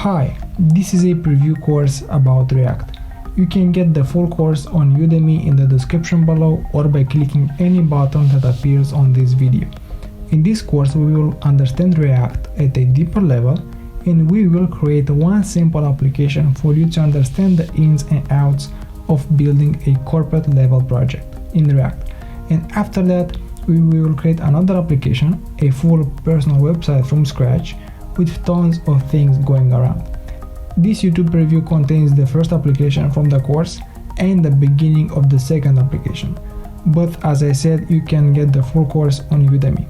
Hi, this is a preview course about React. You can get the full course on Udemy in the description below or by clicking any button that appears on this video. In this course we will understand React at a deeper level and we will create one simple application for you to understand the ins and outs of building a corporate level project in React. And after that we will create another application, a full personal website from scratch with tons of things going around. This YouTube preview contains the first application from the course and the beginning of the second application. But as I said, you can get the full course on Udemy.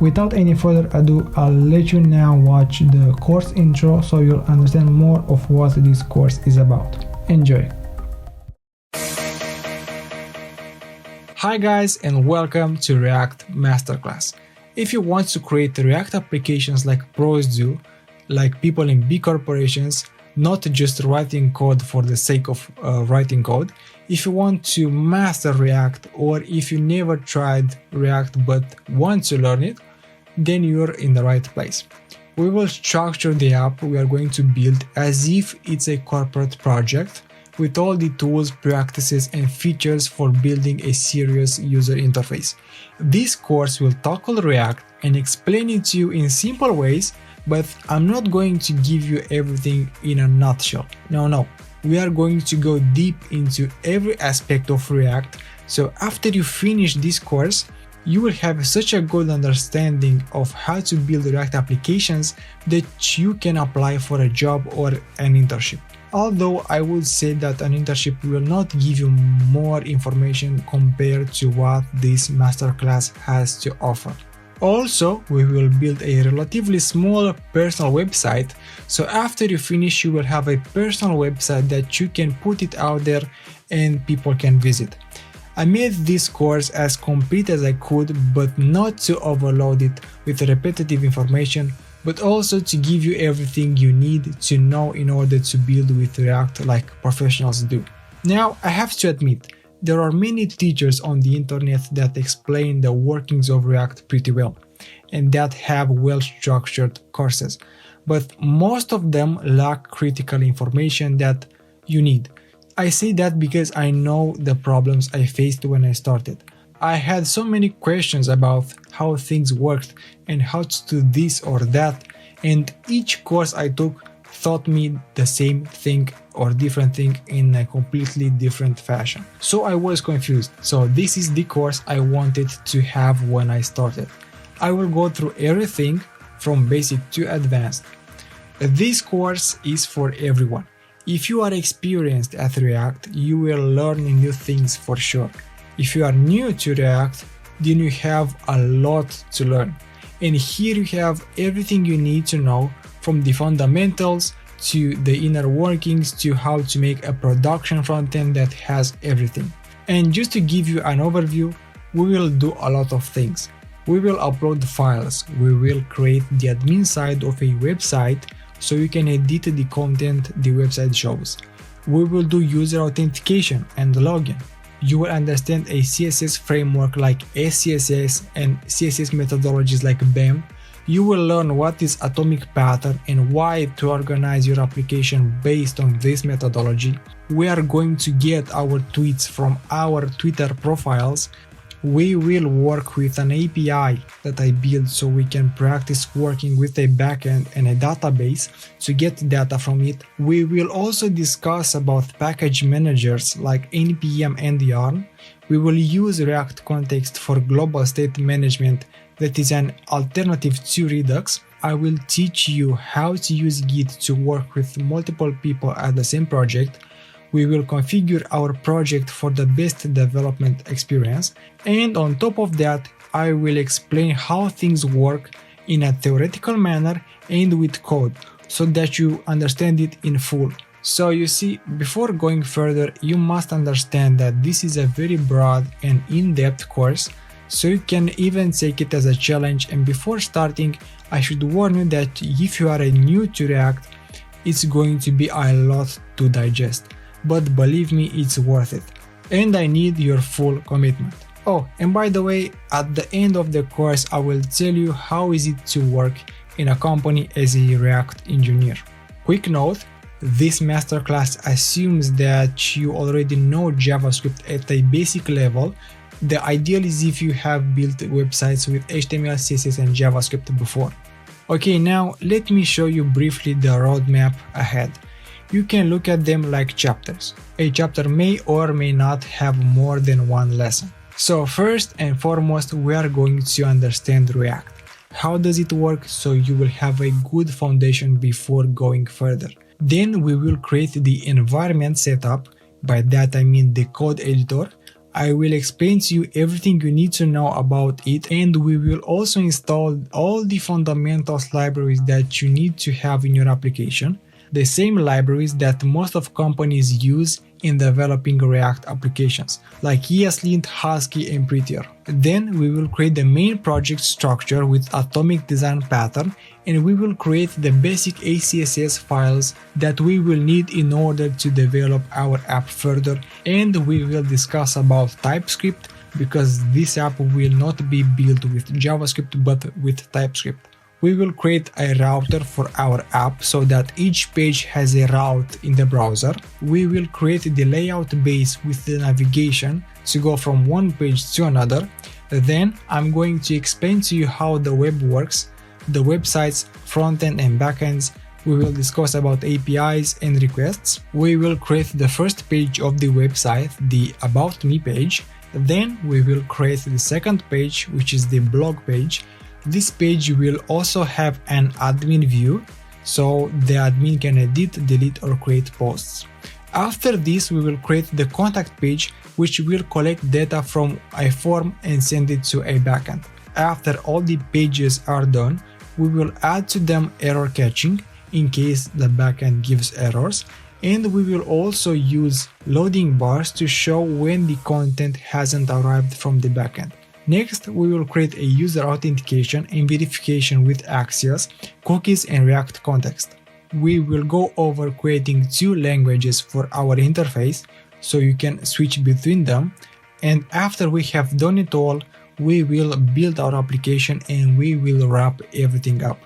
Without any further ado, I'll let you now watch the course intro so you'll understand more of what this course is about. Enjoy! Hi guys, and welcome to React Masterclass. If you want to create React applications like pros do, like people in big corporations, not just writing code for the sake of writing code, if you want to master React, or if you never tried React but want to learn it, then you're in the right place. We will structure the app we are going to build as if it's a corporate project, with all the tools, practices, and features for building a serious user interface. This course will tackle React and explain it to you in simple ways, but I'm not going to give you everything in a nutshell. No, we are going to go deep into every aspect of React, so after you finish this course, you will have such a good understanding of how to build React applications that you can apply for a job or an internship. Although I would say that an internship will not give you more information compared to what this masterclass has to offer. Also, we will build a relatively small personal website, so after you finish you will have a personal website that you can put it out there and people can visit. I made this course as complete as I could, but not to overload it with repetitive information, but also to give you everything you need to know in order to build with React like professionals do. Now, I have to admit, there are many teachers on the internet that explain the workings of React pretty well, and that have well-structured courses, but most of them lack critical information that you need. I say that because I know the problems I faced when I started. I had so many questions about how things worked and how to do this or that, and each course I took taught me the same thing or different thing in a completely different fashion. So I was confused. So this is the course I wanted to have when I started. I will go through everything from basic to advanced. This course is for everyone. If you are experienced at React, you will learn new things for sure. If you are new to React, then you have a lot to learn. And here you have everything you need to know, from the fundamentals to the inner workings to how to make a production frontend that has everything. And just to give you an overview, we will do a lot of things. We will upload files, we will create the admin side of a website so you can edit the content the website shows. We will do user authentication and login. You will understand a CSS framework like SCSS and CSS methodologies like BEM. You will learn what is atomic pattern and why to organize your application based on this methodology. We are going to get our tweets from our Twitter profiles. We will work with an API that I built so we can practice working with a backend and a database to get data from it. We will also discuss about package managers like npm and yarn. We will use React Context for global state management that is an alternative to Redux. I will teach you how to use Git to work with multiple people at the same project. We will configure our project for the best development experience, and on top of that, I will explain how things work in a theoretical manner and with code, so that you understand it in full. So you see, before going further, you must understand that this is a very broad and in-depth course, so you can even take it as a challenge, and before starting, I should warn you that if you are new to React, it's going to be a lot to digest. But believe me, it's worth it. And I need your full commitment. Oh, and by the way, at the end of the course I will tell you how is it to work in a company as a React engineer. Quick note, this masterclass assumes that you already know JavaScript at a basic level. The ideal is if you have built websites with HTML, CSS and JavaScript before. Okay, now let me show you briefly the roadmap ahead. You can look at them like chapters. A chapter may or may not have more than one lesson. So first and foremost, we are going to understand React. How does it work so you will have a good foundation before going further. Then we will create the environment setup. By that I mean the code editor. I will explain to you everything you need to know about it, and we will also install all the fundamentals libraries that you need to have in your application, the same libraries that most of companies use in developing React applications, like Eslint, Husky and Prettier. Then we will create the main project structure with atomic design pattern, and we will create the basic SCSS files that we will need in order to develop our app further, and we will discuss about TypeScript because this app will not be built with JavaScript but with TypeScript. We will create a router for our app so that each page has a route in the browser. We will create the layout base with the navigation to go from one page to another. Then I'm going to explain to you how the web works, the website's frontend and backends. We will discuss about APIs and requests. We will create the first page of the website, the About Me page. Then we will create the second page, which is the blog page. This page will also have an admin view, so the admin can edit, delete or create posts. After this, we will create the contact page, which will collect data from a form and send it to a backend. After all the pages are done, we will add to them error catching in case the backend gives errors, and we will also use loading bars to show when the content hasn't arrived from the backend. Next, we will create a user authentication and verification with Axios, cookies and React context. We will go over creating two languages for our interface so you can switch between them, and after we have done it all, we will build our application and we will wrap everything up.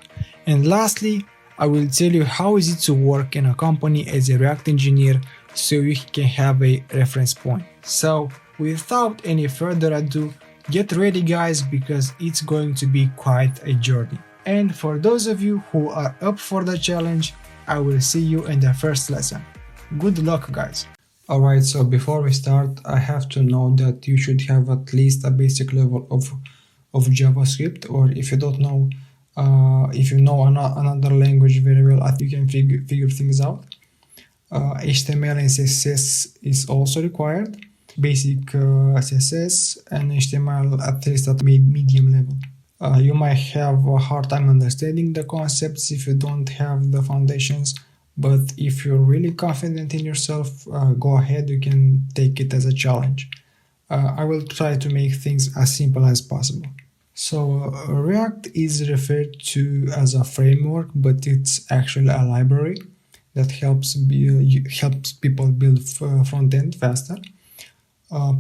And lastly, I will tell you how is it to work in a company as a React engineer so you can have a reference point. So without any further ado, get ready guys, because it's going to be quite a journey. And for those of you who are up for the challenge, I will see you in the first lesson. Good luck guys! Alright, so before we start, I have to know that you should have at least a basic level of JavaScript, or if you don't know, if you know another language very well, I think you can figure things out. HTML and CSS is also required. Basic CSS and HTML at least at medium level. You might have a hard time understanding the concepts if you don't have the foundations, but if you're really confident in yourself, go ahead, you can take it as a challenge. I will try to make things as simple as possible. So React is referred to as a framework, but it's actually a library that helps people build front end faster.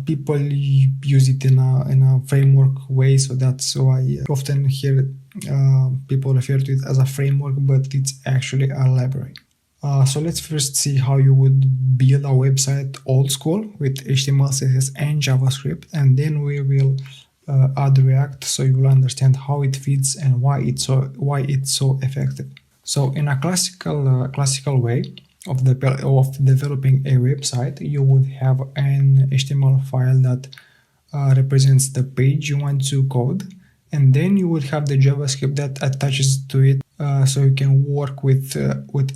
People use it in a framework way, so that's why I often hear people refer to it as a framework, but it's actually a library. So let's first see how you would build a website old school with HTML, CSS and JavaScript, and then we will add React so you will understand how it fits and why it's so effective. So in a classical way of developing a website, you would have an HTML file that represents the page you want to code, and then you would have the JavaScript that attaches to it so you can work with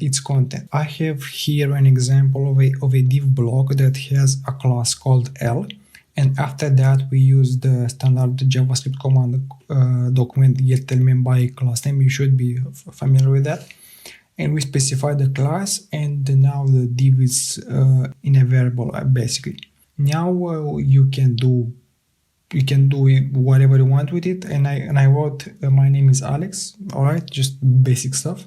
its content. I have here an example of a div block that has a class called L, and after that we use the standard JavaScript command document getElement by class name. You should be familiar with that. And we specify the class, and now the div is in a variable basically. Now you can do whatever you want with it, and I wrote my name is Alex. All right, just basic stuff.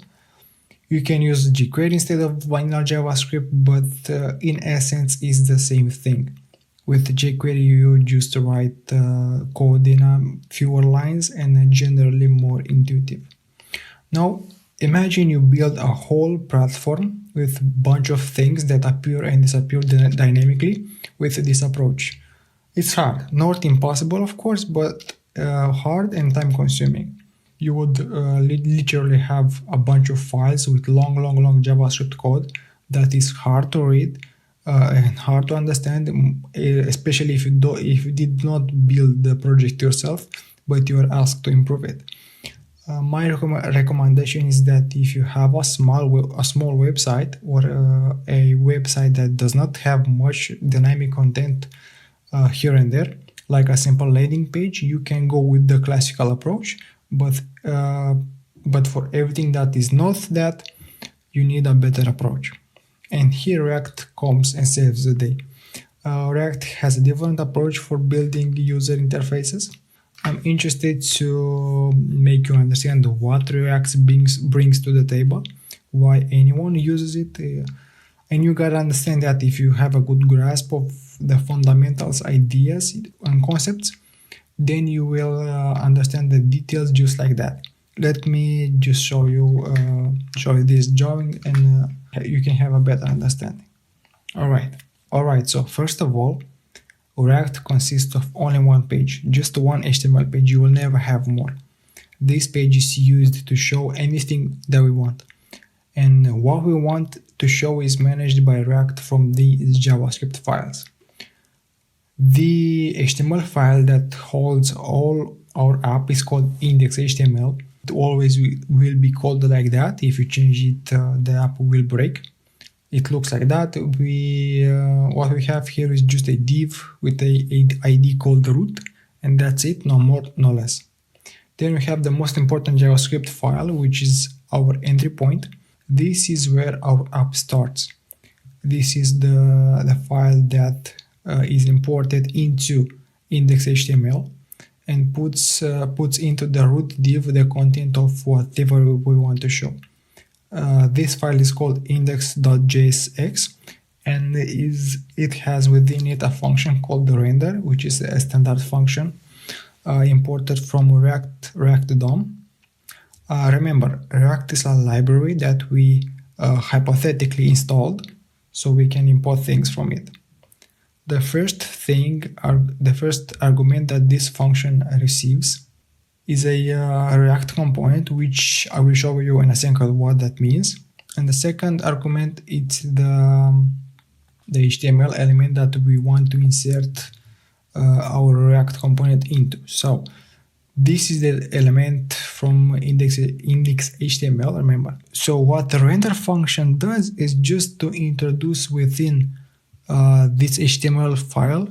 You can use jQuery instead of vanilla JavaScript, but in essence it's the same thing. With jQuery you just write code in fewer lines and generally more intuitive. Now Imagine you build a whole platform with a bunch of things that appear and disappear dynamically with this approach. It's hard, not impossible of course, but hard and time consuming. You would literally have a bunch of files with long JavaScript code that is hard to read and hard to understand, especially if you did not build the project yourself, but you are asked to improve it. My recommendation is that if you have a small website or a website that does not have much dynamic content here and there, like a simple landing page, you can go with the classical approach. But for everything that is not that, you need a better approach. And here React comes and saves the day. React has a different approach for building user interfaces. I'm interested to make you understand what React brings to the table, why anyone uses it, and you gotta understand that if you have a good grasp of the fundamentals, ideas, and concepts, then you will understand the details just like that. Let me just show you this drawing, and you can have a better understanding. Alright, so first of all, React consists of only one page, just one HTML page. You will never have more. This page is used to show anything that we want. And what we want to show is managed by React from these JavaScript files. The HTML file that holds all our app is called index.html. It always will be called like that. If you change it, the app will break. It looks like that. What we have here is just a div with a ID called root, and that's it, no more, no less. Then we have the most important JavaScript file, which is our entry point. This is where our app starts. This is the file that is imported into index.html and puts into the root div the content of whatever we want to show. This file is called index.jsx, and it has within it a function called the render, which is a standard function imported from React DOM. Remember, React is a library that we hypothetically installed, so we can import things from it. The first argument that this function receives is a React component, which I will show you in a second what that means. And the second argument is the HTML element that we want to insert our React component into. So this is the element from index.html, remember. So what the render function does is just to introduce within this HTML file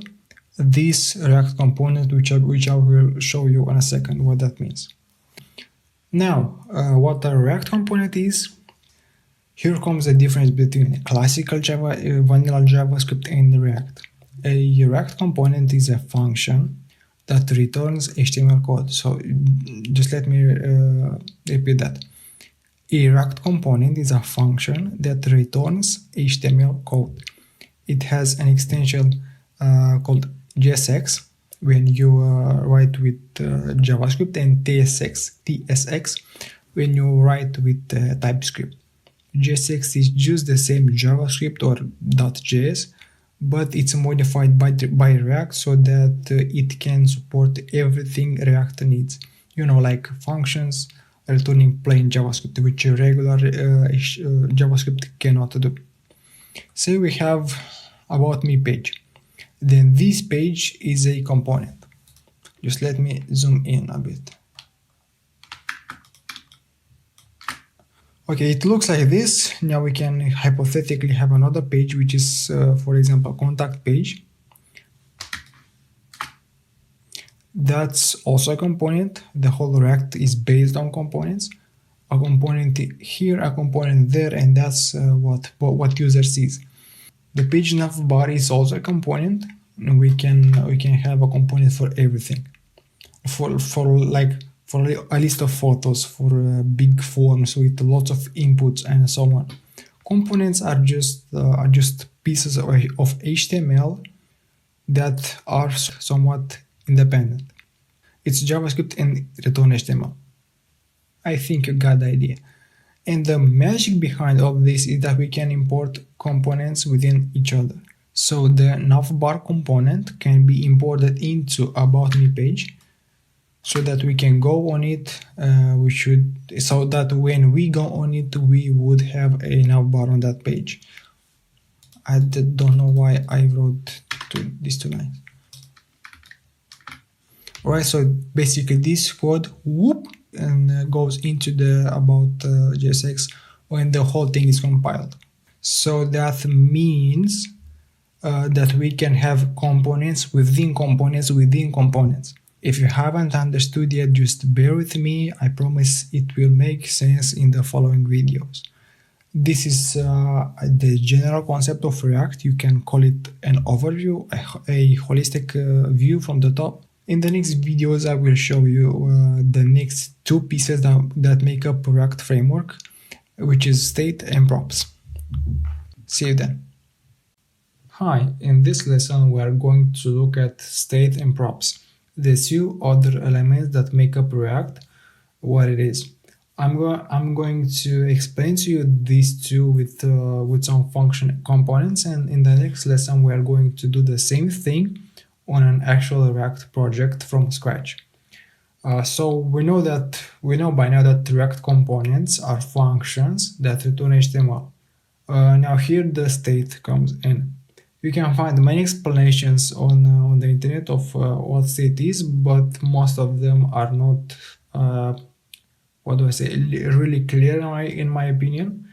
this React component, which I will show you in a second what that means. Now, what a React component is, here comes the difference between a classical vanilla JavaScript and React. A React component is a function that returns HTML code. So just let me repeat that. A React component is a function that returns HTML code. It has an extension called JSX when you write with JavaScript, and TSX when you write with TypeScript. JSX is just the same JavaScript or .js, but it's modified by React so that it can support everything React needs. You know, like functions, returning plain JavaScript, which regular JavaScript cannot do. Say we have about me page. Then this page is a component. Just let me zoom in a bit. Okay, it looks like this. Now we can hypothetically have another page, which is, for example, contact page. That's also a component. The whole React is based on components. A component here, a component there, and that's what user sees. The page nav bar is also a component. We can have a component for everything. For a list of photos, for big forms with lots of inputs and so on. Components are just pieces of HTML that are somewhat independent. It's JavaScript and return HTML. I think you got the idea. And the magic behind all this is that we can import components within each other. So the navbar component can be imported into About Me page, so that we can go on it. So that when we go on it, we would have a navbar on that page. I don't know why I wrote these two lines. Alright, so basically this code whoop and goes into the about JSX when the whole thing is compiled. So that means that we can have components within components within components. If you haven't understood yet, just bear with me. I promise it will make sense in the following videos. This is the general concept of React. You can call it an overview, a holistic view from the top. In the next videos, I will show you the next two pieces that make up React framework, which is state and props. See you then. Hi, in this lesson we are going to look at state and props, the two other elements that make up React, what it is. I'm going to explain to you these two with some function components, and in the next lesson we are going to do the same thing on an actual React project from scratch. So we know by now that React components are functions that return HTML. Now here the state comes in. You can find many explanations on the internet of what state is, but most of them are not really clear in my opinion.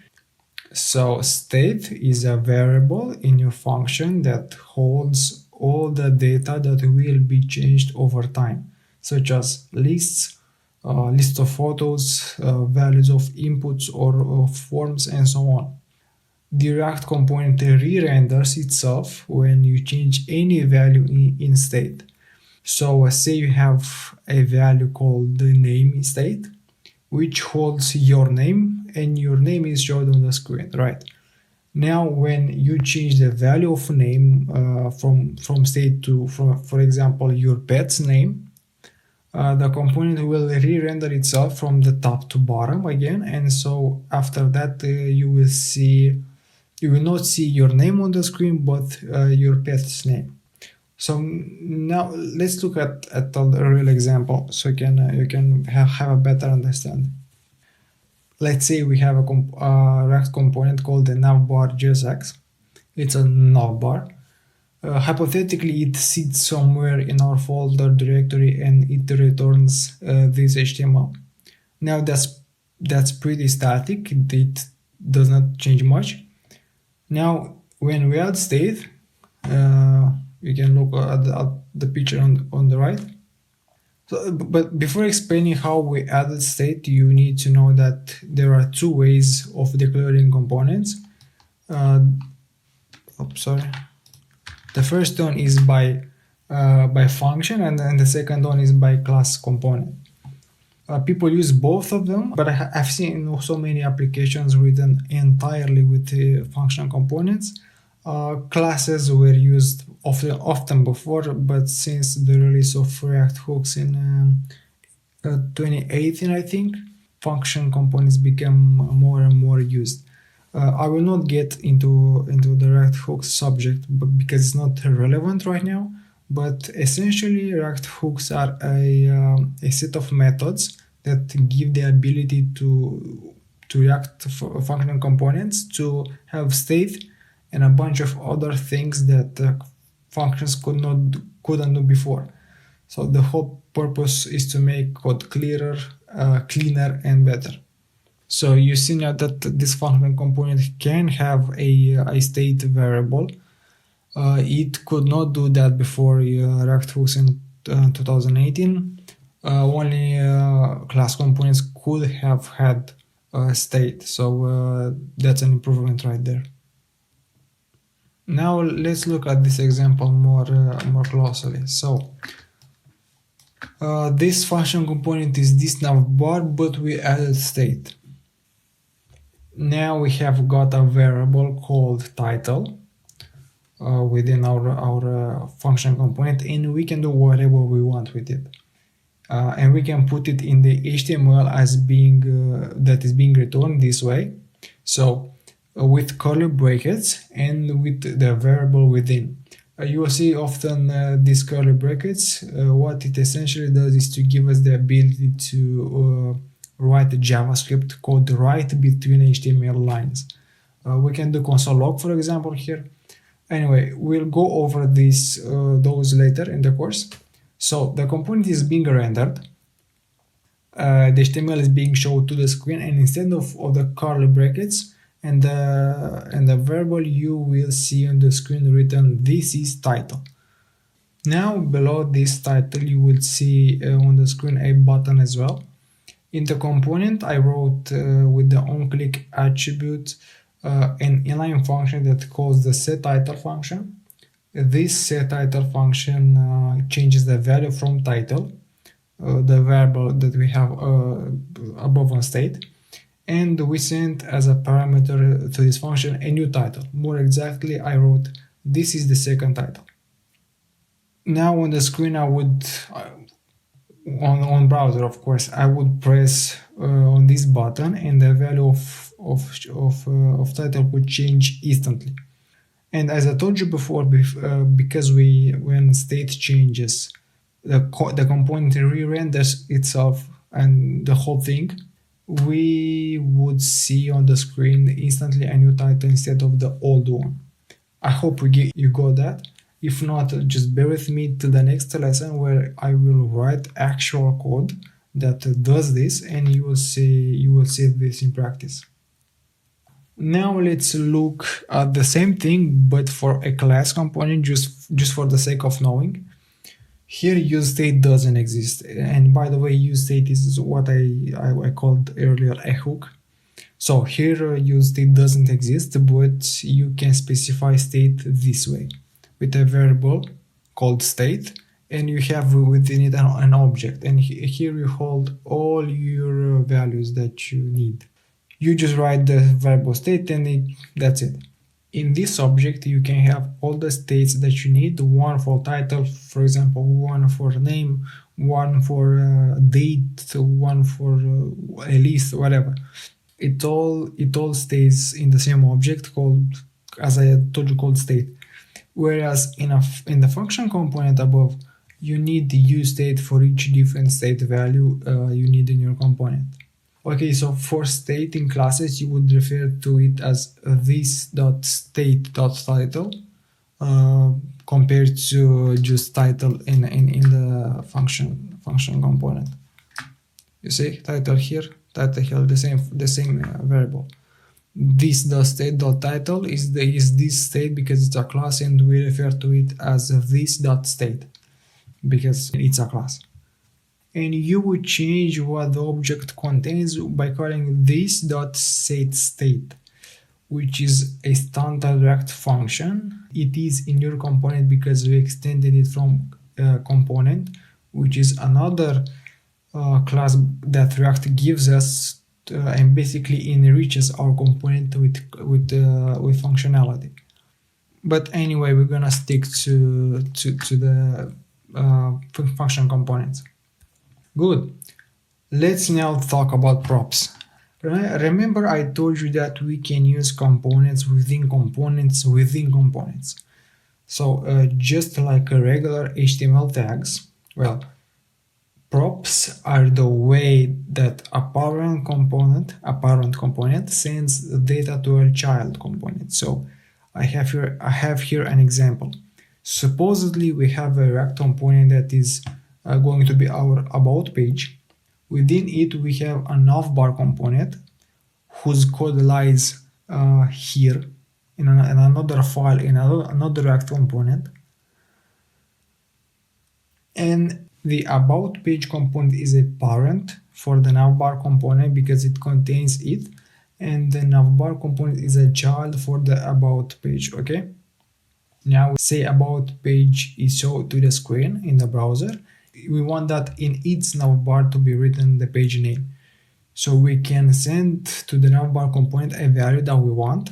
So state is a variable in your function that holds all the data that will be changed over time, such as lists, lists of photos, values of inputs or of forms, and so on. The React component re-renders itself when you change any value in state. So say you have a value called the name in state, which holds your name, and your name is showed on the screen, right? Now when you change the value of name from state to, for example, your pet's name, the component will re-render itself from the top to bottom again, and so after that you will not see your name on the screen, but your pet's name. So now let's look at a real example so you can have a better understanding. Let's say we have a React component called the navbar JSX. It's a navbar. Hypothetically, it sits somewhere in our folder directory and it returns this HTML. Now that's pretty static. It does not change much. Now when we add state, you can look at the picture on the right. So, but before explaining how we added state, you need to know that there are two ways of declaring components. The first one is by function, and then the second one is by class component. People use both of them, but I've seen so many applications written entirely with function components. Classes were used often before, but since the release of React hooks in 2018, I think, function components became more and more used. I will not get into the React hooks subject because it's not relevant right now, but essentially React hooks are a set of methods that give the ability to React function components to have state and a bunch of other things that functions couldn't do before. So the whole purpose is to make code clearer, cleaner, and better. So you see now that this function component can have a state variable. It could not do that before React hooks in 2018. Only class components could have had state. So that's an improvement right there. Now let's look at this example more closely. So this function component is this navbar, but we added state. Now we have got a variable called title within our function component, and we can do whatever we want with it. and we can put it in the HTML as being that is being returned this way. So with curly brackets and with the variable within. You will see often these curly brackets. What it essentially does is to give us the ability to write JavaScript code right between HTML lines. We can do console log, for example, here. Anyway, we'll go over those later in the course. So the component is being rendered. The HTML is being shown to the screen, and instead of the curly brackets and the variable, you will see on the screen written "this is title." Now below this title you will see on the screen a button as well. In the component I wrote with the onClick attribute an inline function that calls the setTitle function. This setTitle function changes the value from title, the variable that we have above on state, and we send as a parameter to this function a new title. More exactly, I wrote "this is the second title." Now on the screen I would, on browser of course, I would press on this button and the value of title would change instantly. And as I told you before, because when state changes, the component re-renders itself and the whole thing, we would see on the screen instantly a new title instead of the old one. I hope you got that. If not, just bear with me till the next lesson where I will write actual code that does this, and you will see this in practice. Now let's look at the same thing but for a class component, just for the sake of knowing. Here useState doesn't exist, and by the way, useState is what I called earlier a hook. So here useState doesn't exist, but you can specify state this way, with a variable called state, and you have within it an object, and here you hold all your values that you need. You just write the variable state and that's it. In this object you can have all the states that you need, one for title, for example, one for name, one for date, one for a list, whatever. It all stays in the same object called, as I told you, called state. Whereas in the function component above, you need the useState for each different state value you need in your component. Okay, so for state in classes, you would refer to it as this.state.title compared to just title in the function component. You see, title here, the same variable. This.state.title is this state because it's a class, and we refer to it as this.state because it's a class. And you would change what the object contains by calling this.setState, which is a standard React function. It is in your component because we extended it from component, which is another class that React gives us and basically enriches our component with functionality. But anyway, we're gonna stick to the function components. Good. Let's now talk about props. Remember I told you that we can use components within components within components. So just like a regular HTML tags, well, props are the way that a parent component sends data to a child component. So I have here an example. Supposedly we have a React component that is going to be our about page. Within it we have a navbar component whose code lies here in another file in another React component, and the about page component is a parent for the navbar component because it contains it, and the navbar component is a child for the about page. Okay, now say about page is shown to the screen in the browser. We want that in its navbar to be written the page name. So we can send to the navbar component a value that we want,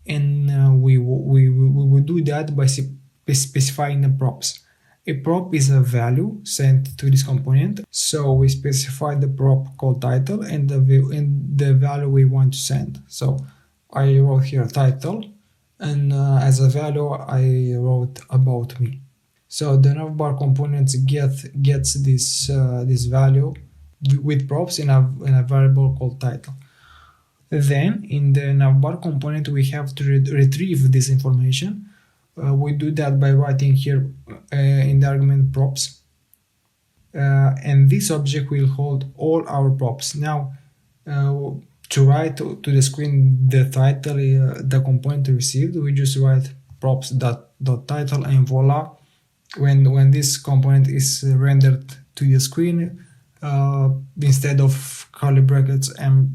and we will do that by specifying the props. A prop is a value sent to this component. So we specify the prop called title and the value we want to send. So I wrote here title, and as a value I wrote about me. So the navbar components gets this value with props in a variable called title. Then in the navbar component we have to retrieve this information. We do that by writing here in the argument props, and this object will hold all our props. Now to write to the screen the title the component received, we just write props.title, and voila, when this component is rendered to the screen, instead of curly brackets and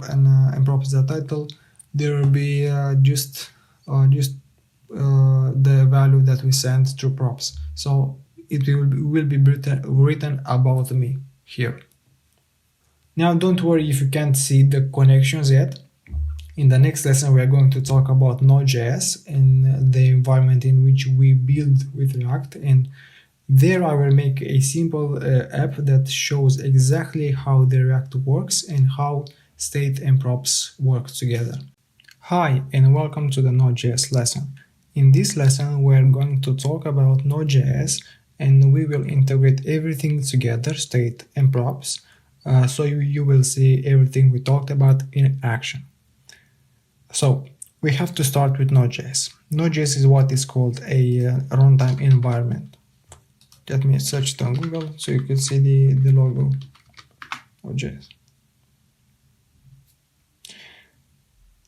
props.title, there will be just the value that we sent through props. So it will be written about me here. Now don't worry if you can't see the connections yet. In the next lesson we are going to talk about Nodejs and the environment in which we build with React, and there I will make a simple app that shows exactly how the React works and how state and props work together. Hi and welcome to the Nodejs lesson. In this lesson we are going to talk about Nodejs, and we will integrate everything together, state and props, so you will see everything we talked about in action. So we have to start with Nodejs. Nodejs is what is called a runtime environment. Let me search it on Google so you can see the logo Nodejs.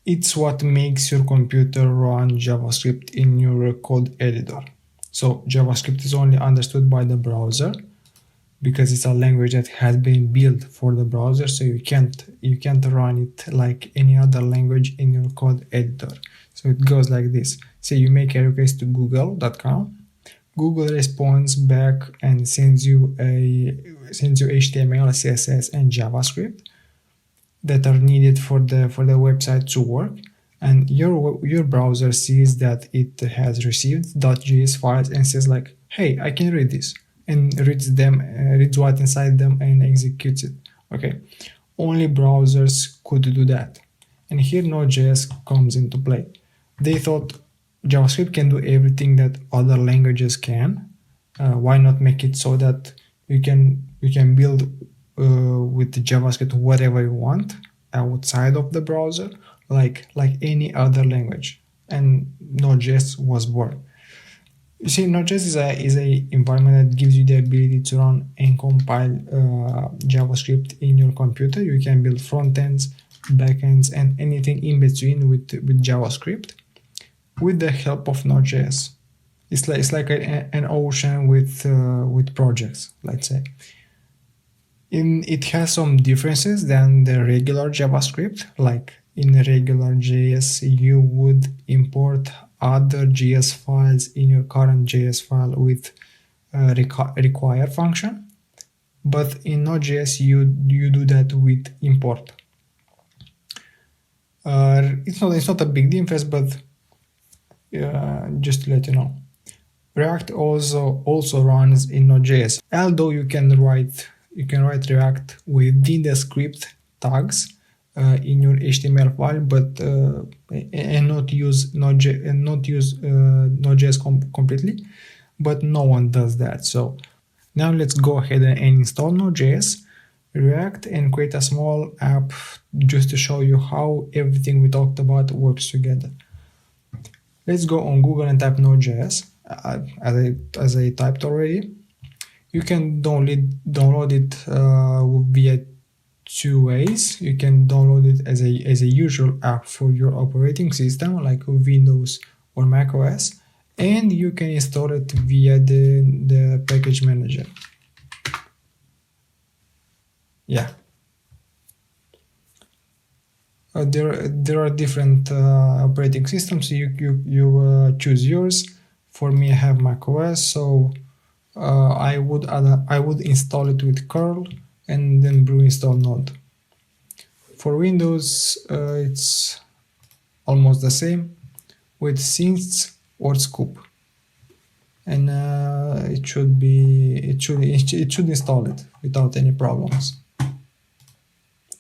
It's what makes your computer run JavaScript in your code editor. So JavaScript is only understood by the browser because it's a language that has been built for the browser, so you can't run it like any other language in your code editor. So it goes like this. Say you make a request to google.com. Google responds back and sends you HTML, CSS, and JavaScript that are needed for the website to work, and your browser sees that it has received .js files and says like, hey, I can read this, and reads what inside them and executes it. Okay, only browsers could do that, and here Node.js comes into play. They thought JavaScript can do everything that other languages can. Why not make it so that you can build with JavaScript whatever you want outside of the browser, like any other language? And Node.js was born. You see, Node.js is a environment that gives you the ability to run and compile JavaScript in your computer. You can build front ends, back ends, and anything in between with JavaScript with the help of Node.js. It's like an ocean with projects, let's say. It has some differences than the regular JavaScript. Like in regular JS, you would import other JS files in your current JS file with require function, but in Node.js you do that with import. It's not a big difference, but just to let you know. React also runs in Node.js, although you can write React within the script tags in your HTML file, but and not use Node.js completely. But no one does that. So now let's go ahead and install Node.js, React, and create a small app just to show you how everything we talked about works together. Let's go on Google and type Node.js as I typed already. You can download it via two ways. You can download it as a usual app for your operating system like Windows or Mac OS, and you can install it via the package manager. Yeah. There are different operating systems. You choose yours. For me, I have Mac OS, so I would install it with curl and then brew install node. For Windows, it's almost the same with since or scoop. and it should install it without any problems.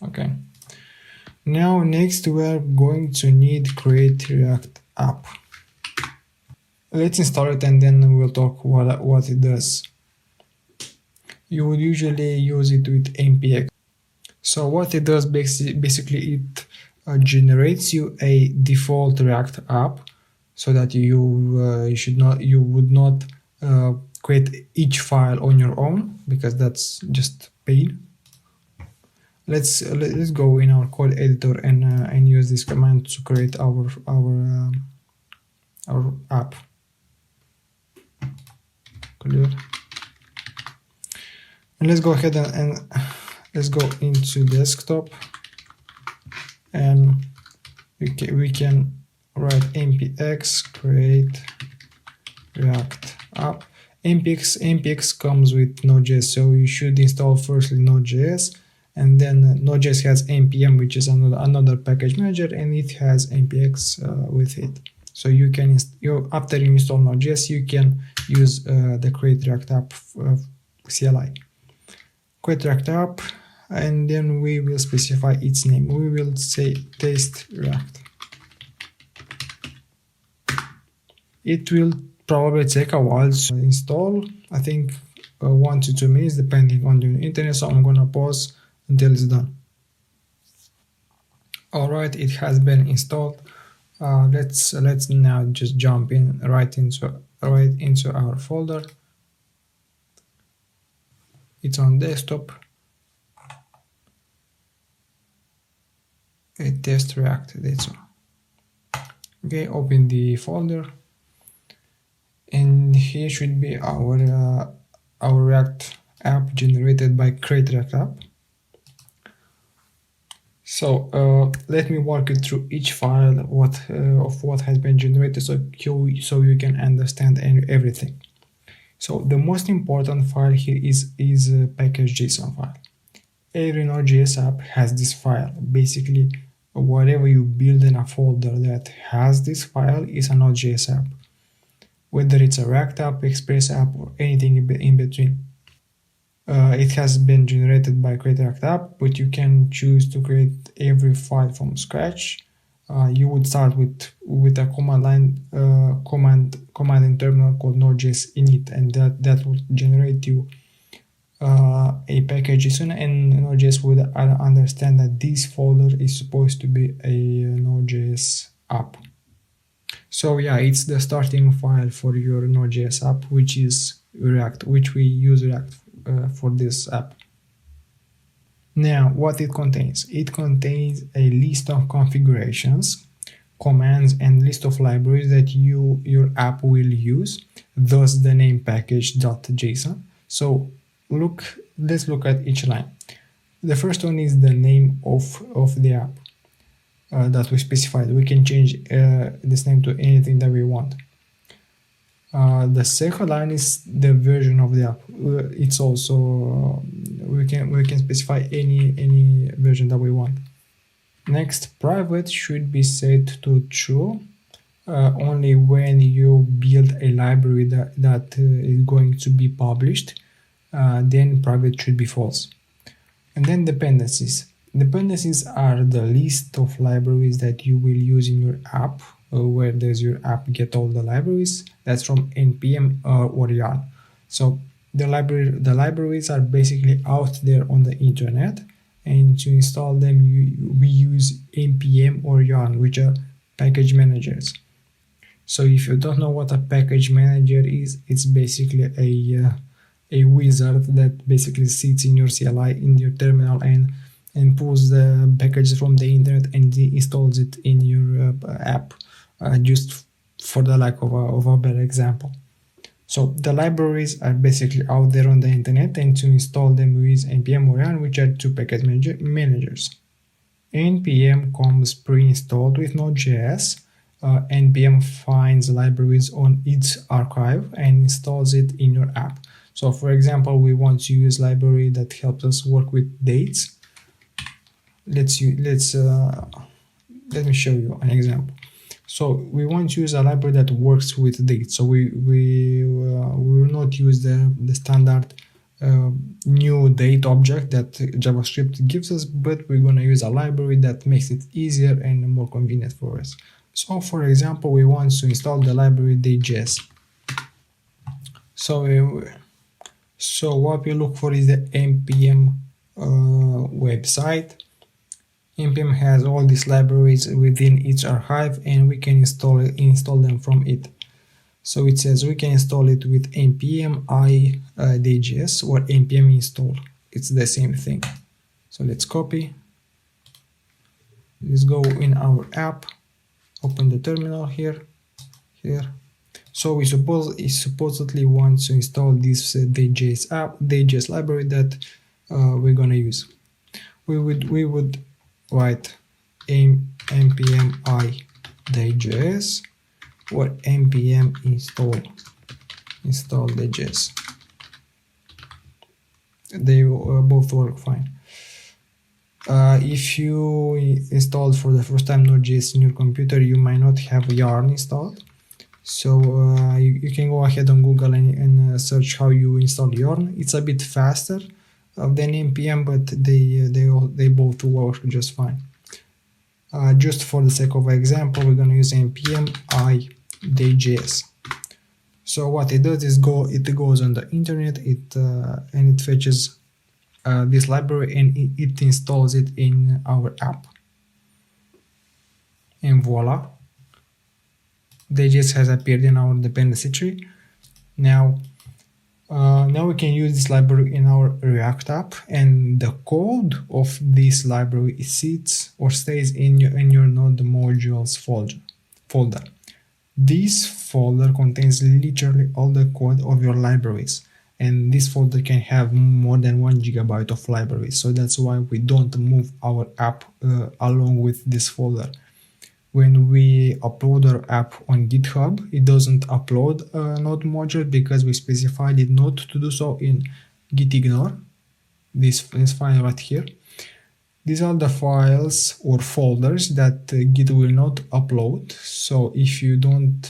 Okay. Now next we are going to need create React app. Let's install it and then we'll talk what it does. You would usually use it with npx. So what it does, basically it generates you a default React app, so that you would not create each file on your own, because that's just pain. Let's go in our code editor and use this command to create our app. Clear. And let's go ahead and let's go into desktop, and we can write npx create React app. npx comes with Nodejs, so you should install firstly Nodejs, and then Nodejs has npm, which is another package manager, and it has npx with it. So you can after you install Nodejs, you can use the create React app CLI. Create React app, and then we will specify its name. We will say test React. It will probably take a while to install. I think 1 to 2 minutes depending on the internet, so I'm gonna pause until it's done. Alright, it has been installed. Let's now just jump in right into our folder. It's on desktop. Test React, that's all. Okay, open the folder, and here should be our React app generated by create React app. So let me walk you through each file of what has been generated, so you can understand everything. So the most important file here is a package.json file. Every Node.js app has this file. Basically, whatever you build in a folder that has this file is a Node.js app, whether it's a React app, Express app, or anything in between. It has been generated by create React app, but you can choose to create every file from scratch. You would start with a command in terminal called Node.js init, and that will generate you a package.json, and Node.js would understand that this folder is supposed to be a Node.js app. So yeah, it's the starting file for your Node.js app, which is React, which we use React for this app. Now, what it contains? It contains a list of configurations, commands, and list of libraries that your app will use, thus the name package.json. So let's look at each line. The first one is the name of the app that we specified. We can change this name to anything that we want. The second line is the version of the app. It's also we can specify any version that we want. Next, private should be set to true only when you build a library that is going to be published. Then private should be false. And then dependencies. Dependencies are the list of libraries that you will use in your app. Where does your app get all the libraries? That's from npm or yarn. So the libraries are basically out there on the internet, and to install them we use npm or yarn, which are package managers. So if you don't know what a package manager is, it's basically a wizard that basically sits in your CLI, in your terminal, and pulls the packages from the internet and installs it in your app. Just for the lack of a better example. So the libraries are basically out there on the internet, and to install them we use npm or yarn, which are two package managers. npm comes pre-installed with Node.js. npm finds libraries on its archive and installs it in your app. So for example, we want to use library that helps us work with dates. Let me show you an example. So we want to use a library that works with date. So we will not use the standard new date object that JavaScript gives us, but we're going to use a library that makes it easier and more convenient for us. So for example, we want to install the library Nodejs. So what we look for is the npm website. npm has all these libraries within each archive, and we can install them from it. So it says we can install it with npm i Nodejs or npm install. It's the same thing. So let's copy. Let's go in our app. Open the terminal here. So we supposedly want to install this Nodejs library that we're gonna use. We would write npm i Nodejs or npm install Nodejs. They both work fine. If you installed for the first time Node.js in your computer, you might not have yarn installed. So you can go ahead on Google and search how you install yarn. It's a bit faster than npm, but they both work just fine. Just for the sake of example, we're going to use npm i Nodejs. So what it does is it goes on the internet, and it fetches this library, and it installs it in our app. And voila, Nodejs has appeared in our dependency tree. Now we can use this library in our React app, and the code of this library sits or stays in your Node modules folder. This folder contains literally all the code of your libraries, and this folder can have more than 1 GB of libraries. So that's why we don't move our app along with this folder. When we upload our app on GitHub, it doesn't upload a Node module because we specified it not to do so in gitignore, this file right here. These are the files or folders that Git will not upload. So if you don't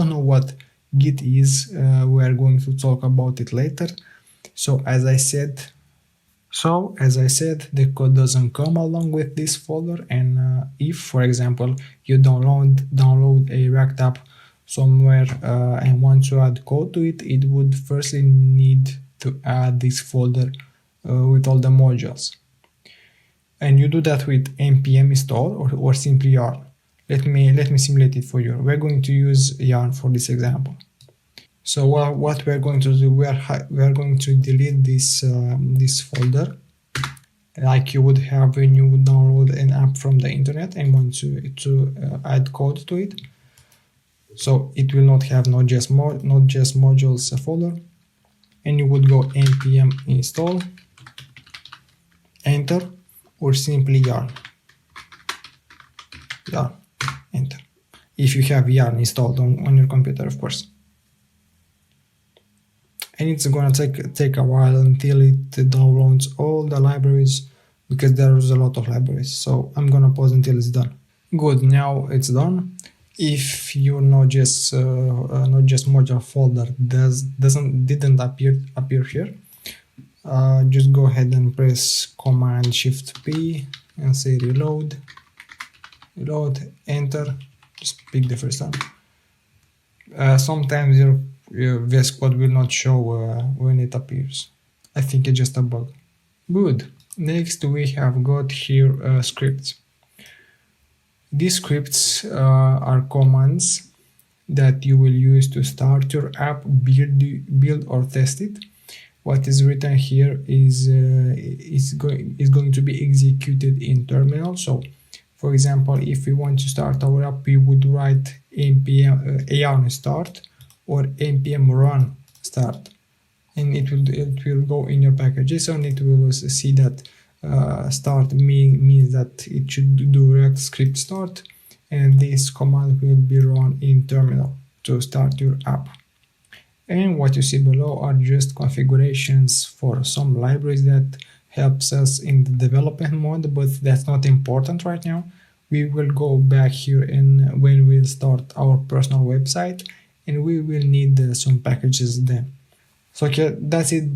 know what Git is, we are going to talk about it later. So as I said, the code doesn't come along with this folder, and if, for example, you download a React app somewhere and want to add code to it, it would firstly need to add this folder with all the modules. And you do that with npm install or simply yarn. Let me simulate it for you. We're going to use yarn for this example. So what we're going to do, we are going to delete this folder, like you would have when you would download an app from the internet and want to add code to it. So it will not have Node.js modules folder, and you would go npm install, enter, or simply yarn, enter. If you have yarn installed on your computer, of course. And it's gonna take a while until it downloads all the libraries, because there's a lot of libraries. So I'm gonna pause until it's done. Good, now it's done. If your Node.js module folder didn't appear here, just go ahead and press Command Shift P and say reload, enter. Just pick the first one. Sometimes your VS Code will not show when it appears. I think it's just a bug. Good. Next we have got here scripts. These scripts are commands that you will use to start your app, build or test it. What is written here is going to be executed in terminal. So for example, if we want to start our app, we would write npm yarn start or npm run start, and it will go in your package JSON. It will see that start means that it should do React script start, and this command will be run in terminal to start your app. And what you see below are just configurations for some libraries that helps us in the development mode, but that's not important right now. we will go back here and when we'll start our personal website, and we will need some packages then. So okay, that's it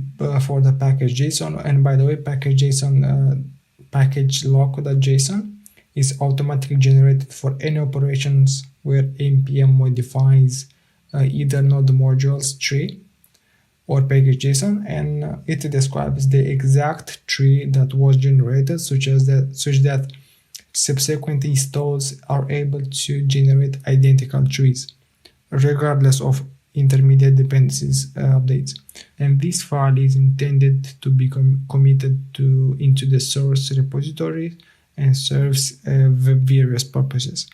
for the package.json. And by the way, package.json package lock.json is automatically generated for any operations where npm modifies either node modules tree or package.json, and it describes the exact tree that was generated, such that subsequent installs are able to generate identical trees, regardless of intermediate dependencies updates. And this file is intended to be committed into the source repository and serves various purposes.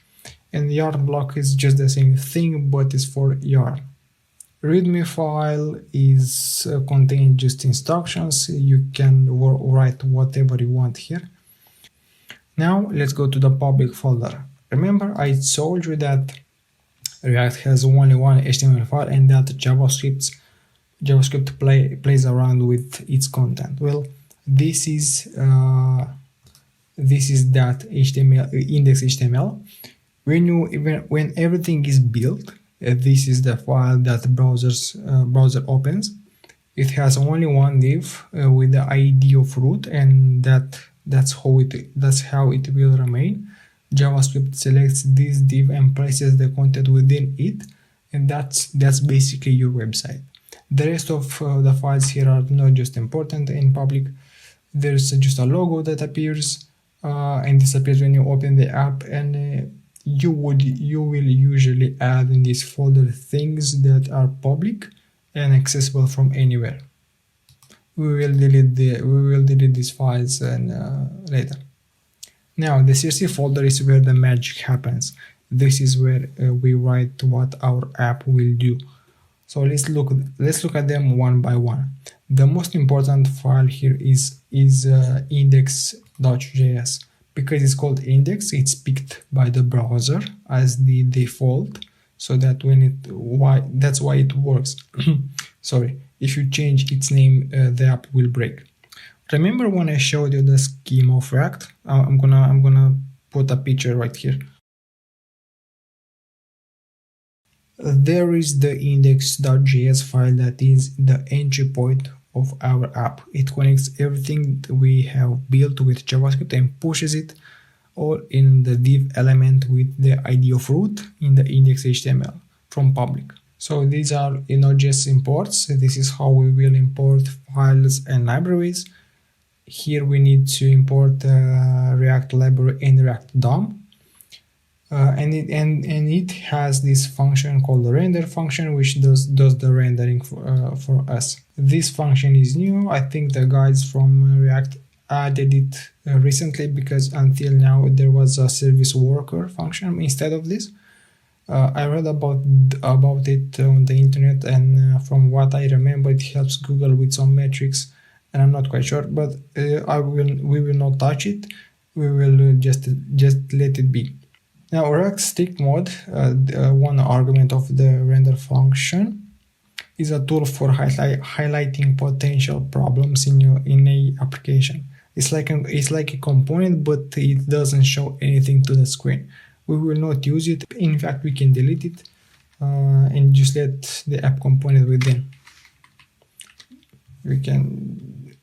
And the yarn block is just the same thing, but it's for yarn. README file is contains just instructions. You can write whatever you want here. Now let's go to the public folder. Remember, I told you that React has only one HTML file and that JavaScript plays around with its content. Well, this is that HTML index.html. When everything is built, this is the file that browser opens. It has only one div with the ID of root, and that's how it will remain. JavaScript selects this div and places the content within it, and that's basically your website. The rest of the files here are not just important. In public, there's just a logo that appears and disappears when you open the app, and you will usually add in this folder things that are public and accessible from anywhere. We will delete these files and later. Now the CSS folder is where the magic happens. This is where we write what our app will do. So let's look at them one by one. The most important file here is index.js. Because it's called index, it's picked by the browser as the default, so that that's why it works. Sorry, if you change its name, the app will break. Remember when I showed you the scheme of React? I'm gonna put a picture right here. There is the index.js file that is the entry point of our app. It connects everything we have built with JavaScript and pushes it all in the div element with the ID of root in the index.html from public. So these are Nodejs imports. This is how we will import files and libraries. Here we need to import React library and React DOM. And it has this function called the render function, which does the rendering for us. This function is new. I think the guys from React added it recently, because until now there was a service worker function instead of this. I read about it on the internet, and from what I remember, it helps Google with some metrics, and I'm not quite sure, but we will not touch it. We will just let it be. Now, React strict mode, one argument of the render function, is a tool for highlighting potential problems in a application. It's like a component, but it doesn't show anything to the screen. We will not use it. In fact, we can delete it and just let the app component within. We can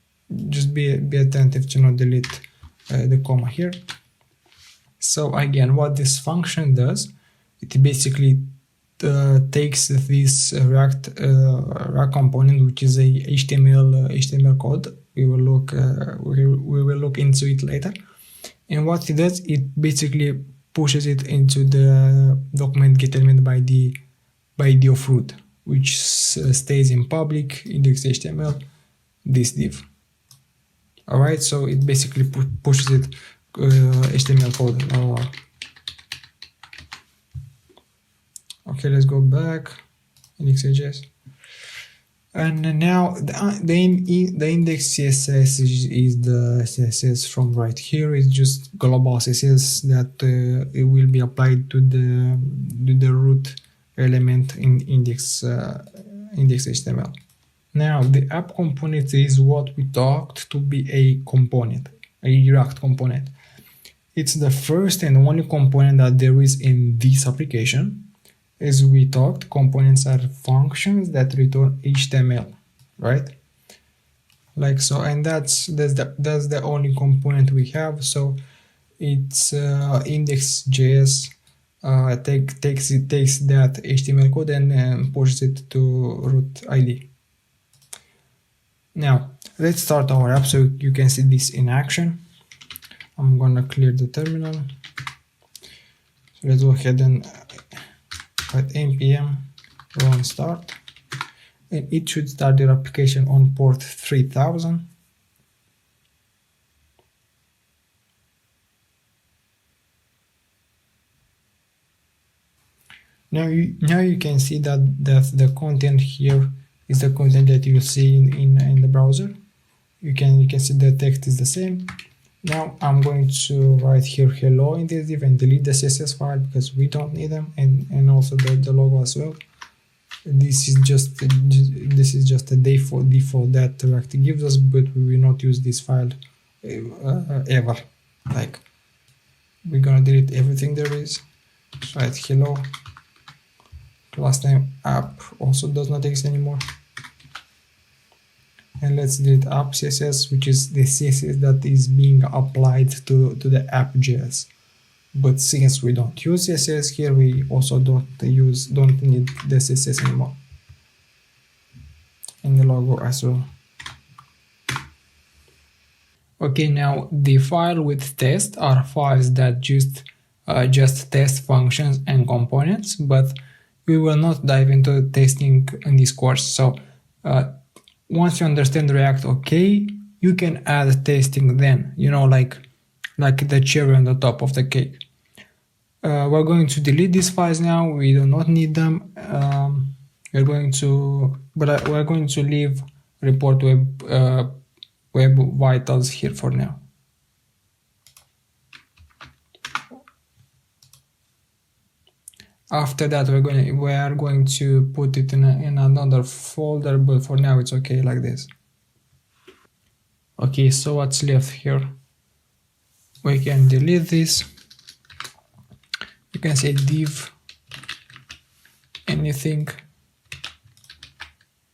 just be attentive to not delete the comma here. So again, what this function does, it basically takes this React component, which is a HTML code. We will look into it later. And what it does, it basically pushes it into the document get element by the of root, which stays in public index.html, this div. All right, so it basically pushes it HTML code. Okay, let's go back. Index.js. And now the index CSS is the CSS from right here. It's just global CSS that it will be applied to the root element in index.html. Now the app component is what we talked to be a component, a React component. It's the first and only component that there is in this application. As we talked, components are functions that return HTML, right? Like so, and that's the only component we have. So it's index.js takes that HTML code and pushes it to root ID. Now let's start our app so you can see this in action. I'm gonna clear the terminal. So let's go ahead and at npm run start, and it should start your application on port 3000. Now you can see that the content here is the content that you see in the browser. You can see the text is the same. Now I'm going to write here hello in this div and delete the CSS file because we don't need them, and also the logo as well. This is just a default that React gives us, but we will not use this file ever. Like, we're gonna delete everything there is. So write hello. Last name app also does not exist anymore. And let's delete app CSS, which is the CSS that is being applied to the app.js. But since we don't use CSS here, we also don't need the CSS anymore. And the logo as well. Okay, now the file with test are files that just test functions and components, but we will not dive into testing in this course. So once you understand React, okay, you can add testing then, you know, like the cherry on the top of the cake. We're going to delete these files now. We do not need them. We're going to leave report web vitals here for now. After that, we are going to put it in another folder, but for now it's okay like this. Okay, so what's left here? We can delete this. You can say div anything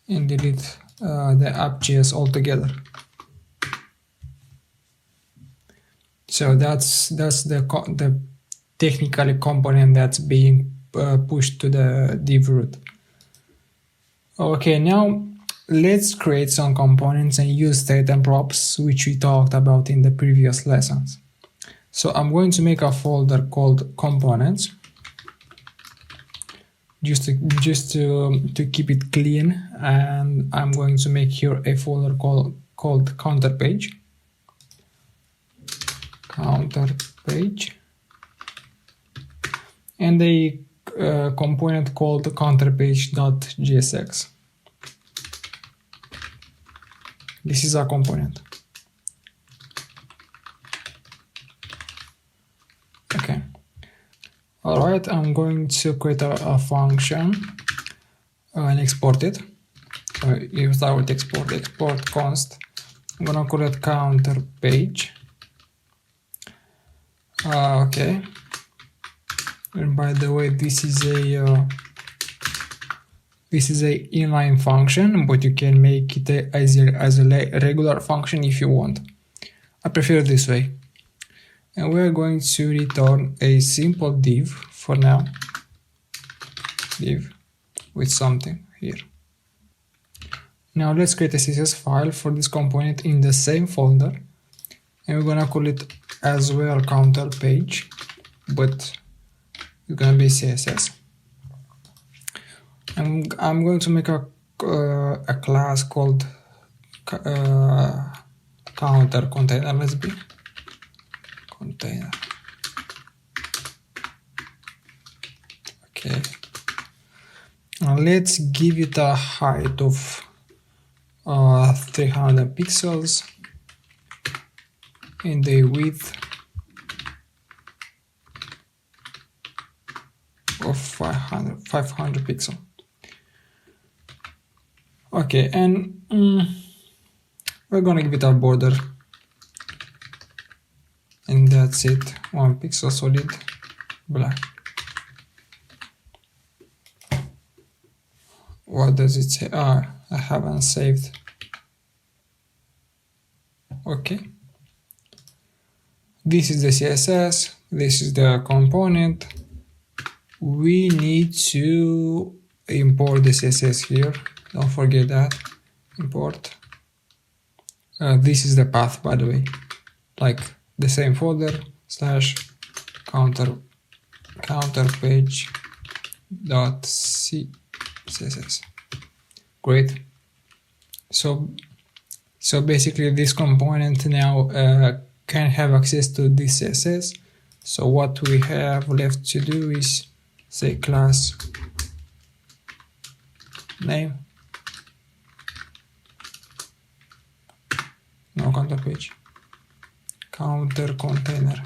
and delete the app.js altogether. So that's the technical component that's being pushed to the div root. Okay, now let's create some components and use state and props, which we talked about in the previous lessons. So I'm going to make a folder called components, just to keep it clean, and I'm going to make here a folder called counter page. And a component called counterpage.jsx. This is a component. Okay. All right, I'm going to create a function and export it. So you start with export const. I'm gonna call it counter page. Okay. And by the way, this is a inline function, but you can make it as a regular function if you want. I prefer this way. And we're going to return a simple div for now, div with something here. Now let's create a CSS file for this component in the same folder, and we're gonna call it as well counter page, but it's gonna be CSS. And I'm going to make a class called counter container. Let's be container. Okay. Now let's give it a height of 300 pixels and a width of 500 pixels. Okay, and we're gonna give it a border and that's it. 1 pixel solid black. What does it say? I haven't saved. Okay. This is the CSS. This is the component. We need to import the CSS here. Don't forget that. Import. This is the path, by the way. Like the same folder / counter page dot CSS. Great. So basically this component now can have access to this CSS. So what we have left to do is say class name, no counter page, counter container.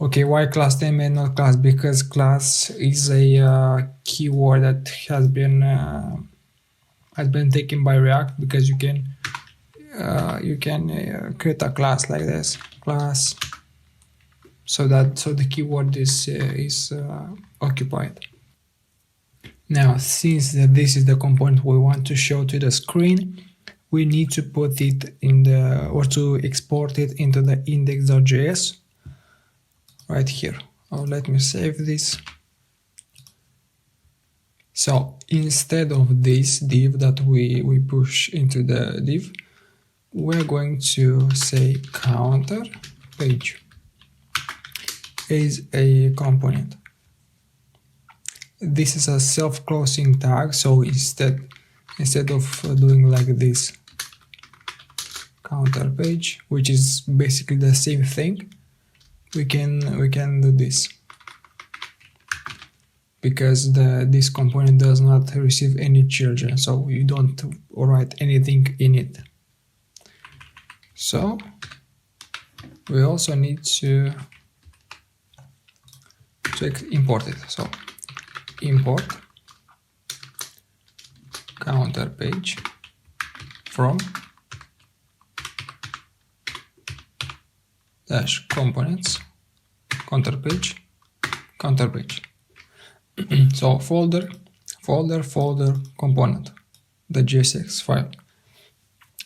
Okay, why class name and not class? Because class is a keyword that has been taken by React, because you can create a class like this, class, so the keyword is occupied. Now, since this is the component we want to show to the screen, we need to put it in to export it into the index.js right here. Let me save this. So instead of this div that we push into the div, we're going to say counter page is a component. This is a self-closing tag, so instead of doing like this counter page, which is basically the same thing, we can do this, because this component does not receive any children, so you don't write anything in it. So we also need to import it. So import counter page from dash components counter page. So folder component, the JSX file.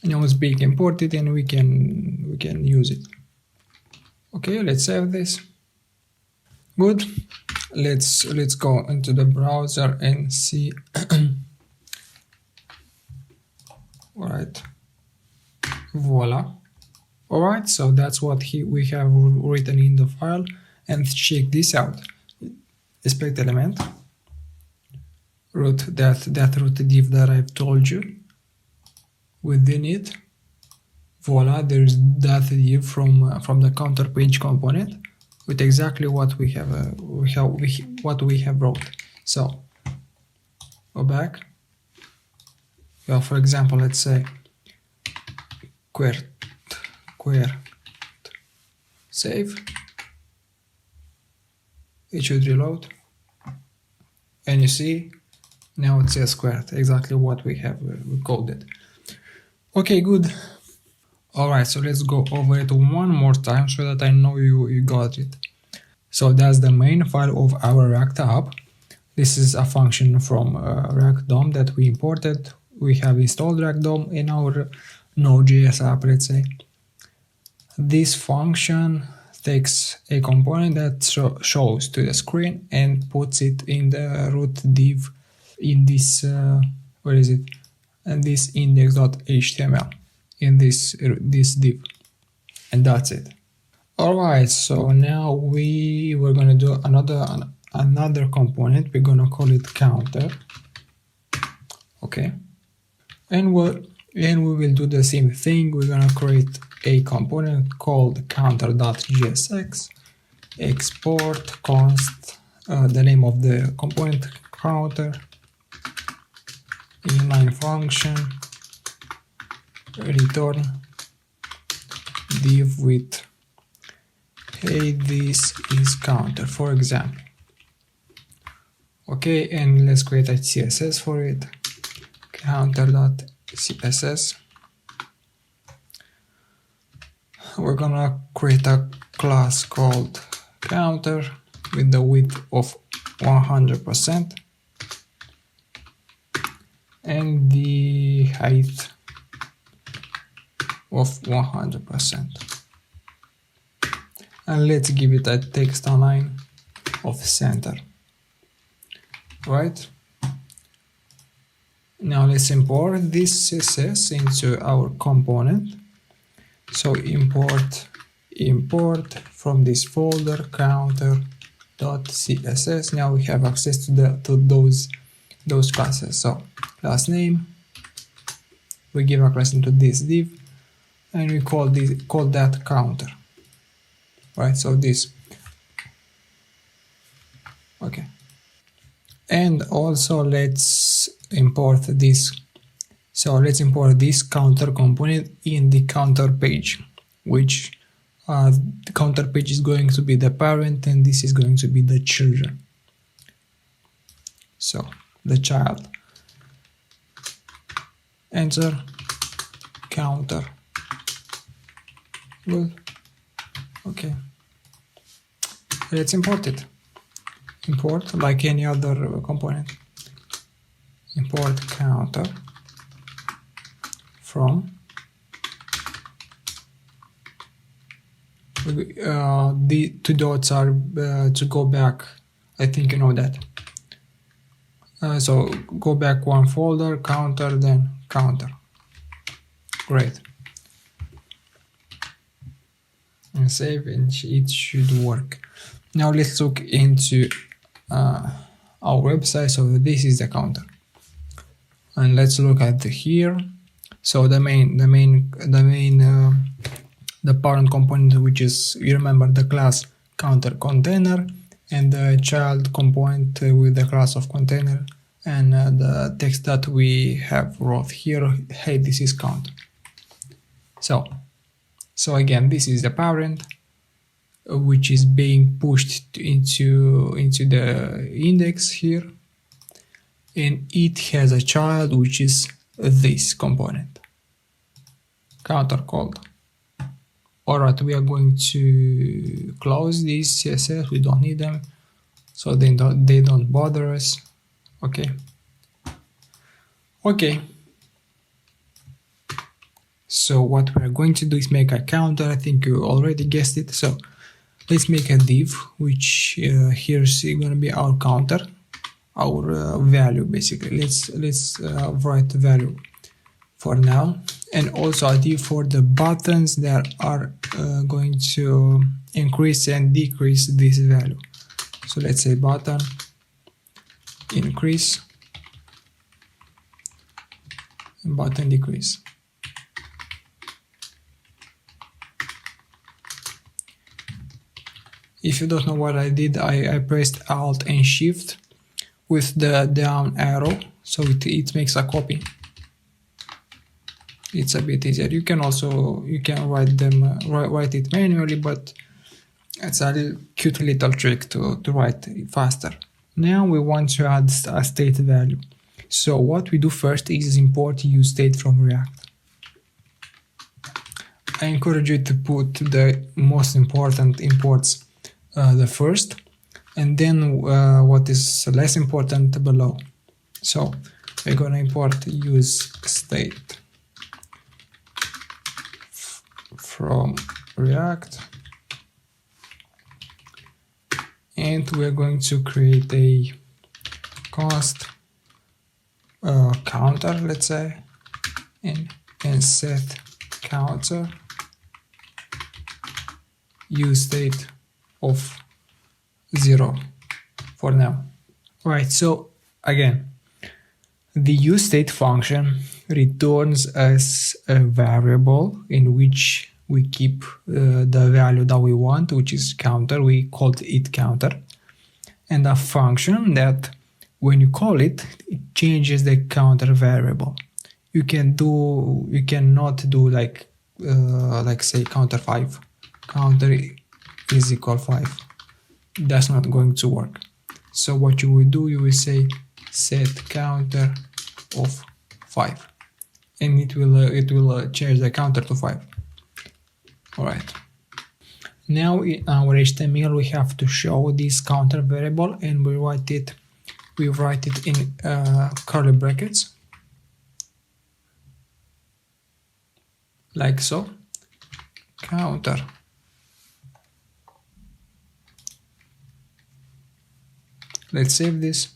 Now it's being imported and we can use it. Okay, let's save this. Good. Let's go into the browser and see. Alright, voila. Alright, so that's what we have written in the file, and check this out. Expect element, root that root div that I've told you. Within it, voila, there's that div from the counter page component with exactly what we have wrote. So go back. Well, for example, let's say query save. It should reload, and you see now it says squared, exactly what we have coded. Okay, good. Alright, so let's go over it one more time so that I know you got it. So that's the main file of our React app. This is a function from React DOM that we imported. We have installed React DOM in our Node.js app, let's say. This function takes a component that shows to the screen and puts it in the root div in this, where is it? And this index.html in this div, and that's it. Alright, so now we're gonna do another component. We're gonna call it counter. Okay, and we will do the same thing. We're gonna create a component called counter.jsx, export const the name of the component counter, inline function, return div with hey, this is counter, for example. Okay, and let's create a CSS for it, counter.css. we're gonna create a class called counter with the width of 100% and the height of 100%. And let's give it a text align of center. Right? Now let's import this CSS into our component. So import from this folder counter.css. Now we have access to those classes. So class name, we give access into this div, and we call that counter. Right, so this. Okay. And also let's import this. So let's import this counter component in the counter page, which the counter page is going to be the parent and this is going to be the children. So the child. Enter counter. Good. Okay. Let's import it. Import like any other component. Import counter from the two dots are to go back. I think you know that. So go back one folder, counter, then counter. Great. And save, and it should work. Now let's look into our website. So this is the counter, and let's look at here. So the parent component, which is, you remember, the class counter container, and the child component with the class of container, and the text that we have wrote here. Hey, this is counter. So again, this is the parent, which is being pushed into the index here, and it has a child, which is this component, counter called. Alright, we are going to close these CSS. We don't need them, so they don't bother us. Okay. So what we're going to do is make a counter. I think you already guessed it. So let's make a div, which here is going to be our counter, our value basically. Let's write the value for now, and also a div for the buttons that are going to increase and decrease this value. So let's say button increase and button decrease. If you don't know what I did, I pressed Alt and Shift with the down arrow, so it makes a copy. It's a bit easier. You can write it manually, but it's a cute little trick to write faster. Now we want to add a state value. So what we do first is import useState from React. I encourage you to put the most important imports the first, and then what is less important below. So we're gonna import useState from React, and we're going to create a const counter, let's say, and set counter useState of 0 for now. Right, so again, the useState function returns us a variable in which we keep the value that we want, which is counter. We called it counter, and a function that when you call it, it changes the counter variable. You cannot do like say counter 5, counter is equal 5. That's not going to work. So what you will do, you will say set counter of 5, and it will change the counter to 5. All right. Now in our HTML we have to show this counter variable, and we write it in curly brackets, like so. Counter. Let's save this,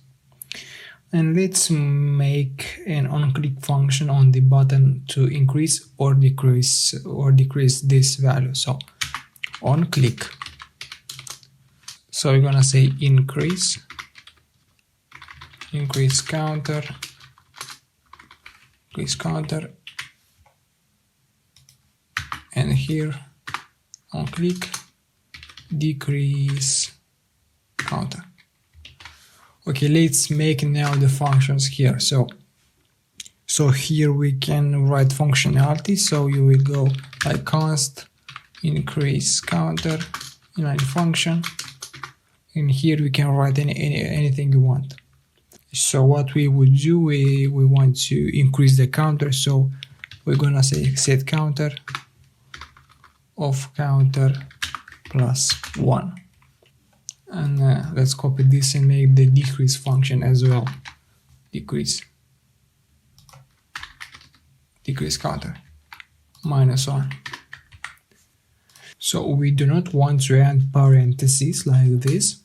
and let's make an onClick function on the button to increase or decrease this value. So onClick. So we're gonna say increase counter, and here onClick decrease counter. Okay, let's make now the functions here. So here we can write functionality. So you will go like const increase counter inline function, and here we can write anything you want. So what we would do, we want to increase the counter, so we're gonna say set counter of counter plus 1. And let's copy this and make the decrease function as well. Decrease counter -1. So we do not want to add parentheses like this,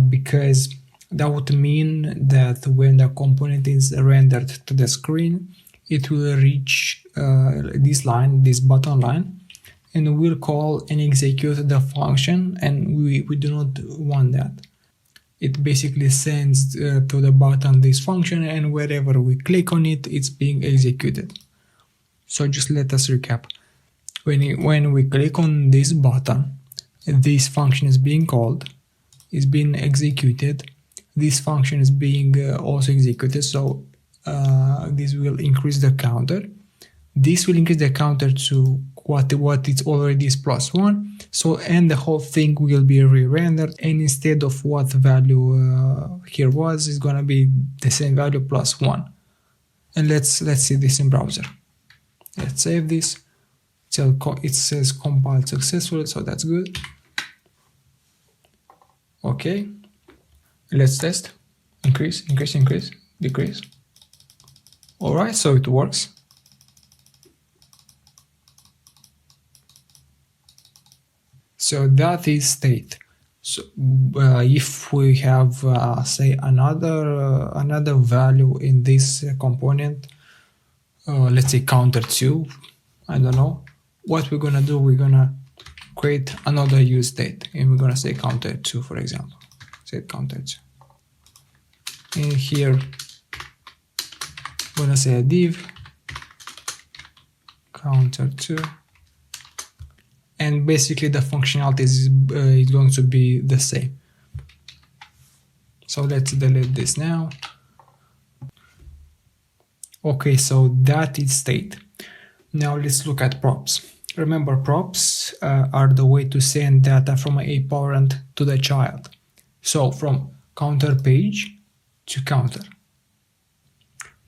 because that would mean that when the component is rendered to the screen, it will reach this line, this button line, and we'll call and execute the function, and we do not want that. It basically sends to the button this function, and wherever we click on it, it's being executed. So just let us recap. When we click on this button, this function is being called, is being executed. This function is being also executed, so this will increase the counter. This will increase the counter to what it already is +1. So, and the whole thing will be re-rendered, and instead of what value here was, is gonna be the same value +1. And let's see this in browser. Let's save this. It says compiled successfully, so that's good. Okay, let's test. Increase, decrease. All right, so it works. So that is state. So if we have say another value in this component, let's say counter 2, I don't know, what we're gonna do, we're gonna create another use state, and we're gonna say counter 2, for example. Say counter 2. And here we're gonna say a div counter 2. And basically the functionality is going to be the same. So let's delete this now. Okay, so that is state. Now let's look at props. Remember, props are the way to send data from a parent to the child. So from counter page to counter.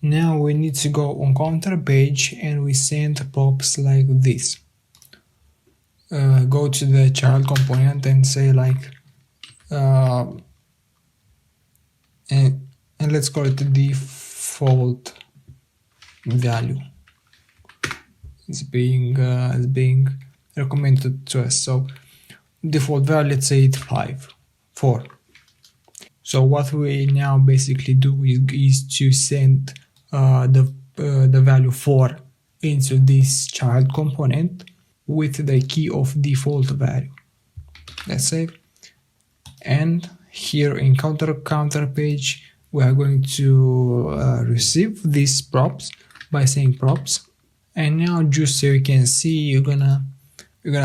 Now we need to go on counter page and we send props like this. Go to the child component and say like and let's call it the default value. It's being recommended to us. So default value, let's say it's 4. So what we now basically do is to send the value 4 into this child component with the key of default value. Let's save. And here in counter page, we are going to receive these props by saying props. And now just so you can see, you're gonna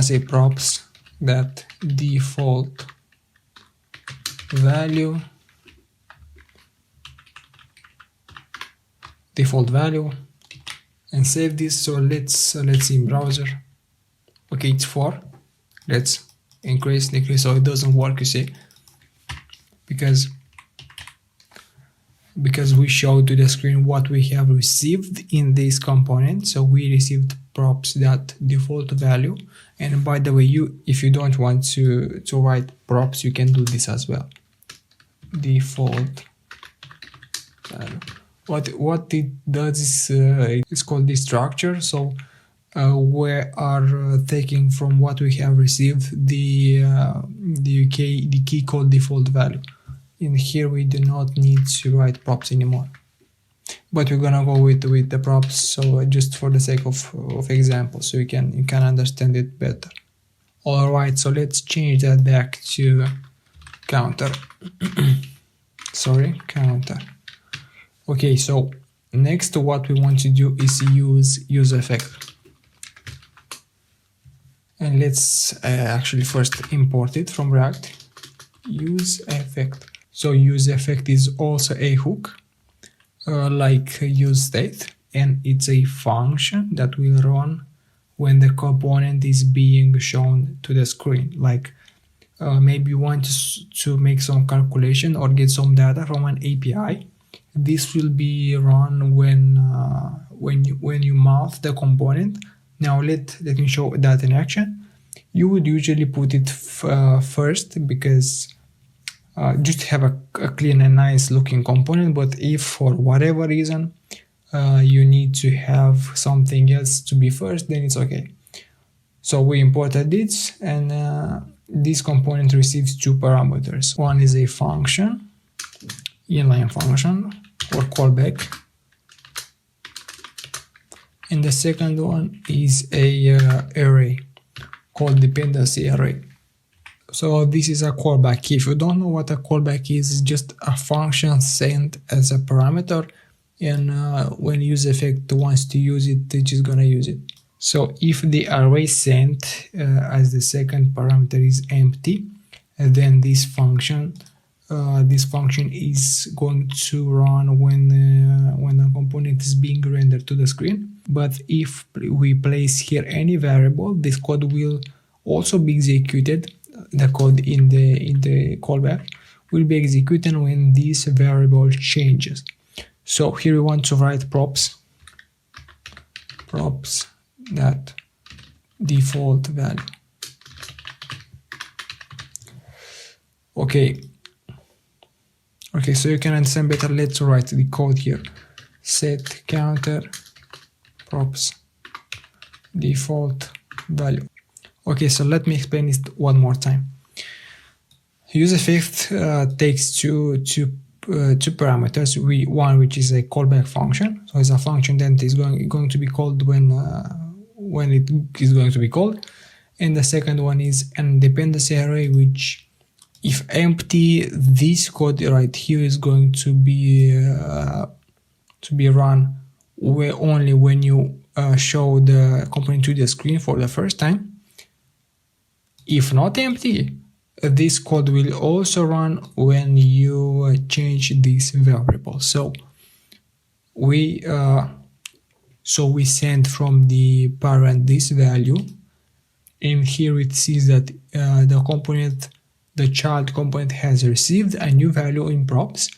say props that default value and save this. So let's see in browser. Okay, it's 4. Let's increase, decrease, so it doesn't work, you see, because we showed to the screen what we have received in this component. So we received props.defaultValue. And by the way, if you don't want to write props, you can do this as well. Default value. What it does is it's called the structure. So we are taking from what we have received the key called default value. In here we do not need to write props anymore, but we're gonna go with the props. So just for the sake of example, so you can understand it better. All right, so let's change that back to counter. Sorry, counter. Okay, so next what we want to do is use effect. And let's actually first import it from React. Use effect. So use effect is also a hook, like use state, and it's a function that will run when the component is being shown to the screen. Like maybe you want to make some calculation or get some data from an API. This will be run when you mount the component. Now let me show that in action. You would usually put it first because just to have a clean and nice looking component, but if for whatever reason you need to have something else to be first, then it's okay. So we imported this, and this component receives two parameters. One is a function, inline function or callback, and the second one is a array called dependency array. So this is a callback. If you don't know what a callback is, it's just a function sent as a parameter, and when use effect wants to use it, it's just gonna use it. So if the array sent as the second parameter is empty, then this function is going to run when a component is being rendered to the screen. But if we place here any variable, this code will also be executed. The code in the callback will be executed when this variable changes. So here we want to write props that default value. Okay, so you can understand better. Let's write the code here. Set counter props default value. Okay, so let me explain it one more time. Use effect takes two parameters. One which is a callback function, so it's a function that is going to be called when it is going to be called, and the second one is an dependency array, which if empty, this code right here is going to be run only when you show the component to the screen for the first time. If not empty, this code will also run when you change this variable. So we send from the parent this value, and here it sees that the child component has received a new value in props,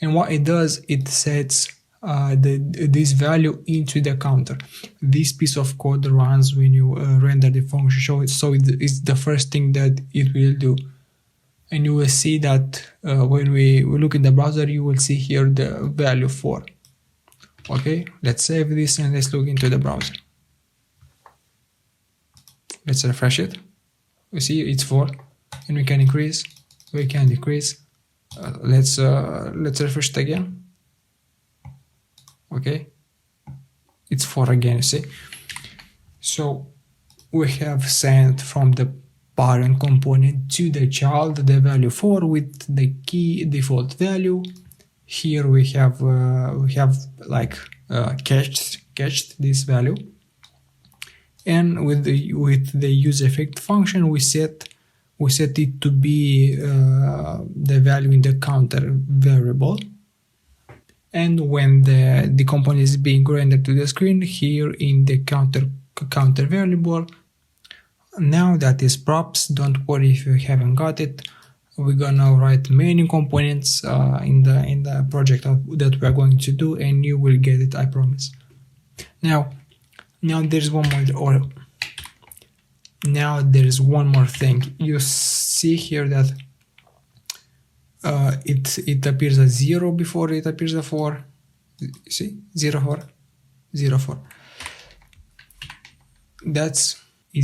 and what it does, it sets this value into the counter. This piece of code runs when you render the function, so it's the first thing that it will do. And you will see that when we look in the browser, you will see here the value 4. Okay, let's save this and let's look into the browser. Let's refresh it. We see it's 4, and we can increase, we can decrease. Let's refresh it again. Okay, it's 4 again, you see. So we have sent from the parent component to the child the value 4 with the key default value. Here we have cached this value, and with the use effect function we set it to be the value in the counter variable. And when the component is being rendered to the screen, here in the counter variable, now that is props. Don't worry if you haven't got it. We're gonna write many components in the project that we are going to do, and you will get it, I promise. Now Now there's one more thing. You see here that it appears a 0 before it appears a 4. See, 0 4 0 4. That's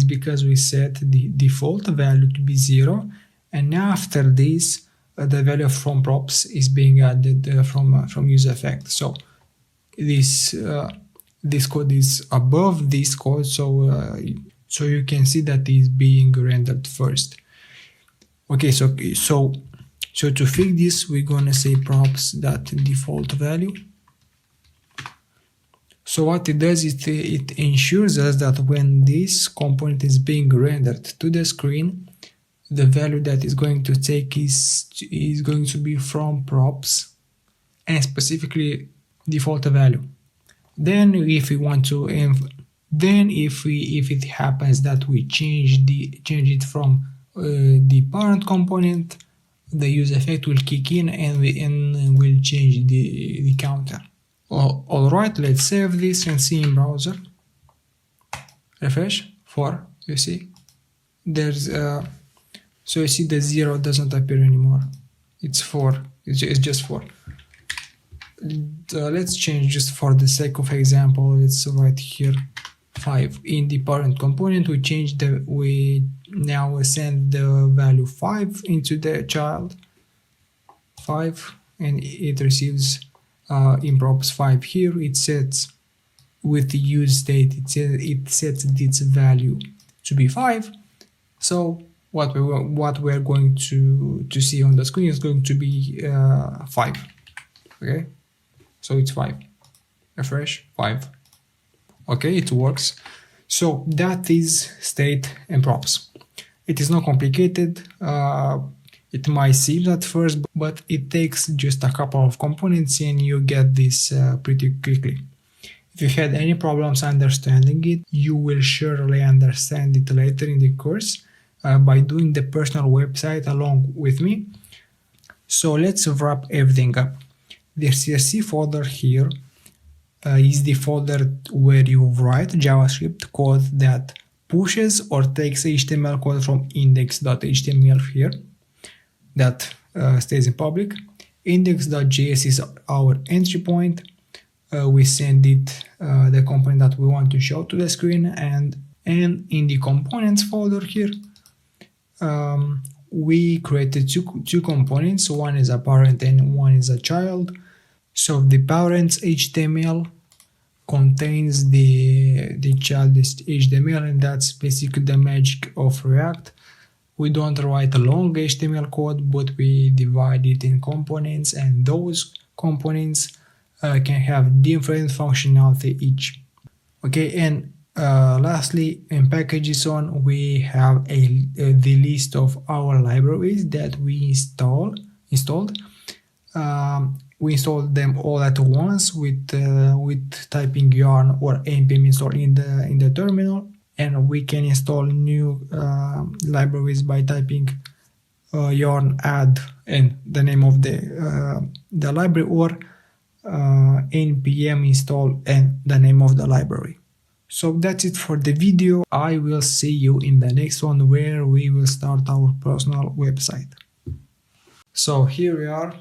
because we set the default value to be 0, and after this the value from props is being added from use effect. So this code is above this code, so you can see that it's being rendered first. Okay, so to fix this, we're gonna say props.default value. So what it does is it ensures us that when this component is being rendered to the screen, the value that is going to take is going to be from props, and specifically default value. Then if we want to, if it happens that we change it from the parent component, the use effect will kick in and will change the counter. Alright, let's save this and see in browser. Refresh 4. You see there's so you see the 0 doesn't appear anymore. It's 4. It's just 4. Let's change, just for the sake of example, it's right here 5. In the parent component we now send the value 5 into the child 5, and it receives in props 5 here. It sets with the use state, it sets its value to be 5. So what we're going to see on the screen is going to be 5. Okay, so it's 5. Refresh 5. Okay, it works. So that is state and props. It is not complicated. It might seem at first, but it takes just a couple of components and you get this pretty quickly. If you had any problems understanding it, you will surely understand it later in the course by doing the personal website along with me. So let's wrap everything up. The CSS folder here is the folder where you write JavaScript code that pushes or takes HTML code from index.html here that stays in public. Index.js is our entry point. We send it the component that we want to show to the screen, and in the components folder here we created two components. One is a parent and one is a child. So the parent's HTML contains the child's HTML, and that's basically the magic of React. We don't write a long HTML code, but we divide it in components, and those components can have different functionality each. Okay, and lastly, in package.json we have the list of our libraries that we installed. We installed them all at once with typing yarn or npm install in the terminal, and we can install new libraries by typing yarn add and the name of the library, or npm install and the name of the library. So that's it for the video. I will see you in the next one, where we will start our personal website. So here we are.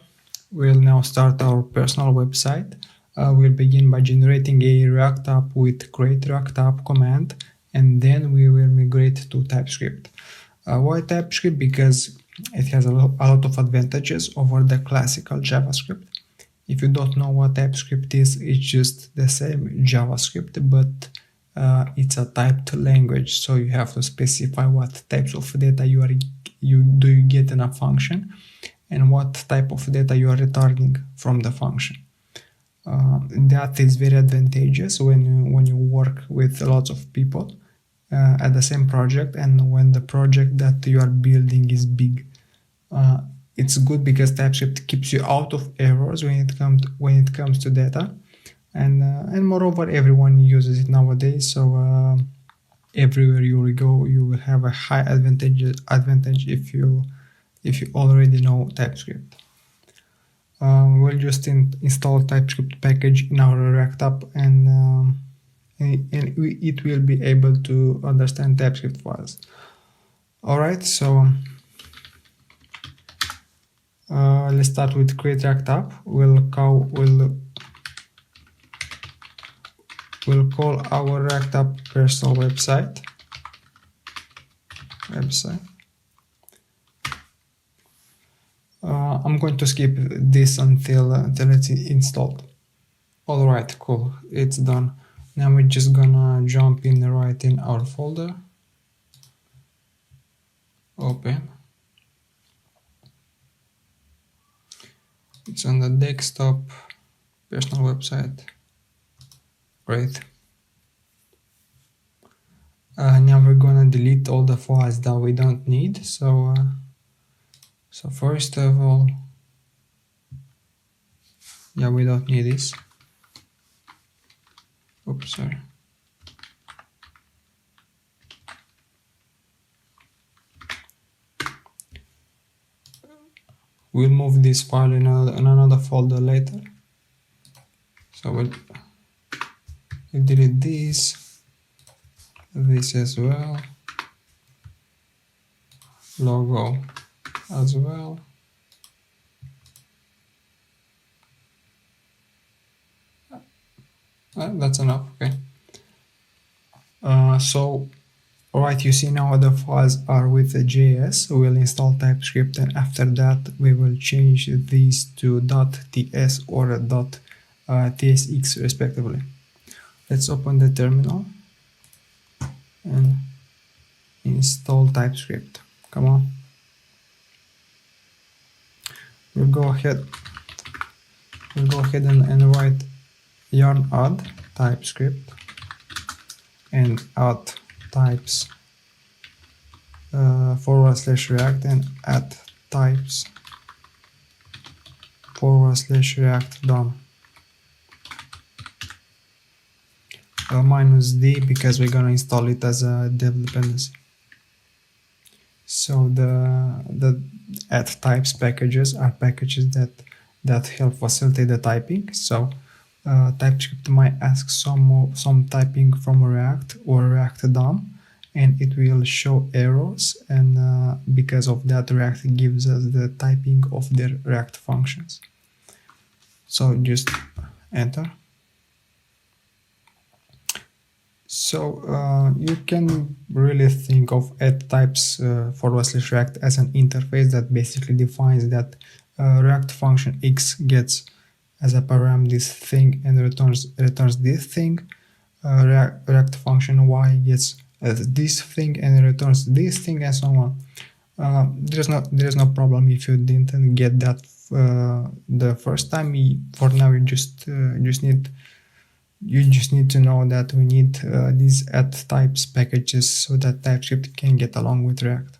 We'll now start our personal website. We'll begin by generating a React app with create React app command, and then we will migrate to TypeScript. Why TypeScript? Because it has a lot of advantages over the classical JavaScript. If you don't know what TypeScript is, it's just the same JavaScript, but it's a typed language, so you have to specify what types of data you get in a function, and what type of data you are returning from the function. That is very advantageous when you work with lots of people at the same project, and when the project that you are building is big. It's good because TypeScript keeps you out of errors when it comes to data, and moreover everyone uses it nowadays. So everywhere you will go, you will have a high advantage if you already know TypeScript. We'll just install TypeScript package in our React app, and and it will be able to understand TypeScript files. Alright, so let's start with create React app. We'll call our React app personal website. I'm going to skip this until it's installed. Alright, cool, it's done. Now we're just gonna jump in right in our folder. Open. It's on the desktop, personal website. Great. Now we're gonna delete all the files that we don't need. So first of all, yeah, we don't need this. Oops, sorry. We'll move this file in another folder later. So we'll delete this as well, logo as well. That's enough, okay. So alright, you see now the files are with the JS. We'll install TypeScript, and after that we will change these to .ts or .tsx respectively. Let's open the terminal and install TypeScript. Come on. We'll go ahead and write yarn add TypeScript and add types /react and add types /react DOM -d, because we're gonna install it as a dev dependency. So the add types packages are packages that help facilitate the typing. So TypeScript might ask some typing from React or React DOM, and it will show errors, and because of that React gives us the typing of their React functions. So just enter. So you can really think of add types /react as an interface that basically defines that React function X gets as a param this thing and returns this thing. React function Y gets this thing and returns this thing, and so on. There's no problem if you didn't get that the first time. For now, you just need to know that we need these add types packages so that TypeScript can get along with React.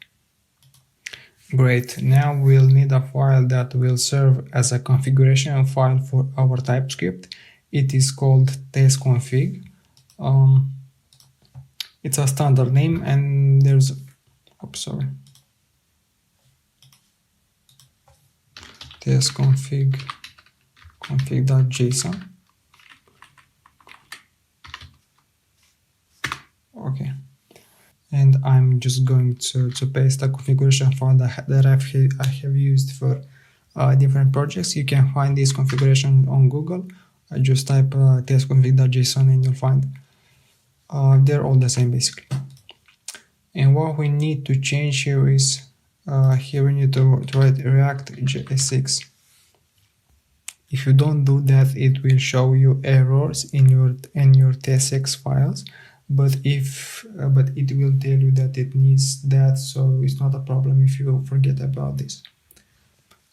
Great, now we'll need a file that will serve as a configuration file for our TypeScript. It is called tsconfig. It's a standard name, and there's tsconfig config.json. Okay, and I'm just going to paste a configuration file that I have used for different projects. You can find this configuration on Google. I just type tsconfig.json and you'll find they're all the same basically. And what we need to change here is here we need to write React JS6. If you don't do that, it will show you errors in your TSX files. But it will tell you that it needs that, so it's not a problem if you forget about this.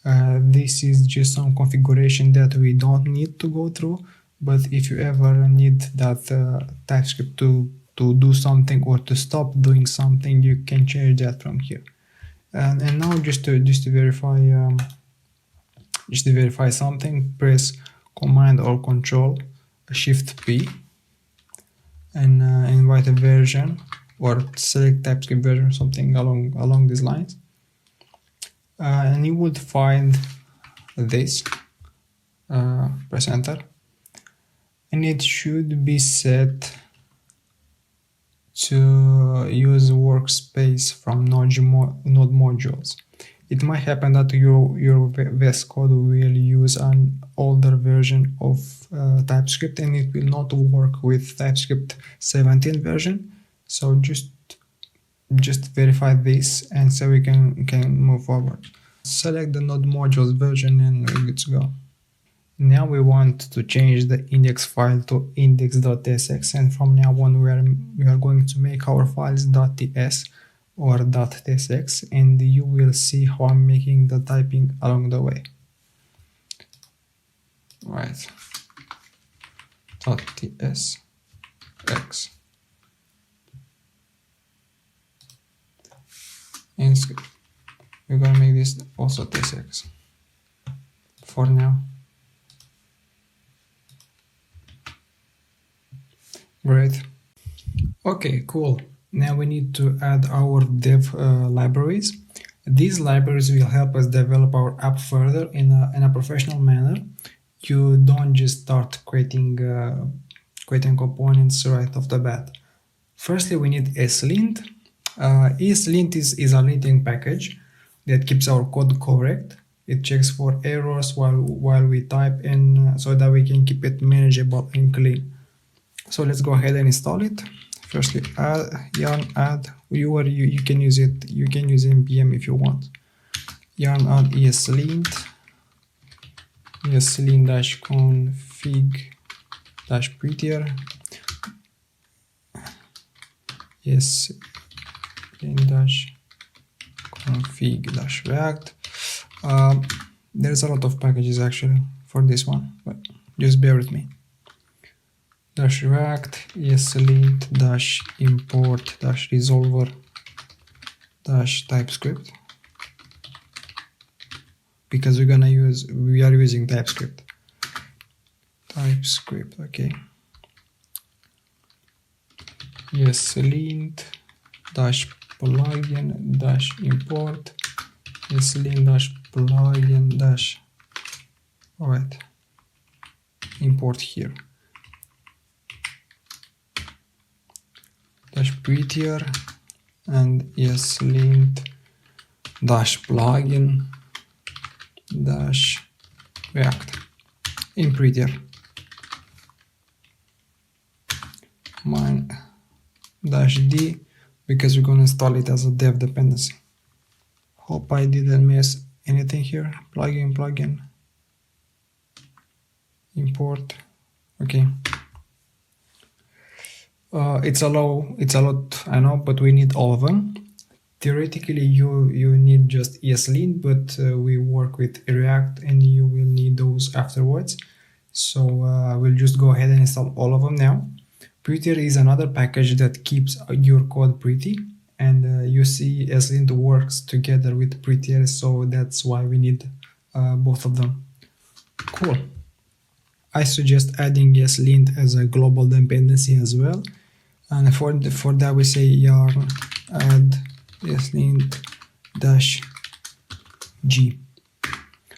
This is just some configuration that we don't need to go through, but if you ever need that TypeScript to do something or to stop doing something, you can change that from here. And now just to verify something, press Command or Control Shift P. And write a version or select TypeScript version, something along these lines, and you would find this. Press enter, and it should be set to use workspace from Node modules. It might happen that your VS Code will use an older version of TypeScript and it will not work with TypeScript 17 version. So just verify this and so we can move forward. Select the Node modules version and we're good to go. Now we want to change the index file to index.tsx, and from now on we are going to make our files .ts or .tsx, and you will see how I'm making the typing along the way. Right. .tsx. And we're gonna make this also tsx for now. Great. Okay, cool. Now we need to add our dev libraries. These libraries will help us develop our app further in a professional manner. You don't just start creating components right off the bat. Firstly, we need Eslint. Eslint is a linting package that keeps our code correct. It checks for errors while we type, and so that we can keep it manageable and clean. So let's go ahead and install it. Firstly, yarn add. You can use it. You can use npm if you want. Yarn add eslint -config -prettier eslint-config-react. There's a lot of packages actually for this one, but just bear with me. -react eslint-import-resolver-typescript, because we are using TypeScript. Okay. eslint-plugin-import eslint-plugin- alright, import here. -prettier and eslint-plugin-react in Prettier. Mine -d because we're gonna install it as a dev dependency. Hope I didn't miss anything here. Plugin import. Okay. It's a lot, I know, but we need all of them. Theoretically, you need just ESLint, but we work with React and you will need those afterwards. So we'll just go ahead and install all of them now. Prettier is another package that keeps your code pretty, and you see ESLint works together with Prettier, so that's why we need both of them. Cool. I suggest adding ESLint as a global dependency as well. And for that we say yarn add eslint-g.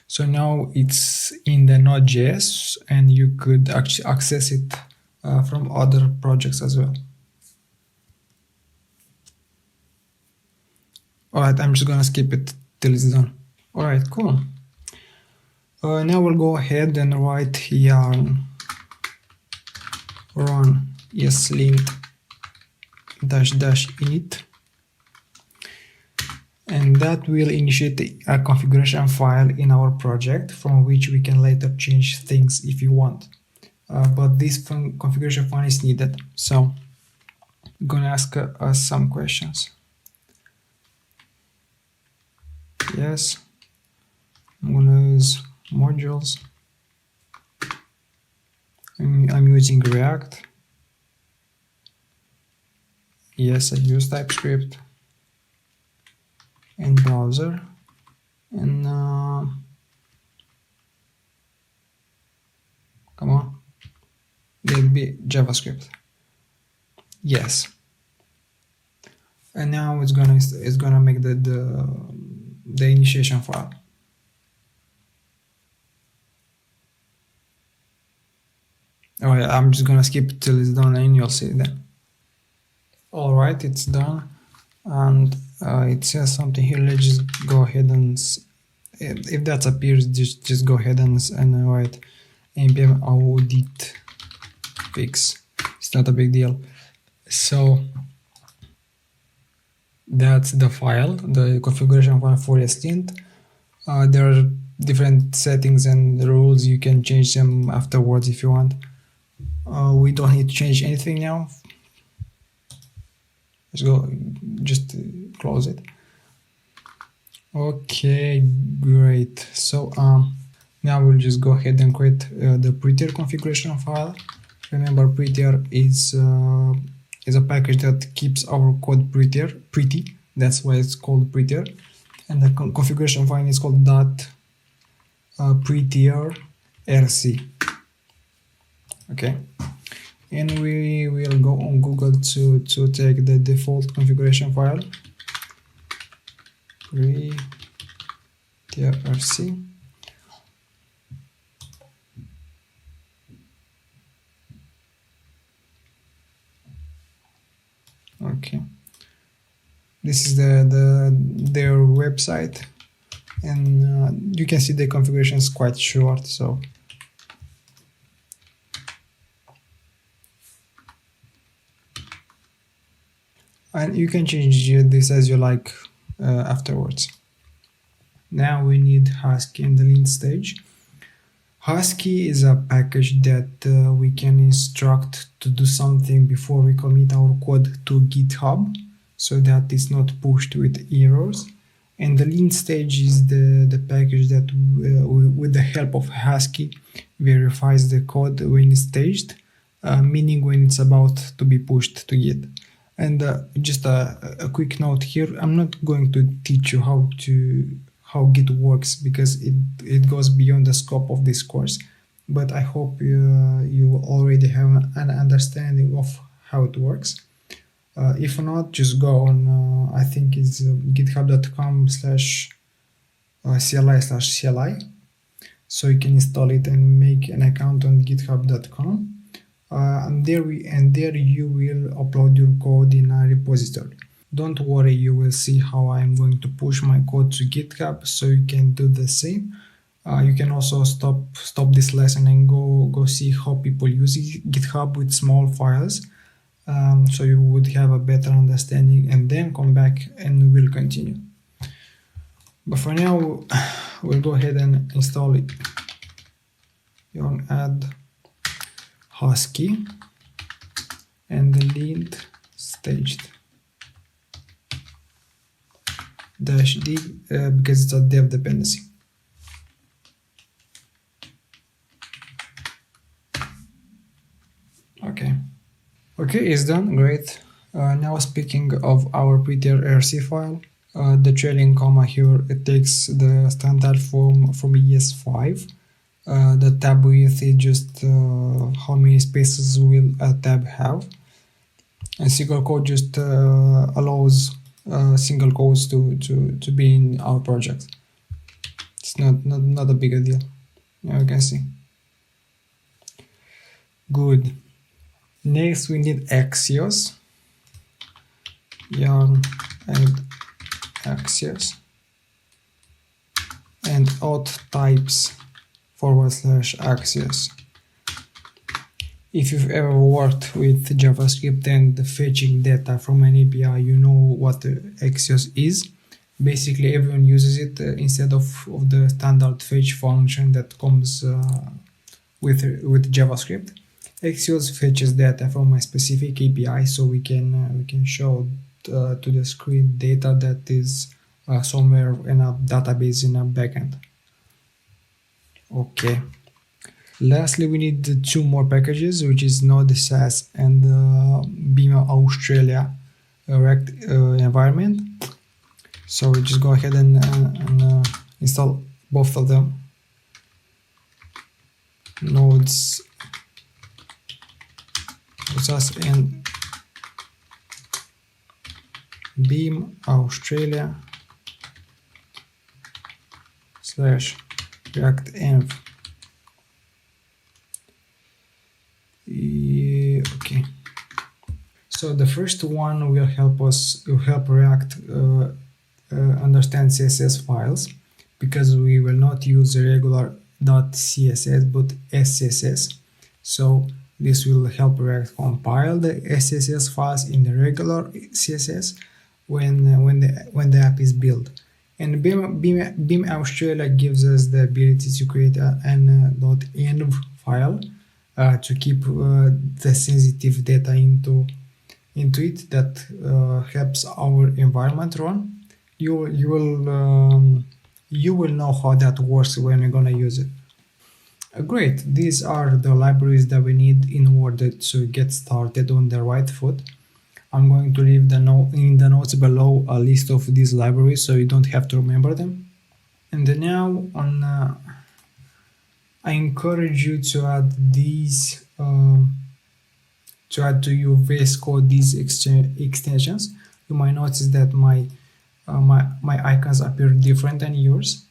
So now it's in the Nodejs and you could actually access it from other projects as well. Alright, I'm just gonna skip it till it's done. Alright, cool. Now we'll go ahead and write yarn run eslint -init, and that will initiate a configuration file in our project from which we can later change things if you want. But this configuration file is needed, so I'm gonna ask us some questions. Yes, I'm gonna use modules. I'm using React. Yes, I use TypeScript and browser, and come on, there'll be JavaScript. Yes, and now it's gonna make the initiation file. Alright, I'm just gonna skip till it's done and you'll see it then. Alright, it's done, and it says something here. Let's just go ahead and if that appears, just go ahead and write npm audit fix. It's not a big deal. So that's the file, the configuration file for Eslint. There are different settings and rules. You can change them afterwards if you want. We don't need to change anything now. Let's go, just close it. Okay, great. So now we'll just go ahead and create the Prettier configuration file. Remember, Prettier is a package that keeps our code pretty. That's why it's called Prettier. And the configuration file is called .prettier rc. Okay. And we will go on Google to take the default configuration file, Prettier rc. Okay, this is their website, and you can see the configuration is quite short, so and you can change this as you like afterwards. Now we need Husky and the lint stage. Husky is a package that we can instruct to do something before we commit our code to GitHub, so that it's not pushed with errors. And the lint stage is the package that with the help of Husky verifies the code when it's staged, meaning when it's about to be pushed to Git. And just a quick note here, I'm not going to teach you how Git works, because it goes beyond the scope of this course, but I hope you already have an understanding of how it works. If not, just go on, I think it's github.com/CLI/CLI, so you can install it and make an account on github.com, and there you will upload your code in a repository. Don't worry, you will see how I'm going to push my code to GitHub, so you can do the same. You can also stop this lesson and go see how people use GitHub with small files, so you would have a better understanding, and then come back and we'll continue. But for now, we'll go ahead and install it. You'll add Husky and the lint staged -d because it's a dev dependency. Okay, it's done. Great. Now speaking of our Prettier rc file, the trailing comma here, it takes the standard form from ES5. The tab width is just how many spaces will a tab have, and single quote just allows single quotes to be in our project. It's not a big deal. Now you can see. Good. Next we need Axios. Yarn and Axios and auth types /Axios. If you've ever worked with JavaScript and fetching data from an API, you know what Axios is. Basically, everyone uses it instead of the standard fetch function that comes with JavaScript. Axios fetches data from a specific API, so we can show to the screen data that is somewhere in a database in a backend. Okay. Lastly, we need two more packages, which is Nodejs and Beam Australia React environment. So we just go ahead and install both of them. Nodejs and Beam Australia /React env. Okay, so So the first one will help React understand CSS files, because we will not use regular .css but SCSS. So this will help React compile the SCSS files in the regular CSS when the app is built. And Beam Australia gives us the ability to create an .env file to keep the sensitive data into it that helps our environment run. You will know how that works when you're gonna use it. Great, these are the libraries that we need in order to get started on the right foot. I'm going to leave in the notes below a list of these libraries so you don't have to remember them. And then now I encourage you to add these to your VS Code these extensions. You might notice that my icons appear different than yours.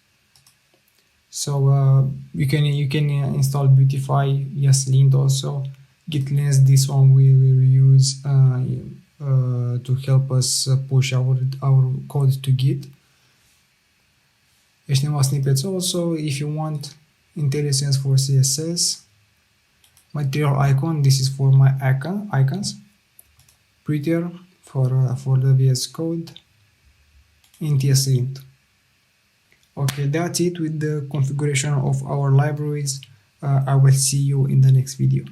So you can install Beautify, Eslint also. Gitlens, this one we will use to help us push our code to Git. HTML snippets also, if you want. IntelliSense for CSS. Material icon, this is for my icons. Prettier for the VS Code. Eslint. Okay, that's it with the configuration of our libraries. I will see you in the next video.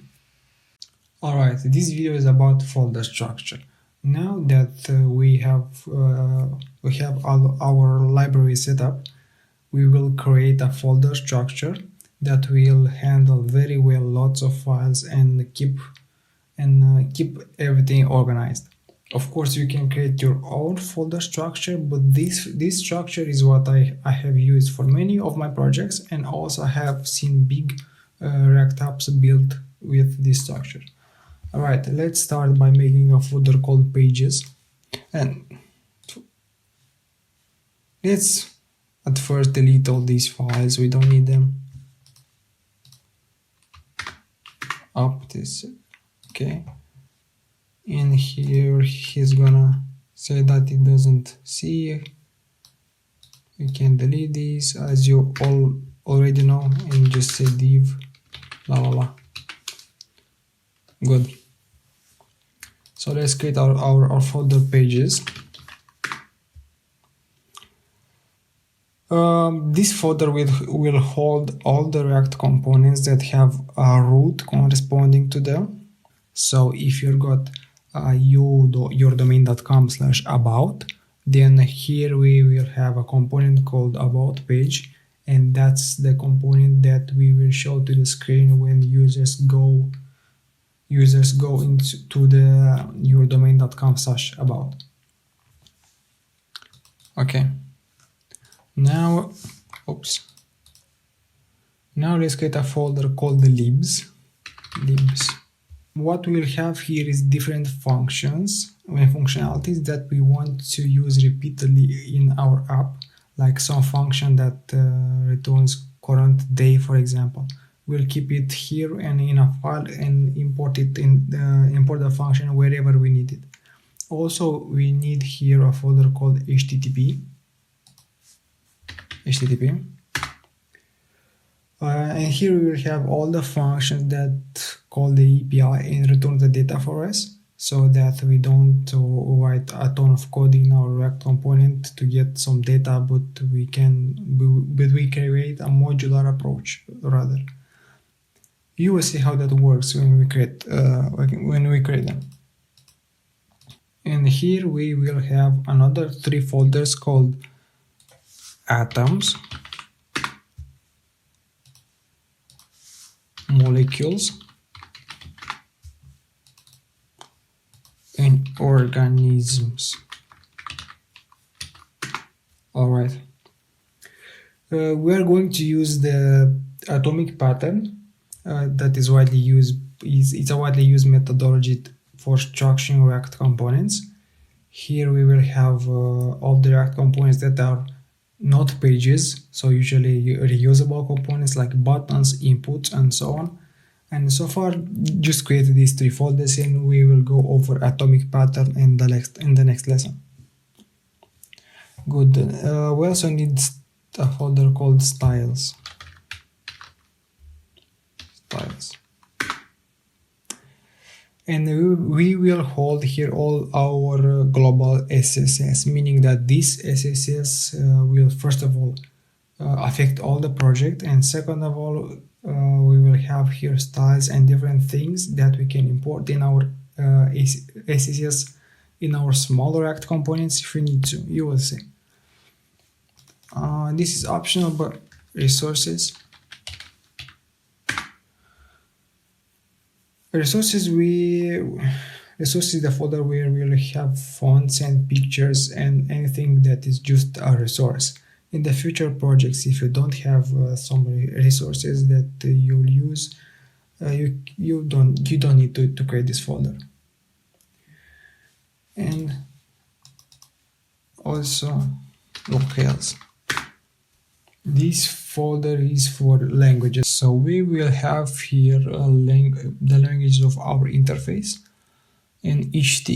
Alright, this video is about folder structure. Now that we have our library set up, we will create a folder structure that will handle very well lots of files and keep everything organized. Of course, you can create your own folder structure, but this structure is what I have used for many of my projects, and also have seen big React apps built with this structure. Alright, let's start by making a folder called pages, and let's at first delete all these files, we don't need them. Up this, okay. In here he's gonna say that he doesn't see. We can delete these as you already know, and just say div la. Good. So let's create our folder pages. This folder will hold all the React components that have a root corresponding to them. So if you've got yourdomain.com/about, then here we will have a component called about page, and that's the component that we will show to the screen when users go into the yourdomain.com/about. Okay. Now let's create a folder called the libs. What we'll have here is different functions and functionalities that we want to use repeatedly in our app, like some function that returns current day, for example. We'll keep it here and in a file and import the function wherever we need it. Also, we need here a folder called HTTP. And here we will have all the functions that call the API and return the data for us, so that we don't write a ton of code in our React component to get some data, but we create a modular approach rather. You will see how that works when we create them. And here we will have another 3 folders called atoms, molecules, and organisms. Alright. We are going to use the atomic pattern that is widely used. It's a widely used methodology for structuring React components. Here we will have all the React components that are not pages, so usually reusable components like buttons, inputs, and so on. And so far, just created these 3 folders, and we will go over atomic pattern in the next lesson. Good. We also need a folder called styles. And we will hold here all our global SSS, meaning that this SSS will first of all affect all the project, and second of all we will have here styles and different things that we can import in our SSS in our small React components if we need to. You will see. This is optional, but resources. Resources is the folder where we will have fonts and pictures and anything that is just a resource. In the future projects, if you don't have some resources that you'll use, you don't need to create this folder. And also locales. This folder is for languages, so we will have here the languages of our interface, and each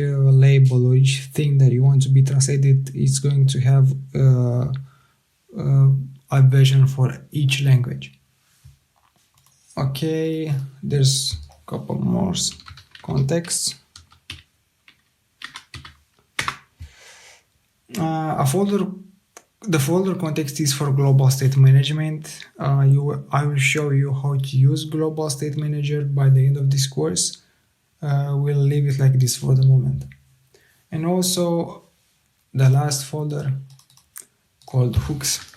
label or each thing that you want to be translated is going to have a version for each language. Okay, there's a couple more contexts. The folder context is for global state management. I will show you how to use global state manager by the end of this course. We'll leave it like this for the moment. And also the last folder called hooks,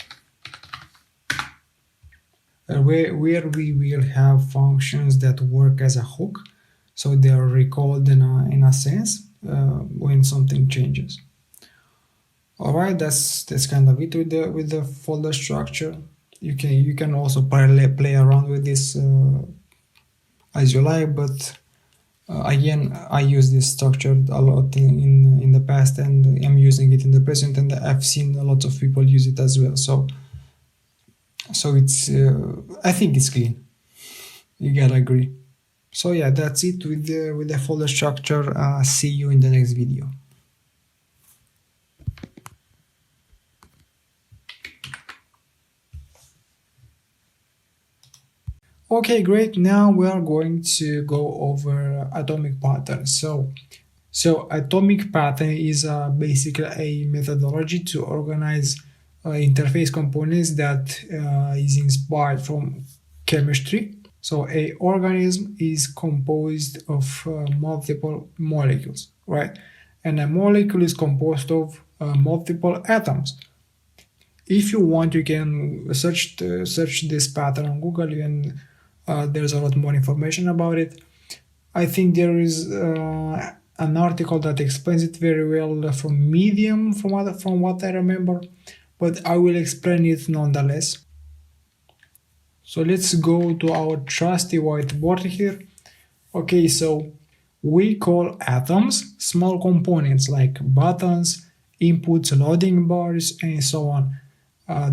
where we will have functions that work as a hook, so they are recalled in a sense when something changes. Alright, that's kind of it with the folder structure. You can also play around with this as you like, but again, I use this structure a lot in the past, and I'm using it in the present, and I've seen a lot of people use it as well. So it's I think it's clean. You gotta agree. So yeah, that's it with the folder structure. See you in the next video. Okay, great. Now we are going to go over atomic pattern. So atomic pattern is basically a methodology to organize interface components that is inspired from chemistry. So a organism is composed of multiple molecules, right? And a molecule is composed of multiple atoms. If you want, you can search this pattern on Google, and there's a lot more information about it. I think there is an article that explains it very well from Medium, from what I remember, but I will explain it nonetheless. So let's go to our trusty whiteboard here. Okay, so we call atoms small components like buttons, inputs, loading bars, and so on.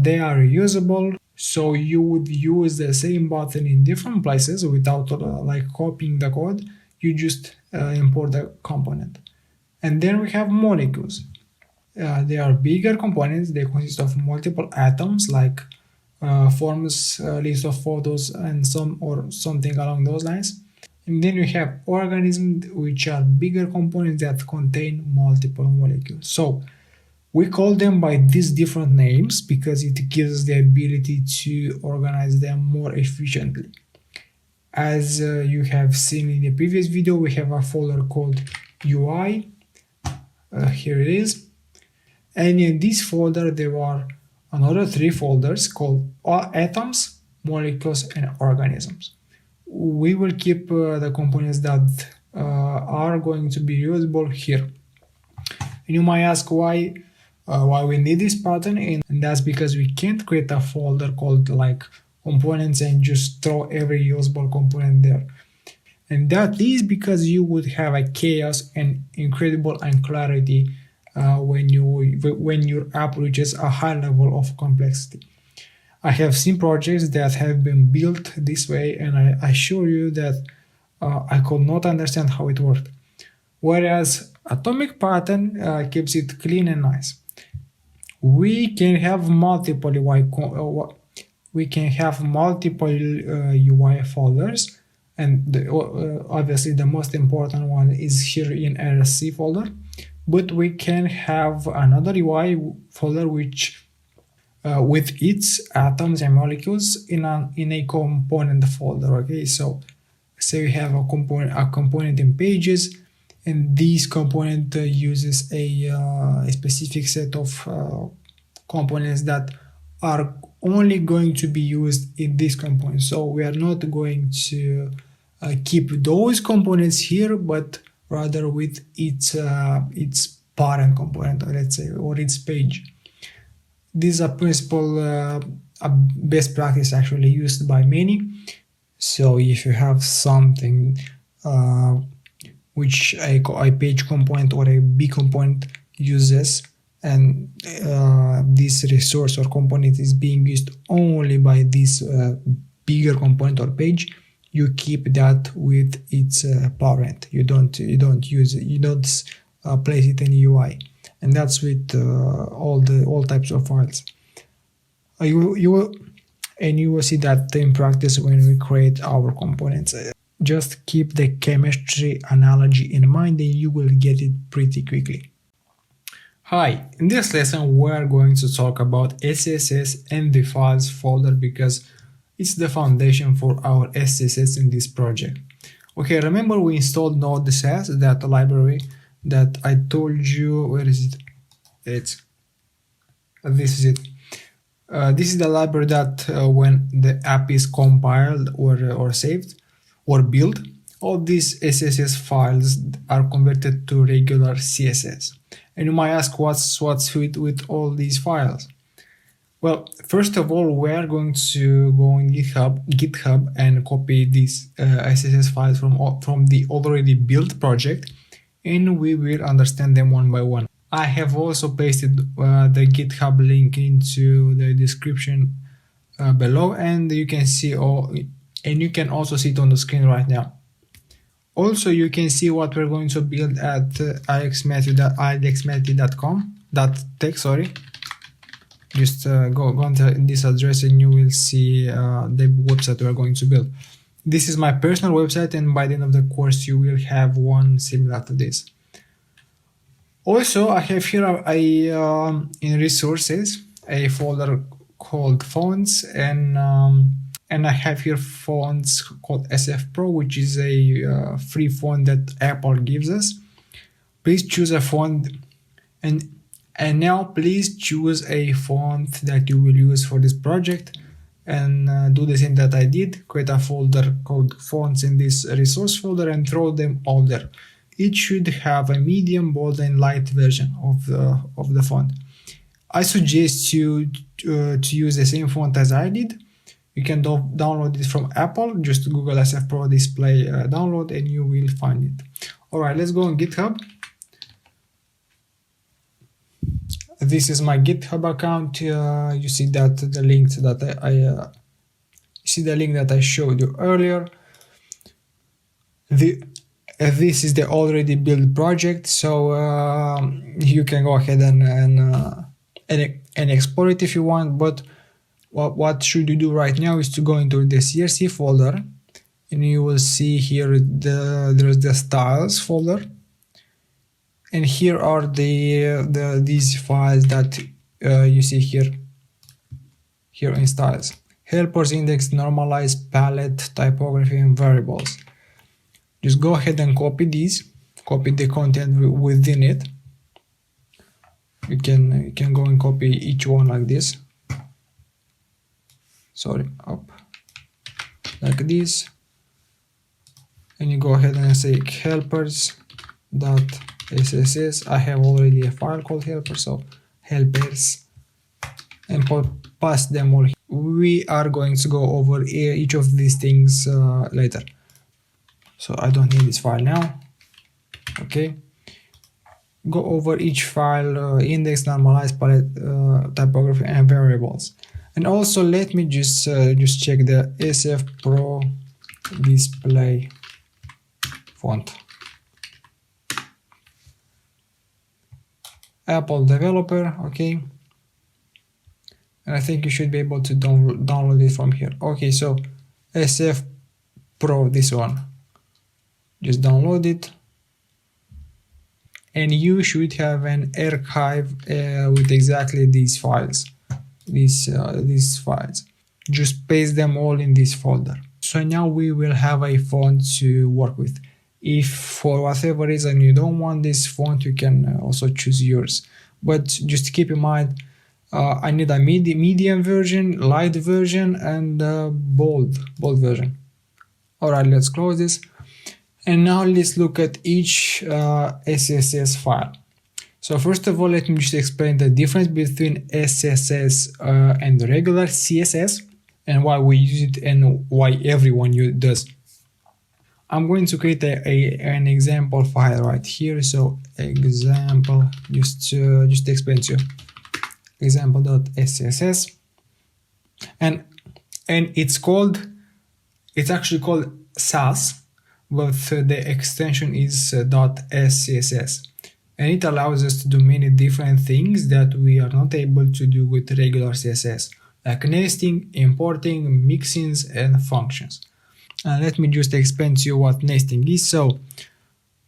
They are reusable, so you would use the same button in different places without like copying the code. You just import the component. And then we have molecules. They are bigger components. They consist of multiple atoms like forms, list of photos, and something along those lines. And then we have organisms, which are bigger components that contain multiple molecules. So we call them by these different names because it gives us the ability to organize them more efficiently. As you have seen in the previous video, we have a folder called UI. Here it is. And in this folder, there are another 3 folders called atoms, molecules, and organisms. We will keep the components that are going to be usable here. And you might ask why we need this pattern, and that's because we can't create a folder called like components and just throw every usable component there. And that is because you would have a chaos and incredible unclarity when your app reaches a high level of complexity. I have seen projects that have been built this way, and I assure you that I could not understand how it worked. Whereas atomic pattern keeps it clean and nice. We can have multiple UI UI folders, and obviously the most important one is here in RSC folder. But we can have another UI folder which with its atoms and molecules in a component folder. Okay, so say we have a component in pages, and this component uses a specific set of components that are only going to be used in this component. So we are not going to keep those components here, but rather with its parent component, or let's say, or its page. This is a principle, a best practice actually used by many. So if you have something which a page component or a B component uses, and this resource or component is being used only by this bigger component or page, you keep that with its parent. You don't use it. You don't place it in UI, and that's with all types of files. You will see that in practice when we create our components. Just keep the chemistry analogy in mind, and you will get it pretty quickly. Hi, in this lesson we are going to talk about SCSS and the files folder because it's the foundation for our SCSS in this project. Okay, remember we installed Nodejs, that library that I told you. Where is it? This is it. This is the library that when the app is compiled or saved or built, all these SCSS files are converted to regular CSS. And you might ask what's with all these files. Well, first of all, we are going to go in GitHub and copy these SCSS files from the already built project, and we will understand them one by one. I have also pasted the GitHub link into the description below, and you can see and you can also see it on the screen right now. Also, you can see what we're going to build at alexmatthew.com.tech. Sorry, just go onto this address and you will see the website we're going to build. This is my personal website, and by the end of the course you will have one similar to this. Also, I have here in resources a folder called fonts, and I have here fonts called SF Pro, which is a free font that Apple gives us. Please choose a font, and now please choose a font that you will use for this project, and do the same that I did. Create a folder called fonts in this resource folder and throw them all there. It should have a medium, bold, and light version of the font. I suggest you to use the same font as I did. You can download it from Apple. Just Google SF Pro Display download and you will find it. Alright, let's go on GitHub. This is my GitHub account. You see that the link that I showed you earlier. This is the already built project, so you can go ahead and explore it if you want. But what should you do right now is to go into the CRC folder, and you will see here there's the styles folder, and here are these files that you see here in styles: helpers, index, normalize, palette, typography, and variables. Just go ahead and copy these, copy the content within it. You can go and copy each one like this. Sorry, up like this, and you go ahead and say helpers.sss. I have already a file called helper, so helpers, and pass them all. We are going to go over each of these things later, so I don't need this file now. Okay, go over each file: index, normalize, palette, typography, and variables. And also let me just check the SF Pro display font. Apple developer, okay. And I think you should be able to download it from here. Okay, so SF Pro, this one. Just download it. And you should have an archive with exactly these files. These files. Just paste them all in this folder. So now we will have a font to work with. If for whatever reason you don't want this font, you can also choose yours. But just keep in mind, I need a medium version, light version, and bold version. Alright, let's close this. And now let's look at each SCSS file. So first of all, let me just explain the difference between SCSS and regular CSS, and why we use it and why everyone does. I'm going to create an example file right here. So example, just to explain to you, example.scss, and it's actually called SASS, but the extension is .scss, and it allows us to do many different things that we are not able to do with regular CSS, like nesting, importing, mixins, and functions. Let me just explain to you what nesting is. So,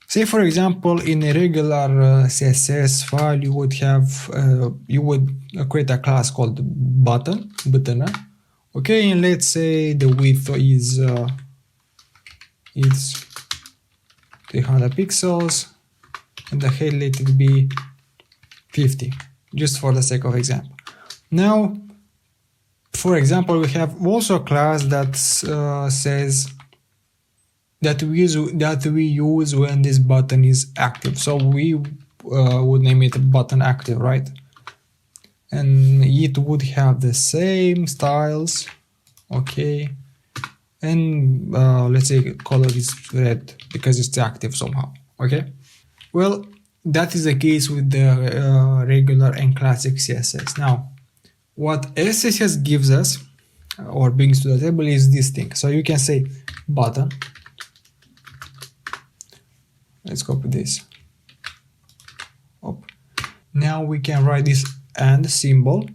say for example, in a regular CSS file, you would create a class called button, okay, and let's say the width is 300 pixels, and the height let it be 50, just for the sake of example. Now, for example, we have also a class that says that we use when this button is active. So we would name it button active, right? And it would have the same styles, okay. And let's say color is red because it's active somehow, okay. Well, that is the case with the regular and classic CSS. Now, what SCSS gives us or brings to the table is this thing. So you can say button. Let's copy this. Now we can write this and symbol,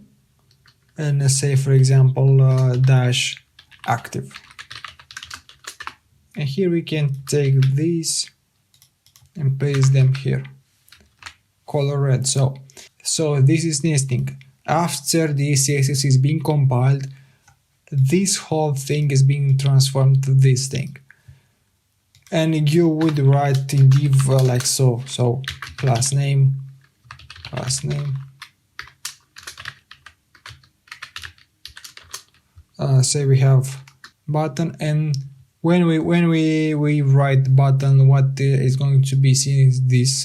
and say for example dash active. And here we can take these and paste them here. Color red. So this is nesting. After the CSS is being compiled, this whole thing is being transformed to this thing. And you would write in div like so. So class name. Say we have button, and when we write button, what is going to be seen is these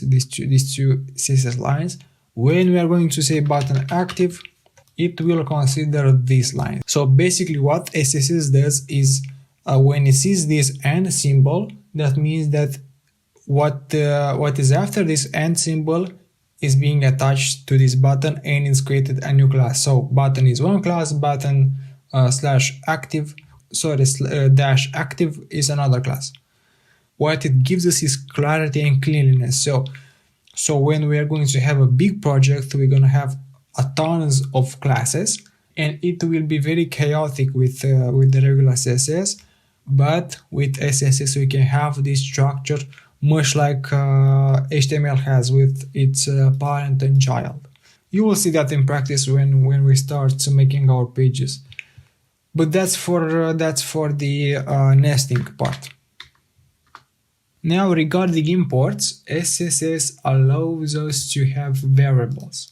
two CSS lines. When we are going to say button active, it will consider this line. So basically what SCSS does is when it sees this and symbol, that means that what is after this and symbol is being attached to this button, and it's created a new class. So button is one class, button dash active is another class. What it gives us is clarity and cleanliness. So when we are going to have a big project, we're going to have tons of classes, and it will be very chaotic with the regular CSS. But with SCSS we can have this structure much like HTML has with its parent and child. You will see that in practice when we start making our pages. But that's for the nesting part. Now regarding imports, SCSS allows us to have variables.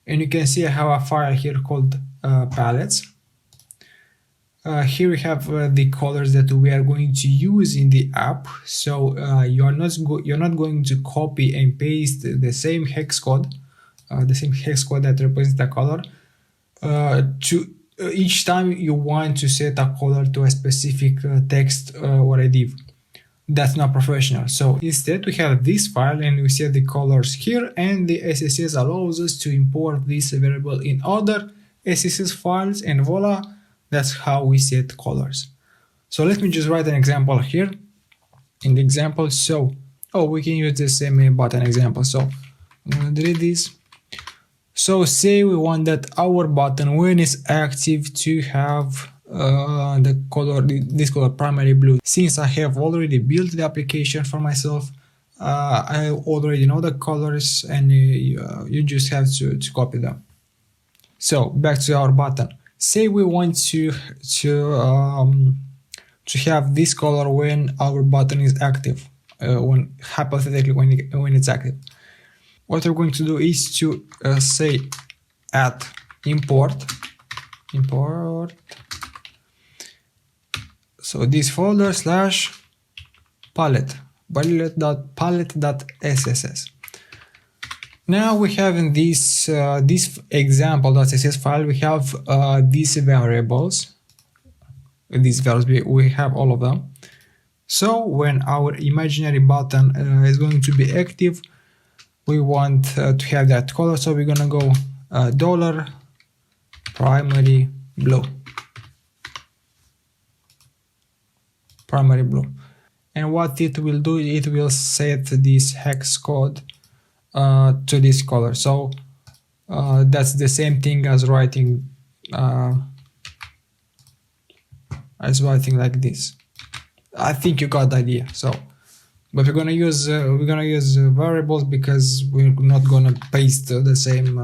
And you can see I have a file here called palettes. Here we have the colors that we are going to use in the app. So you're not going to copy and paste the same hex code that represents the color to each time you want to set a color to a specific text or a div. That's not professional. So instead we have this file and we set the colors here, and the SCSS allows us to import this variable in other SCSS files, and voila, that's how we set colors. So let me just write an example here. In the example, we can use the same button example. So I'm gonna delete this. So say we want that our button, when it's active, to have the color, this color, primary blue. Since I have already built the application for myself, I already know the colors, and you just have to copy them. So back to our button. Say we want to have this color when our button is active, when hypothetically when it's active. What we're going to do is to say add import. So this folder / palette.sss. Now we have in this example.css file, we have these variables. These values, we have all of them. So when our imaginary button is going to be active, we want to have that color. So we're gonna go $primary blue. Primary blue. And what it will do, it will set this hex code to this color. So that's the same thing as writing like this. I think you got the idea. So, but we're gonna use variables because we're not gonna paste the same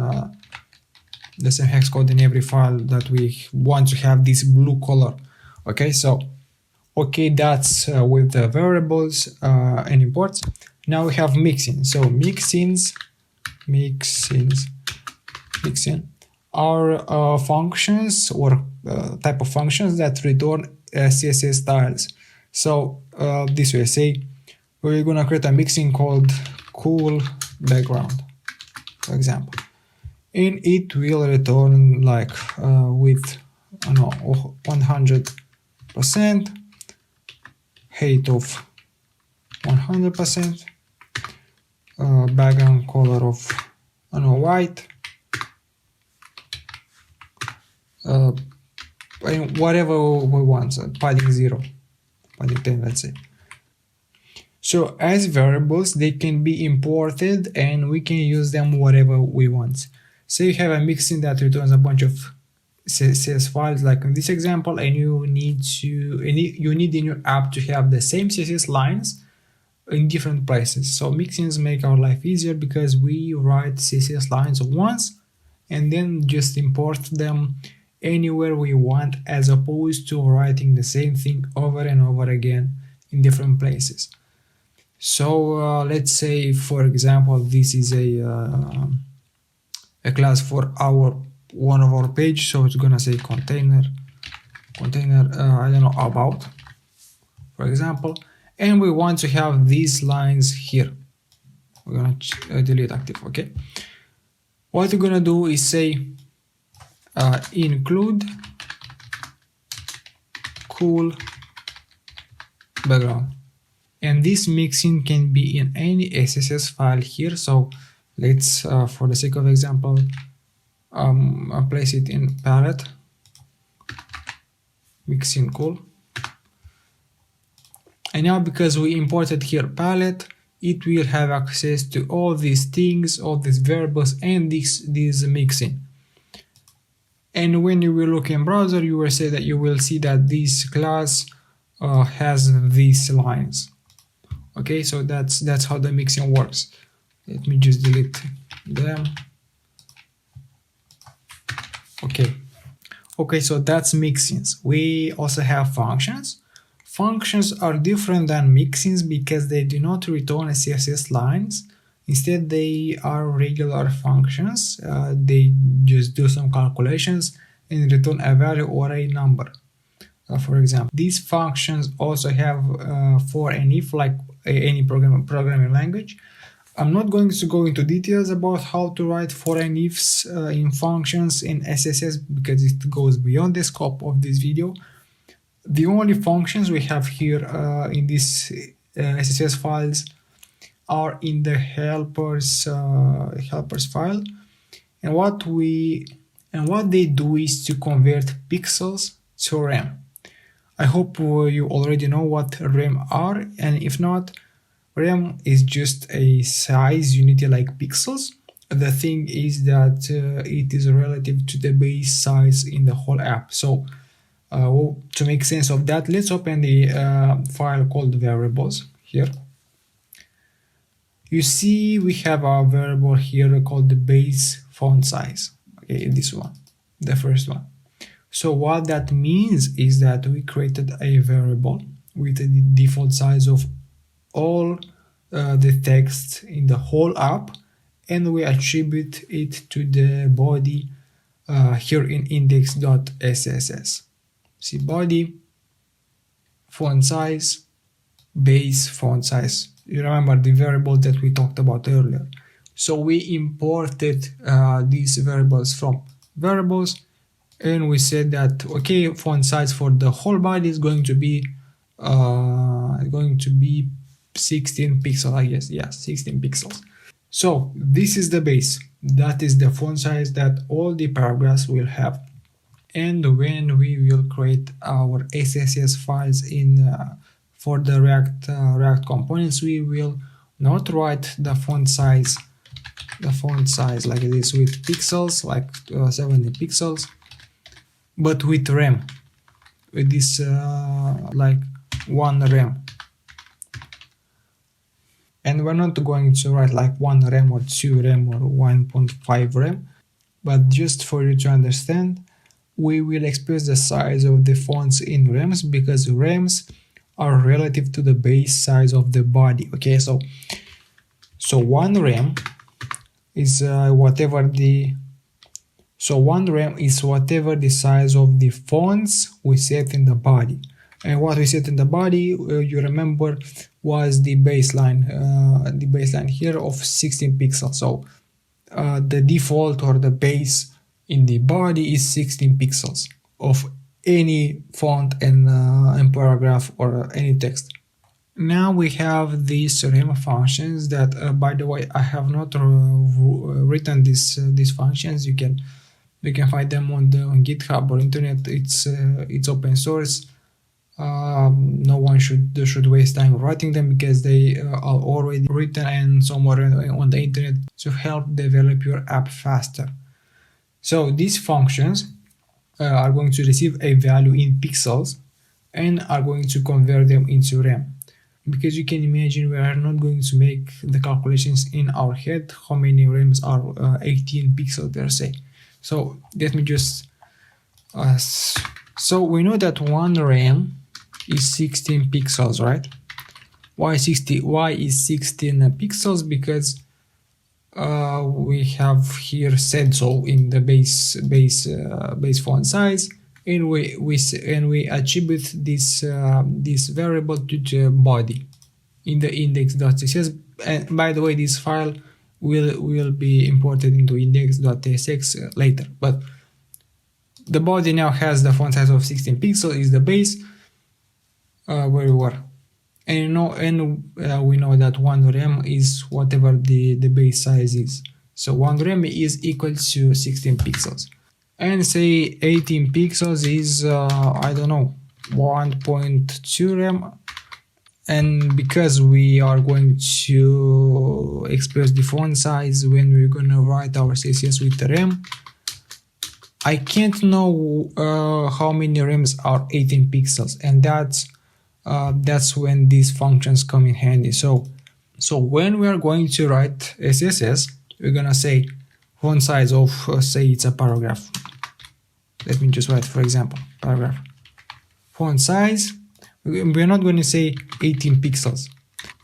hex code in every file that we want to have this blue color. Okay, so that's with the variables and imports. Now we have mixin. So mixins are functions or type of functions that return CSS styles. So this way, say we're gonna create a mixin called cool background, for example, and it will return like with 100%, height of 100%, background color of white, whatever we want, so padding 0, padding 10, let's say. So as variables, they can be imported and we can use them whatever we want. So you have a mixin that returns a bunch of CSS files like in this example, and you need in your app to have the same CSS lines in different places. So mixins make our life easier because we write CSS lines once and then just import them anywhere we want, as opposed to writing the same thing over and over again in different places. So let's say, for example, this is a class for one of our page. So it's gonna say container I don't know, about, for example, and we want to have these lines here. We're gonna delete active. Okay, what we're gonna do is say include cool background, and this mixin can be in any SSS file here. So let's for the sake of example place it in palette mixin cool. And now because we imported here palette, it will have access to all these things, all these variables, and this mixin. And when you will look in browser, you will see that this class has these lines. Okay, so that's how the mixin works. Let me just delete them. Okay, so that's mixins. We also have functions. Functions are different than mixins because they do not return CSS lines. Instead, they are regular functions. They just do some calculations and return a value or a number. For example, these functions also have for and if, like any programming language. I'm not going to go into details about how to write for and ifs in functions in SSS because it goes beyond the scope of this video. The only functions we have here in this SSS files are in the helpers file, and what we and what they do is to convert pixels to rem. I hope you already know what rem are, and if not, rem is just a size unity like pixels. The thing is that it is relative to the base size in the whole app. So to make sense of that, let's open the file called variables here. You see we have a variable here called the base font size. Okay, this one, the first one. So what that means is that we created a variable with the default size of all the text in the whole app, and we attribute it to the body here in index.sss. See, body, font size, base font size. You remember the variable that we talked about earlier. So we imported these variables from variables, and we said that okay, font size for the whole body is going to be 16 pixels, I guess. Yeah, 16 pixels. So this is the base. That is the font size that all the paragraphs will have. And when we will create our SCSS files for the React components, we will not write the font size like this with pixels, like 70 pixels, but with rem, with this like 1 rem. And we're not going to write like 1 rem or 2 rem or 1.5 rem, but just for you to understand, we will express the size of the fonts in rems, because rems are relative to the base size of the body. Okay, so 1 rem is whatever the size of the fonts we set in the body. And what we set in the body, you remember, was the baseline here of 16 pixels. So the default or the base in the body is 16 pixels of any font and paragraph or any text. Now we have these rem functions that, by the way, I have not written these functions. You can find them on GitHub or internet. It's open source. No one should waste time writing them, because they are already written and somewhere on the internet to help develop your app faster. So these functions are going to receive a value in pixels and are going to convert them into rem, because you can imagine we are not going to make the calculations in our head how many rems are 18 pixels per se. So let me just so we know that 1 rem is 16 pixels, right? Why is 16 pixels? Because we have here said so in the base font size, and we attribute this variable to the body in the index.css. And by the way, this file will be imported into index.tsx later, but the body now has the font size of 16 pixels, is the base where we were. And we know that 1 rem is whatever the base size is. So 1 rem is equal to 16 pixels. And say 18 pixels is, I don't know, 1.2 rem. And because we are going to express the font size when we're going to write our CSS with rem, I can't know how many rems are 18 pixels. And that's when these functions come in handy. So when we are going to write SSS, we're gonna say font size of say it's a paragraph. Let me just write, for example, paragraph. Font size, we're not going to say 18 pixels.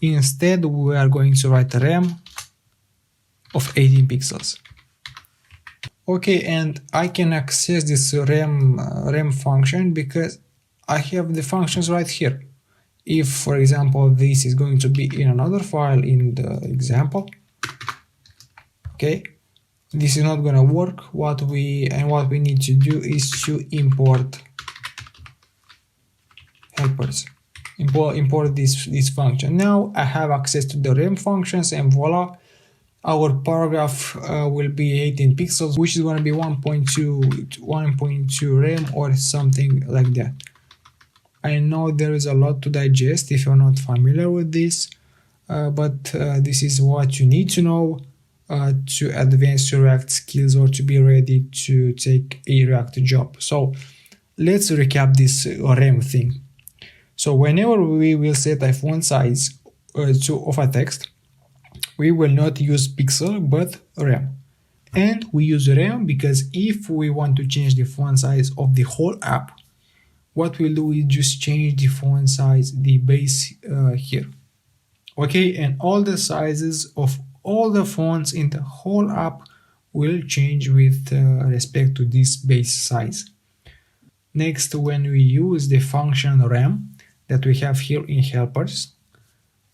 Instead, we are going to write a rem of 18 pixels. Okay, and I can access this rem function because I have the functions right here. If, for example, this is going to be in another file in the example, okay, this is not going to work. What we need to do is to import helpers, import this function. Now I have access to the rem functions, and voila, Our paragraph will be 18 pixels, which is going to be 1.2 rem or something like that. I know there is a lot to digest if you're not familiar with this, but this is what you need to know to advance your React skills or to be ready to take a React job. So let's recap this rem thing. So whenever we will set a font size of a text, we will not use pixel but rem. And we use rem because if we want to change the font size of the whole app, what we'll do is just change the font size, the base here. Okay, and all the sizes of all the fonts in the whole app will change with respect to this base size. Next, when we use the function rem that we have here in helpers,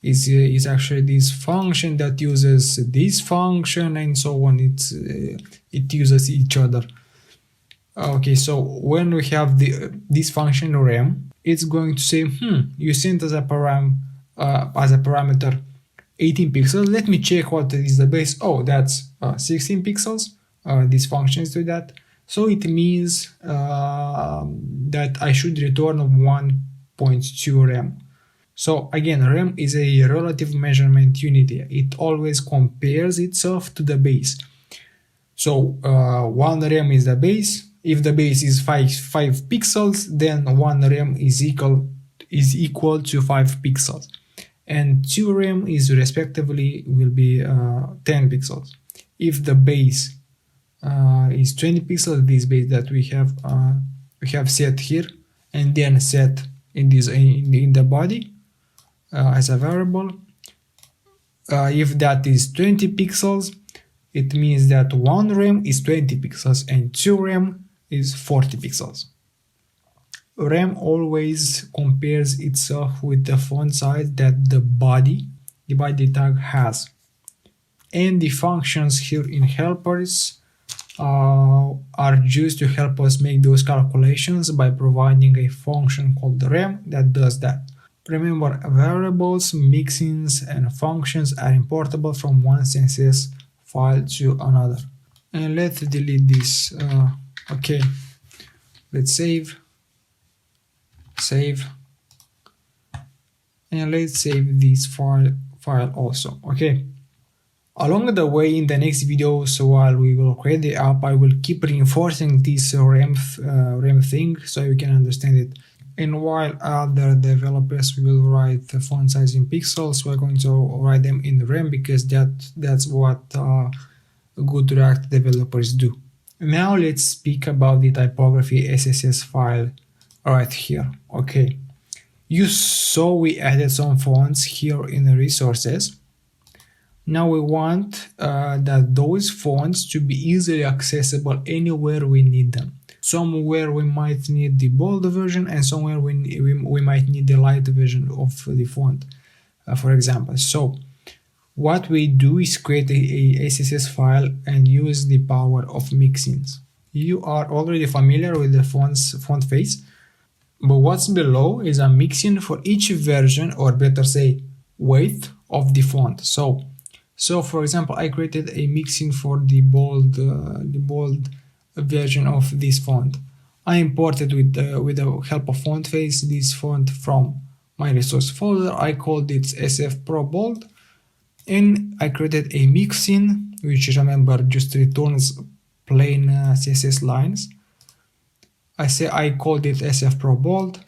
is actually this function that uses this function and so on. It uses each other. Okay, so when we have this function rem, it's going to say, you sent as a parameter 18 pixels. Let me check what is the base. Oh, that's 16 pixels. These functions do that. So it means that I should return 1.2 rem. So again, rem is a relative measurement unit. It always compares itself to the base. So 1 rem is the base. If the base is 5 pixels, then 1 rem is equal to 5 pixels. And 2 rem is respectively will be 10 pixels. If the base is 20 pixels, this base that we have set here and then set in the body as a variable. If that is 20 pixels, it means that 1 rem is 20 pixels and 2 rem is 40 pixels. Rem always compares itself with the font size that the body tag has. And the functions here in helpers are used to help us make those calculations by providing a function called rem that does that. Remember, variables, mixins, and functions are importable from one CSS file to another. And let's delete this. Okay, let's save, and let's save this file also. Okay. Along the way, in the next videos, while we will create the app, I will keep reinforcing this rem thing so you can understand it. And while other developers will write the font size in pixels, we're going to write them in rem because that's what good React developers do. Now let's speak about the typography SSS file right here. Okay, you saw we added some fonts here in the resources. Now we want that those fonts to be easily accessible anywhere we need them. Somewhere we might need the bold version and somewhere we might need the light version of the font, for example. So what we do is create a SSS file and use the power of mixins. You are already familiar with the font face, but what's below is a mixin for each version, or better say weight of the font. So for example, I created a mixin for the bold version of this font. I imported with the help of font face this font from my resource folder. I called it SF Pro Bold, and I created a mixin, which, remember, just returns plain CSS lines. I called it SF Pro Bold,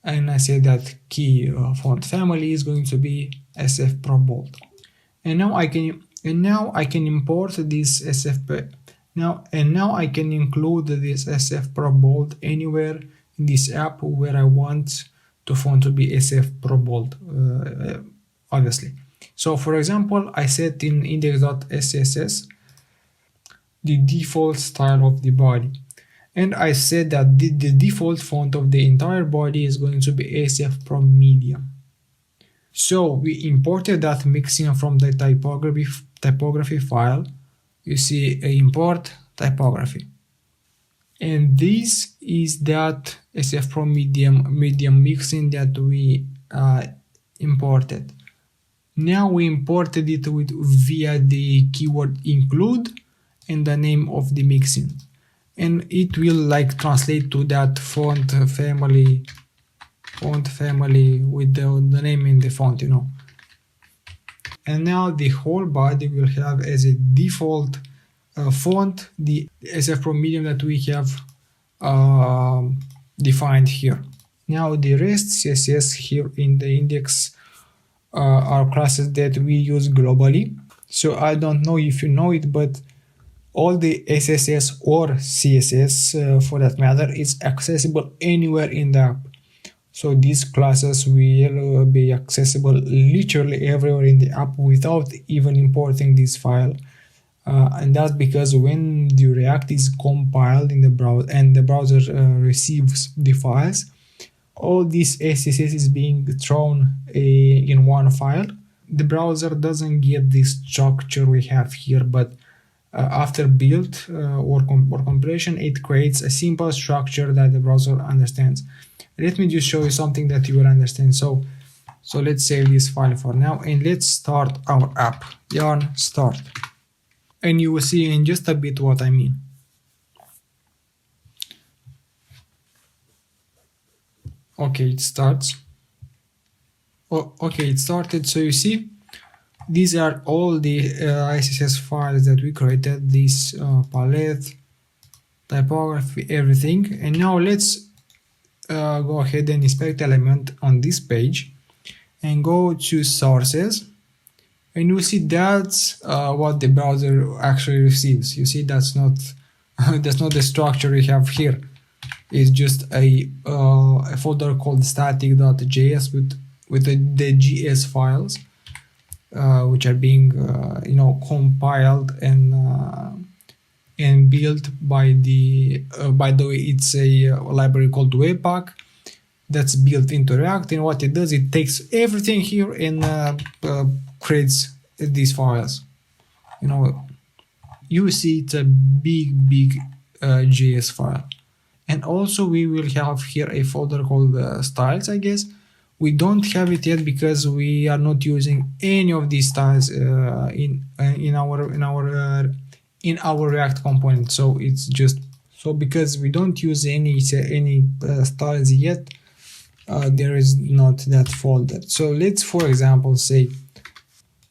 and I said that key font family is going to be SF Pro Bold. And now I can import this SF. Now I can include this SF Pro Bold anywhere in this app where I want the font to be SF Pro Bold, obviously. So for example, I set in index.scss the default style of the body, and I said that the default font of the entire body is going to be SF Pro Medium. So we imported that mixin from the typography file. You see, import typography, and this is that SF Pro medium mixin that we imported. Now we imported it via the keyword include and the name of the mixin, and it will like translate to that font family with the name in the font, you know. And now the whole body will have as a default font the SF Pro Medium that we have defined here. Now the rest CSS here in the index are classes that we use globally. So I don't know if you know it, but all the SSS or CSS for that matter is accessible anywhere in the app. So these classes will be accessible literally everywhere in the app without even importing this file. And that's because when the React is compiled in the browser and the browser receives the files, all this SCSS is being thrown in one file. The browser doesn't get this structure we have here, but after build or compilation, it creates a simple structure that the browser understands. Let me just show you something that you will understand. So let's save this file for now and let's start our app. Yarn start. And you will see in just a bit what I mean. Okay, it starts. Oh, okay, it started. So you see, these are all the SSS files that we created, this palette, typography, everything. And now let's go ahead and inspect element on this page and go to sources, and you see that's what the browser actually receives. You see that's not the structure we have here. It's just a folder called static.js with the JS files which are being compiled and built by the way, it's a library called Webpack that's built into React, and what it does, it takes everything here and creates these files. You see it's a big JS file. And also we will have here a folder called styles, I guess. We don't have it yet because we are not using any of these styles in our React component. So it's just because we don't use any styles yet, there is not that folder. So let's, for example, say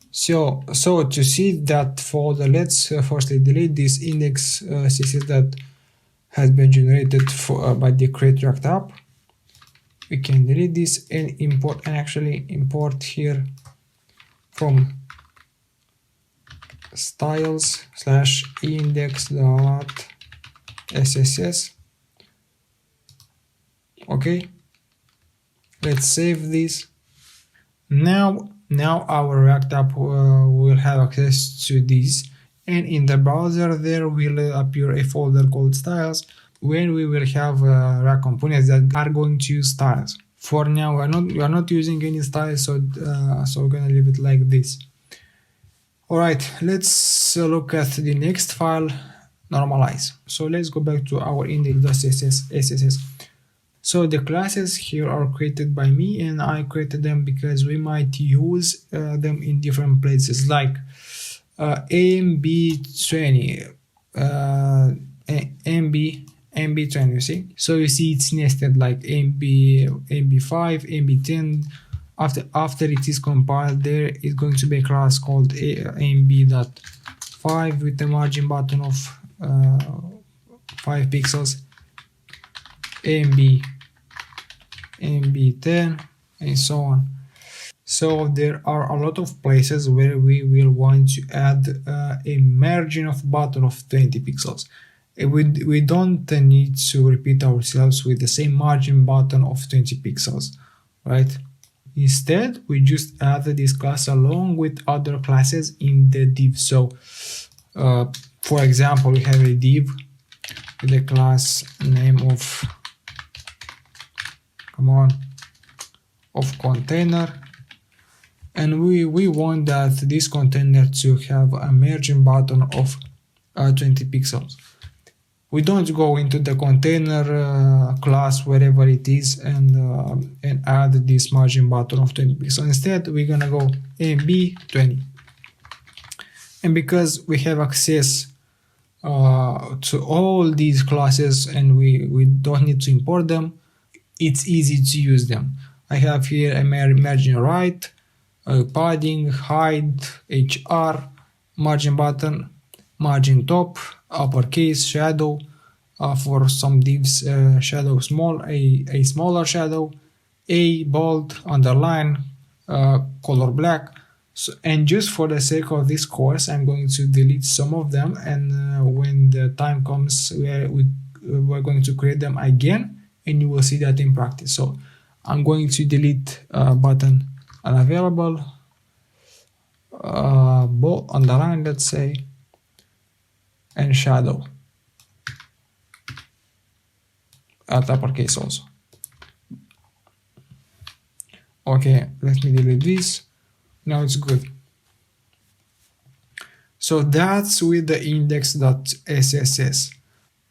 so to see that folder, let's firstly delete this index CSS that has been generated by the Create React app. We can delete this and import here from styles/index.sss. Okay, let's save this. Now our React app will have access to this, and in the browser there will appear a folder called styles when we will have React components that are going to use styles. For now we are not using any styles, so we're gonna leave it like this. Alright, let's look at the next file, normalize. So let's go back to our index.sss. So the classes here are created by me, and I created them because we might use them in different places, like MB20, MB20, you see? So you see it's nested like MB5, MB10. After it is compiled, there is going to be a class called MB.5 with a margin button of 5 pixels, MB10, and so on. So there are a lot of places where we will want to add a margin of button of 20 pixels. We don't need to repeat ourselves with the same margin button of 20 pixels, right? Instead, we just add this class along with other classes in the div. So, for example, we have a div with a class name of container, and we want that this container to have a margin button of 20 pixels. We don't go into the container class wherever it is and add this margin button of 20 pixels. Instead, we're gonna go MB20. And because we have access to all these classes and we don't need to import them, it's easy to use them. I have here a margin right, padding, height, HR, margin button, margin top, uppercase, shadow, for some divs, shadow small, a smaller shadow, a bold, underline, color black. So, and just for the sake of this course, I'm going to delete some of them, and when the time comes, we're going to create them again, and you will see that in practice. So I'm going to delete button unavailable, bold, underline, let's say, and shadow at uppercase also. Okay, let me delete this. Now it's good. So that's with the index.sss.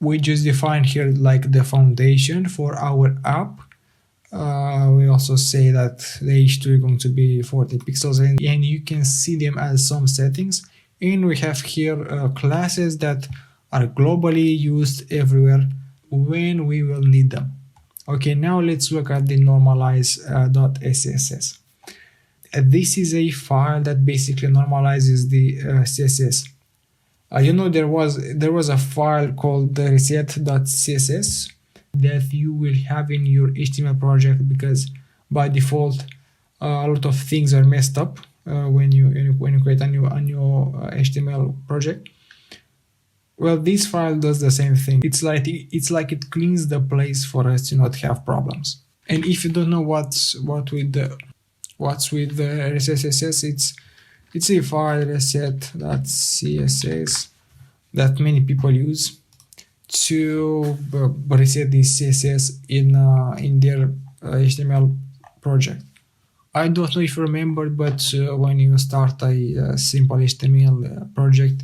We just defined here like the foundation for our app. We also say that the H2 is going to be 40 pixels, and you can see them as some settings. And we have here classes that are globally used everywhere when we will need them. Okay, now let's look at the normalize.sss. This is a file that basically normalizes the CSS. You know, there was a file called reset.css that you will have in your HTML project, because by default a lot of things are messed up when you create a new HTML project. Well, this file does the same thing. It's like it cleans the place for us to not have problems. And if you don't know what's with the reset.css, it's a file reset.css that many people use to reset this CSS in their HTML project. I don't know if you remember, but when you start a simple HTML project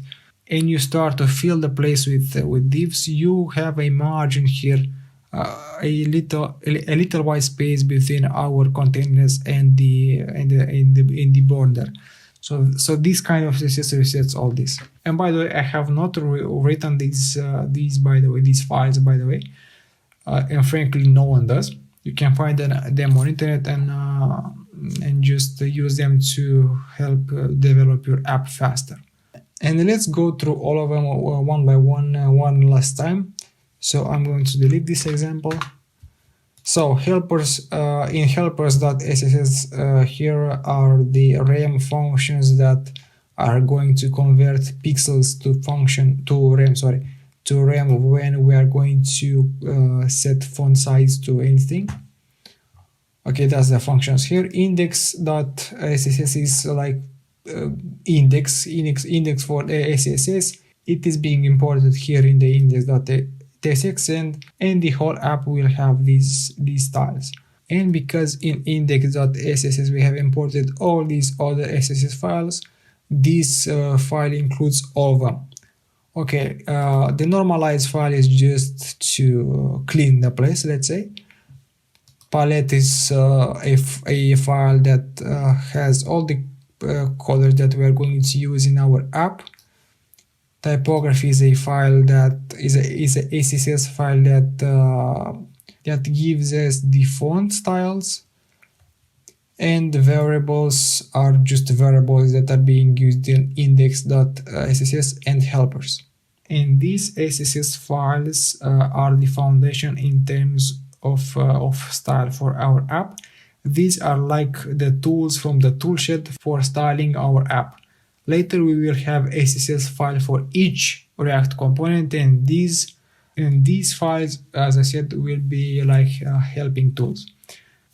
and you start to fill the place with divs, you have a margin here, a little white space between our containers and the border. So this kind of CSS resets all this. And by the way, I have not written these files, by the way, and frankly, no one does. You can find them on internet and just use them to help develop your app faster. And let's go through all of them one by one last time. So I'm going to delete this example. So helpers, in helpers.sss, here are the rem functions that are going to convert pixels to rem when we are going to set font size to anything. Okay, that's the functions here. Index.sss is like index for SCSS. It is being imported here in the index.tsx, and the whole app will have these styles. And because in index.sss we have imported all these other SCSS files, this file includes all of them. Okay, the normalized file is just to clean the place, let's say. Palette is a file that has all the colors that we are going to use in our app. Typography is a file that is a SCSS file that gives us the font styles, and the variables are just variables that are being used in index.sss and helpers. And these SCSS files are the foundation in terms of style for our app. These are like the tools from the toolshed for styling our app. Later we will have a CSS file for each React component, and these files, as I said, will be like helping tools.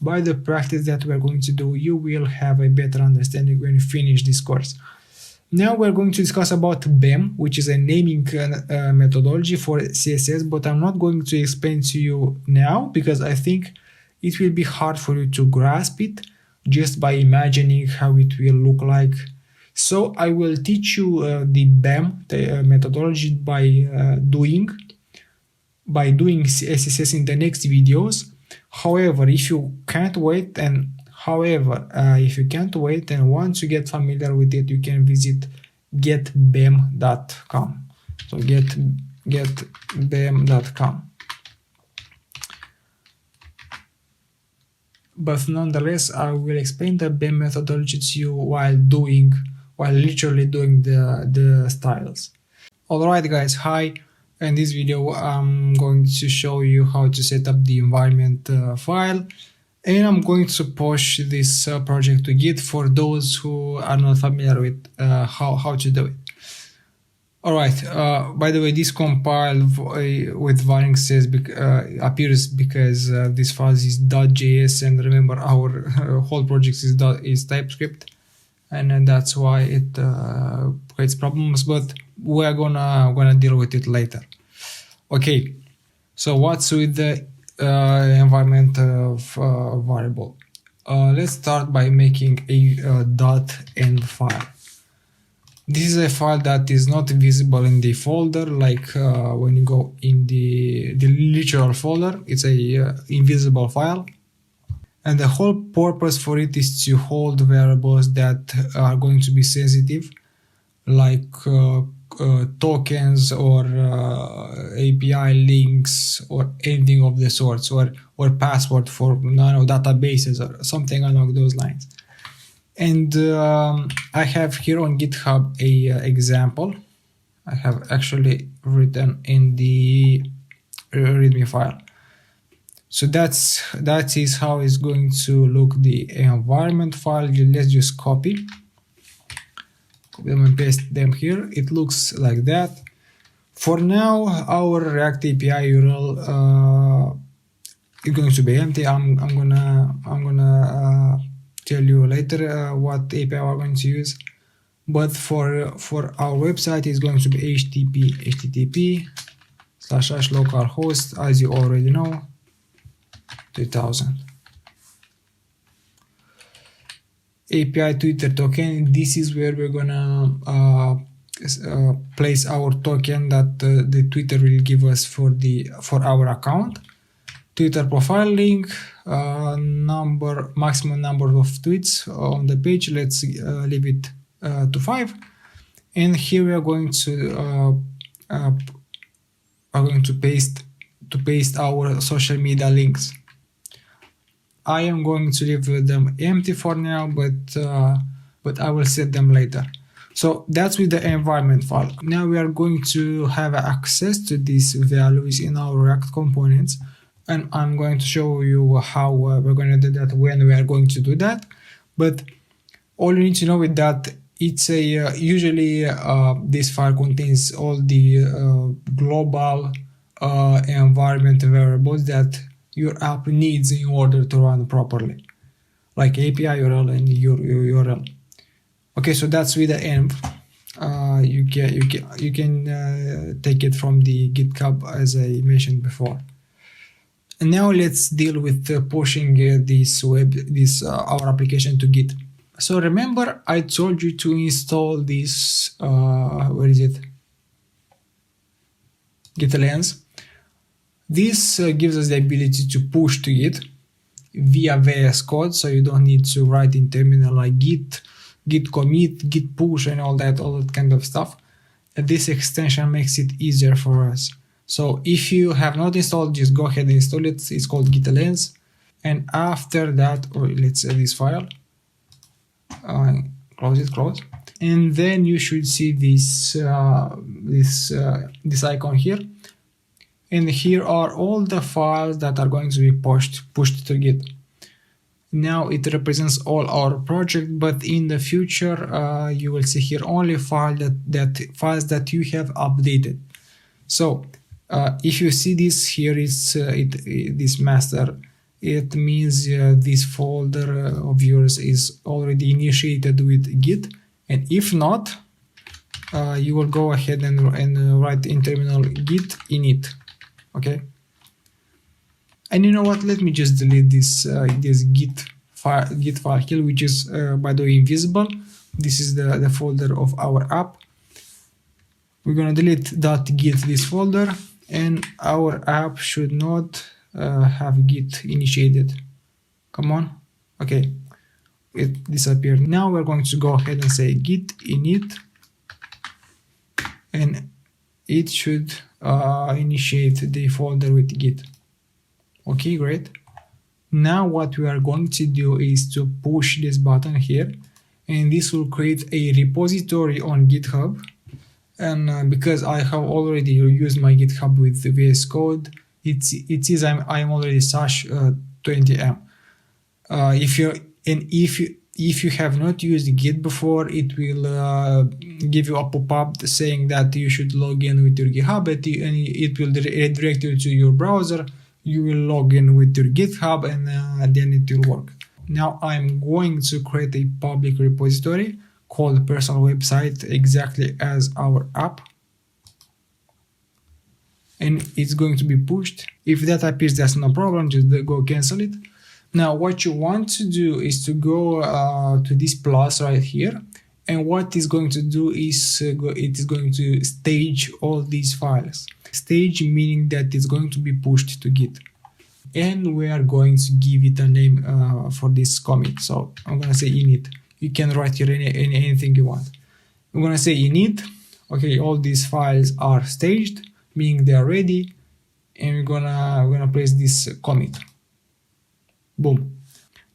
By the practice that we are going to do, you will have a better understanding when you finish this course. Now we're going to discuss about BEM, which is a naming methodology for CSS, but I'm not going to explain to you now because I think it will be hard for you to grasp it just by imagining how it will look like. So I will teach you the BEM methodology by doing. by doing SCSS in the next videos. However, if you can't wait and want to get familiar with it, you can visit getbem.com. So getbem.com. But nonetheless, I will explain the BEM methodology to you while literally doing the styles. Alright guys, hi. In this video I'm going to show you how to set up the environment file, and I'm going to push this project to Git for those who are not familiar with how to do it. Alright, by the way, this compile with varying says appears because this file is .js, and remember our whole project is TypeScript, and that's why it creates problems, but we're gonna deal with it later. Okay, so what's with the environment variable? Let's start by making a .env file. This is a file that is not visible in the folder, like when you go in the literal folder, it's a invisible file. And the whole purpose for it is to hold variables that are going to be sensitive, like tokens or API links or anything of the sorts, or password for databases or something along those lines. And I have here on GitHub a example. I have actually written in the README file. So that is how it's going to look, the environment file. Let's just copy them and paste them here. It looks like that. For now, our React API URL is going to be empty. I'm gonna tell you later what API we're going to use. But for our website, it's going to be http://localhost, as you already know, 2000. API Twitter token. This is where we're gonna place our token that the Twitter will give us for our account. Twitter profile link, maximum number of tweets on the page. Let's leave it to 5. And here we are going to paste our social media links. I am going to leave them empty for now, but I will set them later. So that's with the environment file. Now we are going to have access to these values in our React components, and I'm going to show you how we're going to do that, when we are going to do that. But all you need to know is that it's usually this file contains all the global environment variables that your app needs in order to run properly, like API URL and your URL. Okay, so that's with the env. You can take it from the GitHub, as I mentioned before. And now let's deal with pushing our application to Git. So remember, I told you to install this. Where is it? Git-lens. This gives us the ability to push to Git via VS Code, so you don't need to write in terminal like git commit, git push, and all that kind of stuff. And this extension makes it easier for us. So if you have not installed, just go ahead and install it. It's called Git-lens. And after that, let's say this file, close. And then you should see this icon here. And here are all the files that are going to be pushed to Git. Now it represents all our project, but in the future you will see here only files that you have updated. So if you see this here, this master, it means this folder of yours is already initiated with Git, and if not, you will go ahead and write in terminal git init. Okay, and you know what? Let me just delete this git file here, which is by the way invisible. This is the folder of our app. We're gonna delete .git this folder, and our app should not have git initiated. Come on. Okay, it disappeared. Now we're going to go ahead and say git init, and it should initiate the folder with git. Okay, great. Now what we are going to do is to push this button here, and this will create a repository on GitHub. And because I have already used my GitHub with VS Code, it says I'm already SASS 20M. If you have not used Git before, it will give you a pop-up saying that you should log in with your GitHub, and it will redirect you to your browser. You will log in with your GitHub, and then it will work. Now I'm going to create a public repository called personal website, exactly as our app, and it's going to be pushed. If that appears, that's no problem, just go cancel it. Now what you want to do is to go to this plus right here, and what it's going to do is it is going to stage all these files. Stage meaning that it's going to be pushed to Git, and we are going to give it a name for this commit. So I'm going to say init. You can write here anything you want. I'm going to say init. Okay, all these files are staged, meaning they are ready, and we're gonna place this commit. Boom.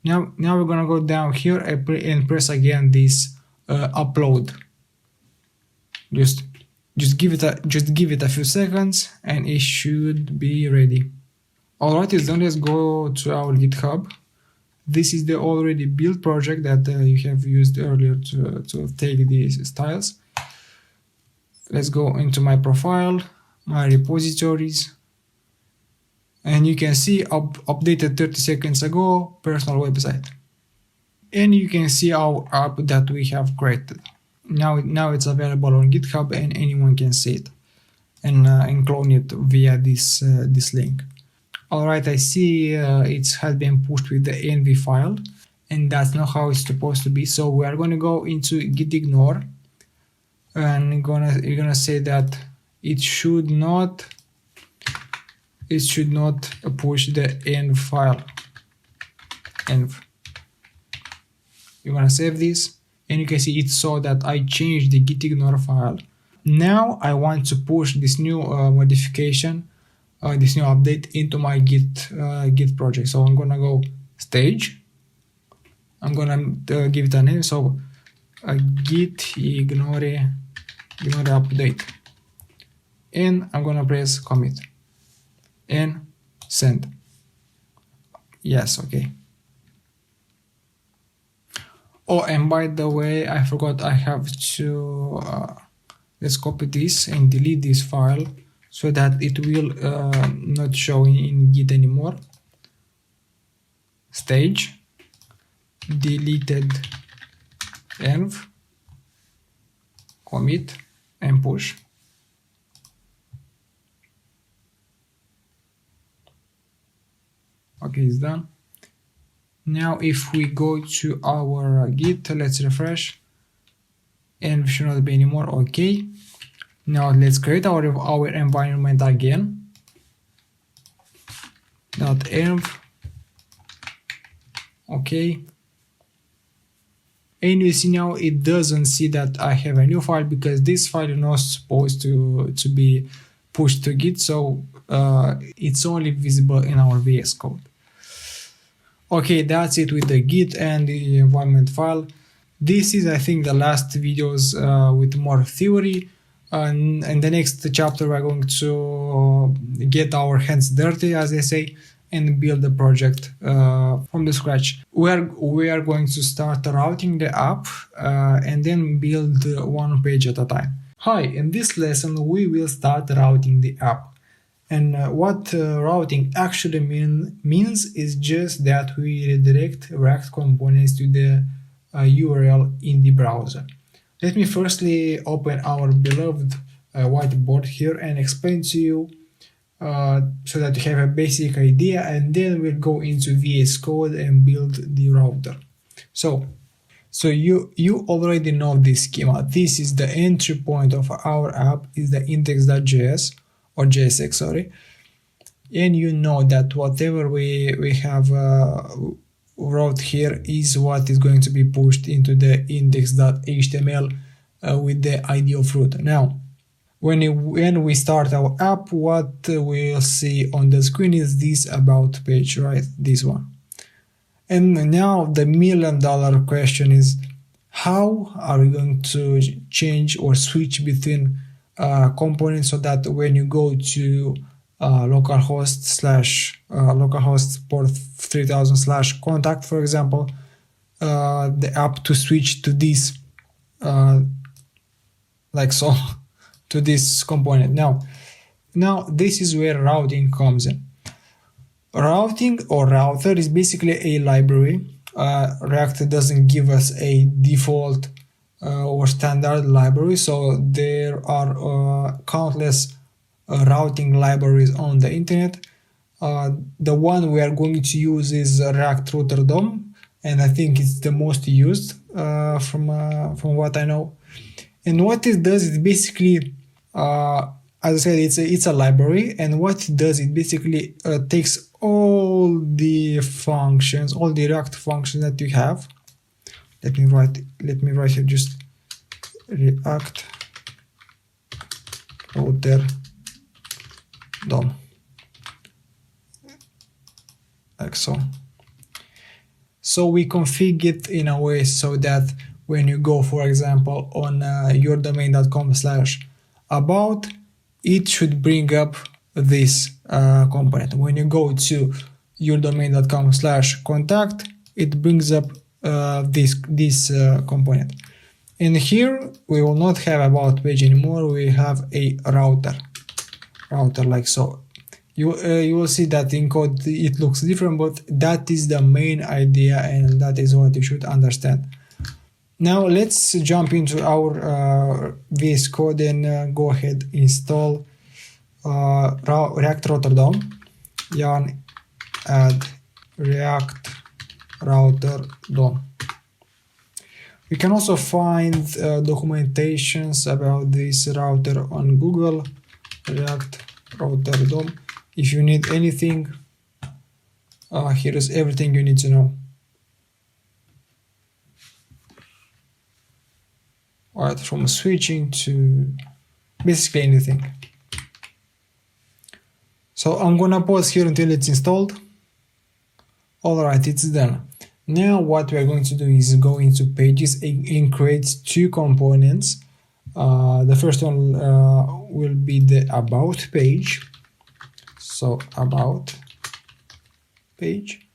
Now we're gonna go down here and press again this upload. Just give it a few seconds, and it should be ready. Alright, it's done. Let's go to our GitHub. This is the already built project that you have used earlier to take these styles. Let's go into my profile, my repositories, and you can see updated 30 seconds ago, personal website. And you can see our app that we have created. Now it's available on GitHub, and anyone can see it and clone it via this link. Alright, I see it has been pushed with the env file, and that's not how it's supposed to be. So we are going to go into git ignore, and you're gonna say that it should not push the env file. Env. You're gonna save this, and you can see it saw that I changed the git ignore file. Now I want to push this new modification, this new update into my Git project. So I'm gonna go stage. I'm gonna give it a name. So git ignore update, and I'm gonna press commit and send. Yes, okay. Oh, and by the way, I forgot, I have to let's copy this and delete this file so that it will not show in Git anymore. Stage deleted env, commit and push. Okay, it's done. Now if we go to our Git, let's refresh, and we should not be anymore. Okay, now let's create our environment again. .env. Okay, and you see now it doesn't see that I have a new file, because this file is not supposed to be pushed to Git, so it's only visible in our VS Code. Okay, that's it with the Git and the environment file. This is, I think, the last videos with more theory. And in the next chapter, we're going to get our hands dirty, as they say, and build the project from the scratch. We are going to start routing the app and then build one page at a time. Hi, in this lesson, we will start routing the app. And what routing actually means is just that we redirect React components to the URL in the browser. Let me firstly open our beloved whiteboard here and explain to you so that you have a basic idea, and then we'll go into VS Code and build the router. So you already know this schema. This is the entry point of our app, is the index.js. or JSX, sorry. And you know that whatever we have wrote here is what is going to be pushed into the index.html with the ID of root. Now, when we start our app, what we'll see on the screen is this about page, right? This one. And now the $1,000,000 question is, how are we going to change or switch between components so that when you go to localhost port 3000 / contact, for example, the app to switch to this like so to this component. Now this is where routing comes in. Routing or router is basically a library. React doesn't give us a default or standard library, so there are countless routing libraries on the internet. The one we are going to use is React Router DOM, and I think it's the most used from what I know. And what it does is basically, as I said, it's a library, and what it does, it basically takes all the functions, all the React functions that you have. Let me write here just React Router DOM, like so. So we configure it in a way so that when you go, for example, on yourdomain.com/about, it should bring up this component. When you go to yourdomain.com/contact, it brings up this component. And here we will not have about page anymore. We have a router like so. You will see that in code it looks different, but that is the main idea, and that is what you should understand. Now let's jump into our VS Code and go ahead install React Router DOM. Yarn add React Router DOM. We can also find documentations about this router on Google. React Router DOM. If you need anything, here is everything you need to know. Alright, from switching to basically anything. So I'm gonna pause here until it's installed. Alright, it's done. Now what we are going to do is go into pages and create two components. The first one will be the about page. So about page.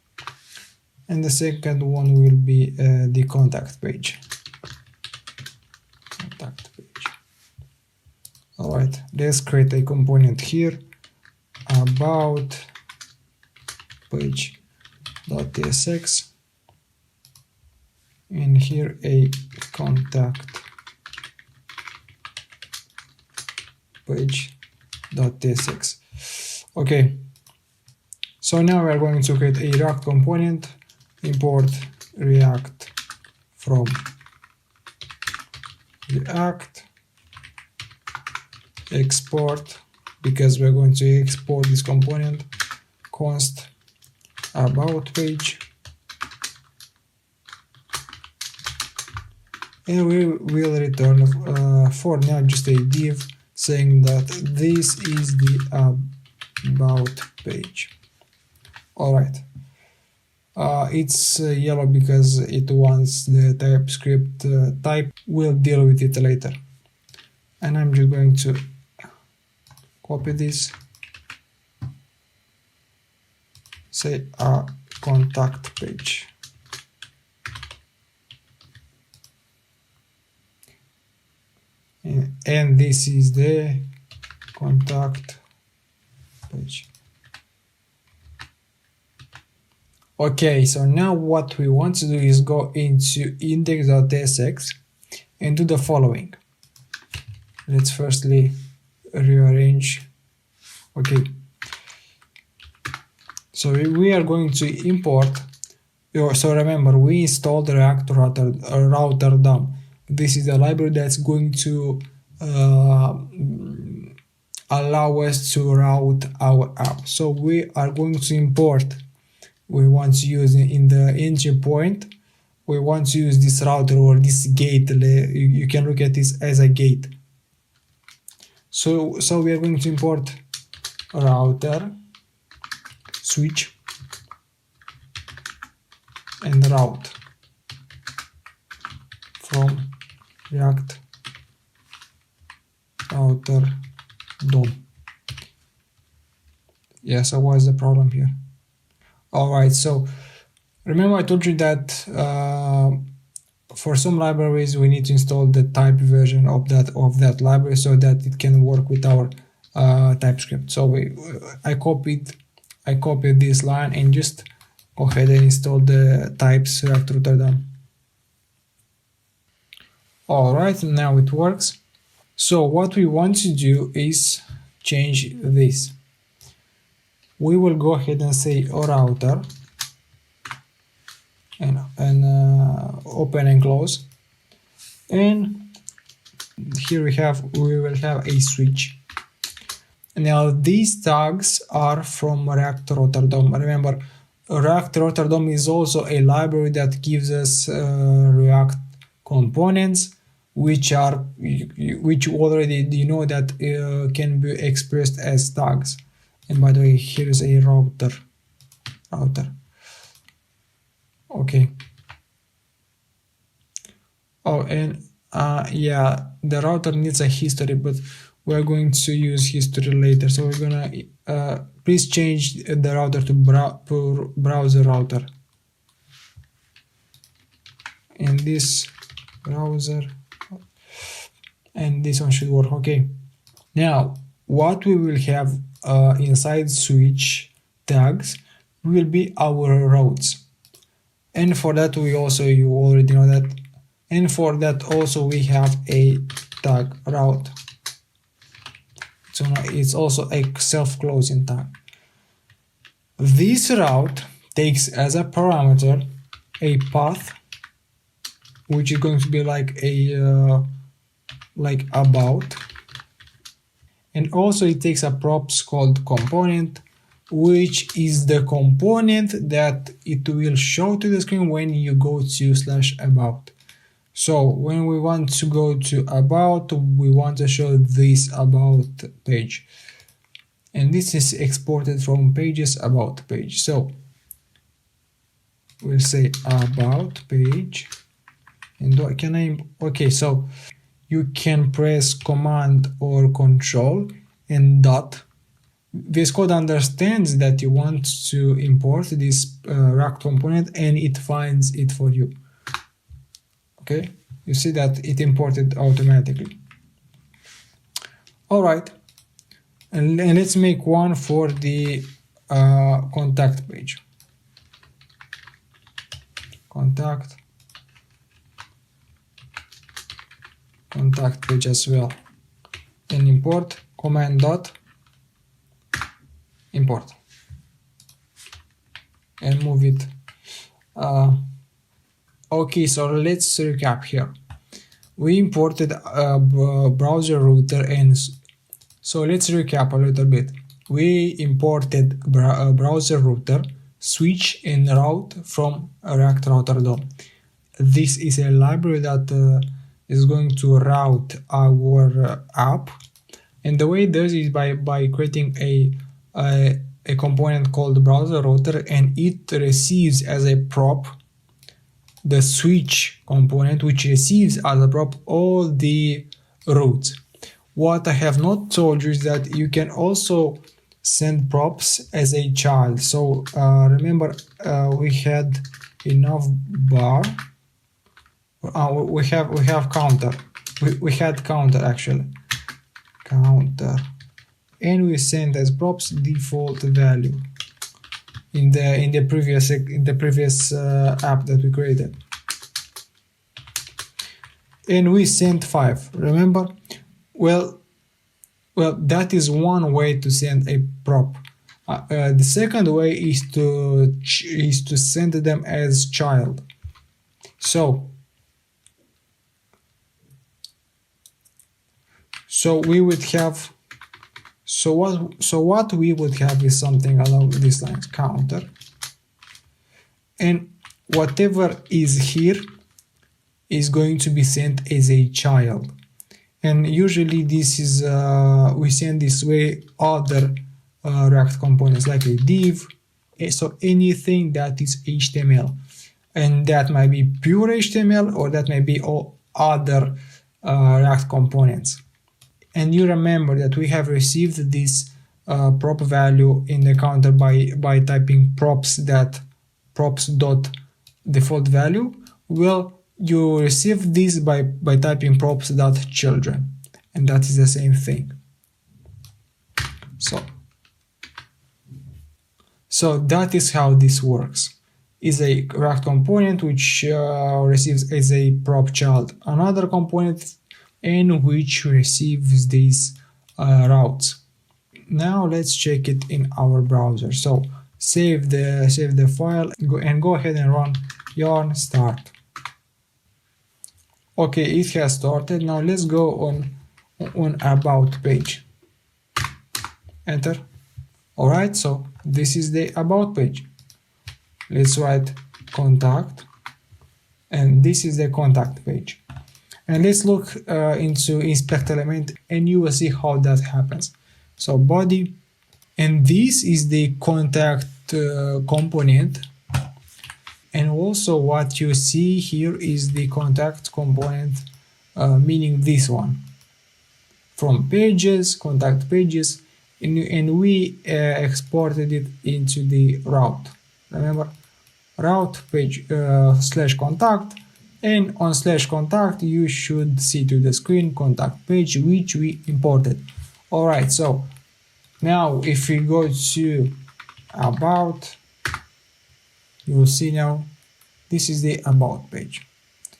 And the second one will be the contact page. Alright, let's create a component here, about page.tsx, and here a contact page.tsx. Okay, so now we are going to create a React component, import React from React, export, because we're going to export this component, const about page, and we will return for now just a div saying that this is the about page. Alright, it's yellow because it wants the TypeScript type. We'll deal with it later. And I'm just going to copy this, say a contact page. And this is the contact page. Okay, so now what we want to do is go into index.tsx and do the following. Let's firstly rearrange. Okay, so we are going to import. So remember, we installed React Router DOM. This is the library that's going to allow us to route our app. So we are going to import, we want to use in the entry point, we want to use this router or this gate. You can look at this as a gate. So we are going to import router switch and route from React router DOM. Yeah, so what's the problem here? Alright, so remember I told you that for some libraries we need to install the type version of that library so that it can work with our TypeScript. So I copied this line and just go ahead and install the types React router DOM. Alright, now it works. So what we want to do is change this. We will go ahead and say router and open and close, and here we will have a switch. Now these tags are from React router DOM. Remember, React router DOM is also a library that gives us React components, which already you know that can be expressed as tags. And by the way, here is a router. Okay. Oh, and yeah, the router needs a history, but we're going to use history later. So we're gonna please change the router to browser router. And this browser, and this one should work. Okay. Now, what we will have inside switch tags will be our routes, and for that you already know that, and for that also we have a tag route. So it's also a self-closing tag. This route takes as a parameter a path, which is going to be like a like about, and also it takes a props called component, which is the component that it will show to the screen when you go to /about. So when we want to go to about, we want to show this about page, and this is exported from pages about page. So we'll say about page, and okay, so you can press command or control and dot. VS Code understands that you want to import this React component, and it finds it for you. Okay, you see that it imported automatically. All right, and let's make one for the contact page. Contact page as well, and import command dot import and move it. Okay, so let's recap here. We imported a browser router, and so let's recap a little bit. We imported a browser router, switch and route from React router DOM. This is a library that is going to route our app, and the way it does is by creating a component called browser router, and it receives as a prop the switch component, which receives as a prop all the routes. What I have not told you is that you can also send props as a child. So remember, we had enough bar. We have counter. We had counter actually. Counter, and we send as props default value in the previous app that we created, and we sent 5. Remember, well, that is one way to send a prop. The second way is to send them as child. So we would have, So what we would have is something along these lines, counter, and whatever is here is going to be sent as a child. And usually this is we send this way other React components like a div, so anything that is HTML, and that might be pure HTML or that may be all other React components. And you remember that we have received this prop value in the counter by typing props.default value. Well, you receive this by typing props.children, and that is the same thing. So that is how this works. Is a React component which receives as a prop child another component and which receives these routes. Now let's check it in our browser. So save the file and go ahead and run yarn start. Okay, it has started. Now let's go on about page. Enter. Alright, so this is the about page. Let's write contact, and this is the contact page. And let's look into inspect element, and you will see how that happens. So body, and this is the contact component, and also what you see here is the contact component, meaning this one, from pages, contact pages, and we exported it into the route. Remember, route page slash contact, and on slash contact you should see to the screen contact page which we imported. Alright, so now if we go to about, you will see now this is the about page.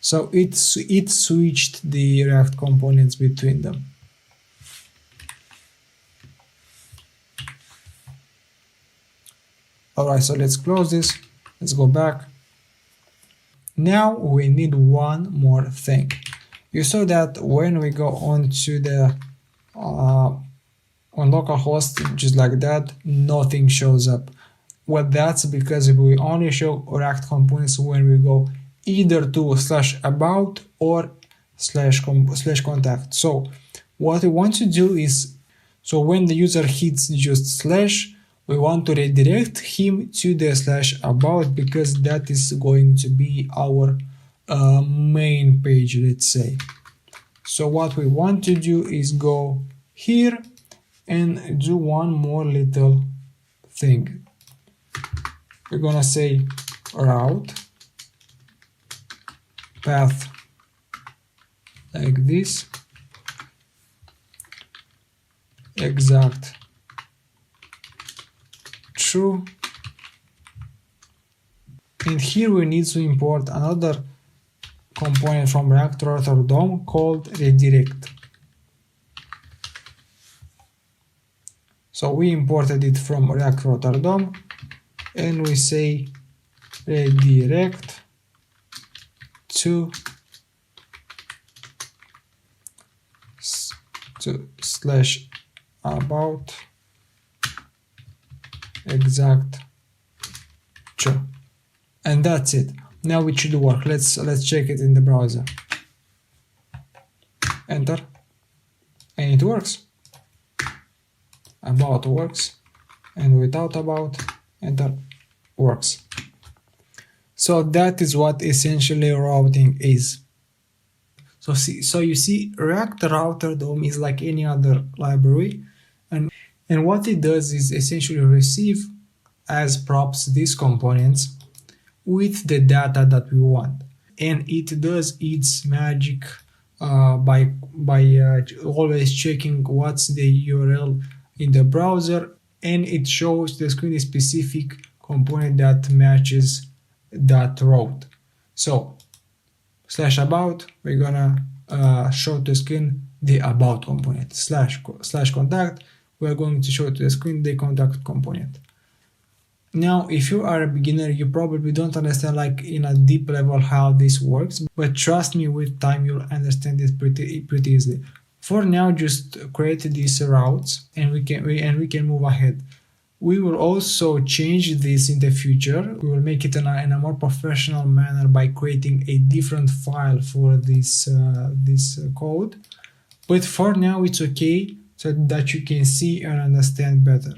So it switched the React components between them. Alright, so let's close this. Let's go back. Now we need one more thing. You saw that when we go on to the on localhost, just like that, nothing shows up. Well, that's because we only show React components when we go either to /about or /contact. So what we want to do is, so when the user hits just slash, we want to redirect him to the /about, because that is going to be our main page, let's say. So what we want to do is go here and do one more little thing. We're gonna say route path like this, exact true, and here we need to import another component from React Router DOM called redirect. So we imported it from React Router DOM, and we say redirect to /about exact true, and that's it. Now it should work. Let's check it in the browser. Enter, and it works. About works, and without about, enter, works. So that is what essentially routing is. So you see, React Router DOM is like any other library, and what it does is essentially receive as props these components with the data that we want, and it does its magic by always checking what's the URL in the browser, and it shows the screen a specific component that matches that route. So /about, we're gonna show to the screen the about component. /contact, we're going to show to the screen the contact component. Now, if you are a beginner, you probably don't understand like in a deep level how this works, but trust me, with time you'll understand this pretty easily. For now, just create these routes and we can move ahead. We will also change this in the future. We will make it in a more professional manner by creating a different file for this code. But for now, it's okay so that you can see and understand better.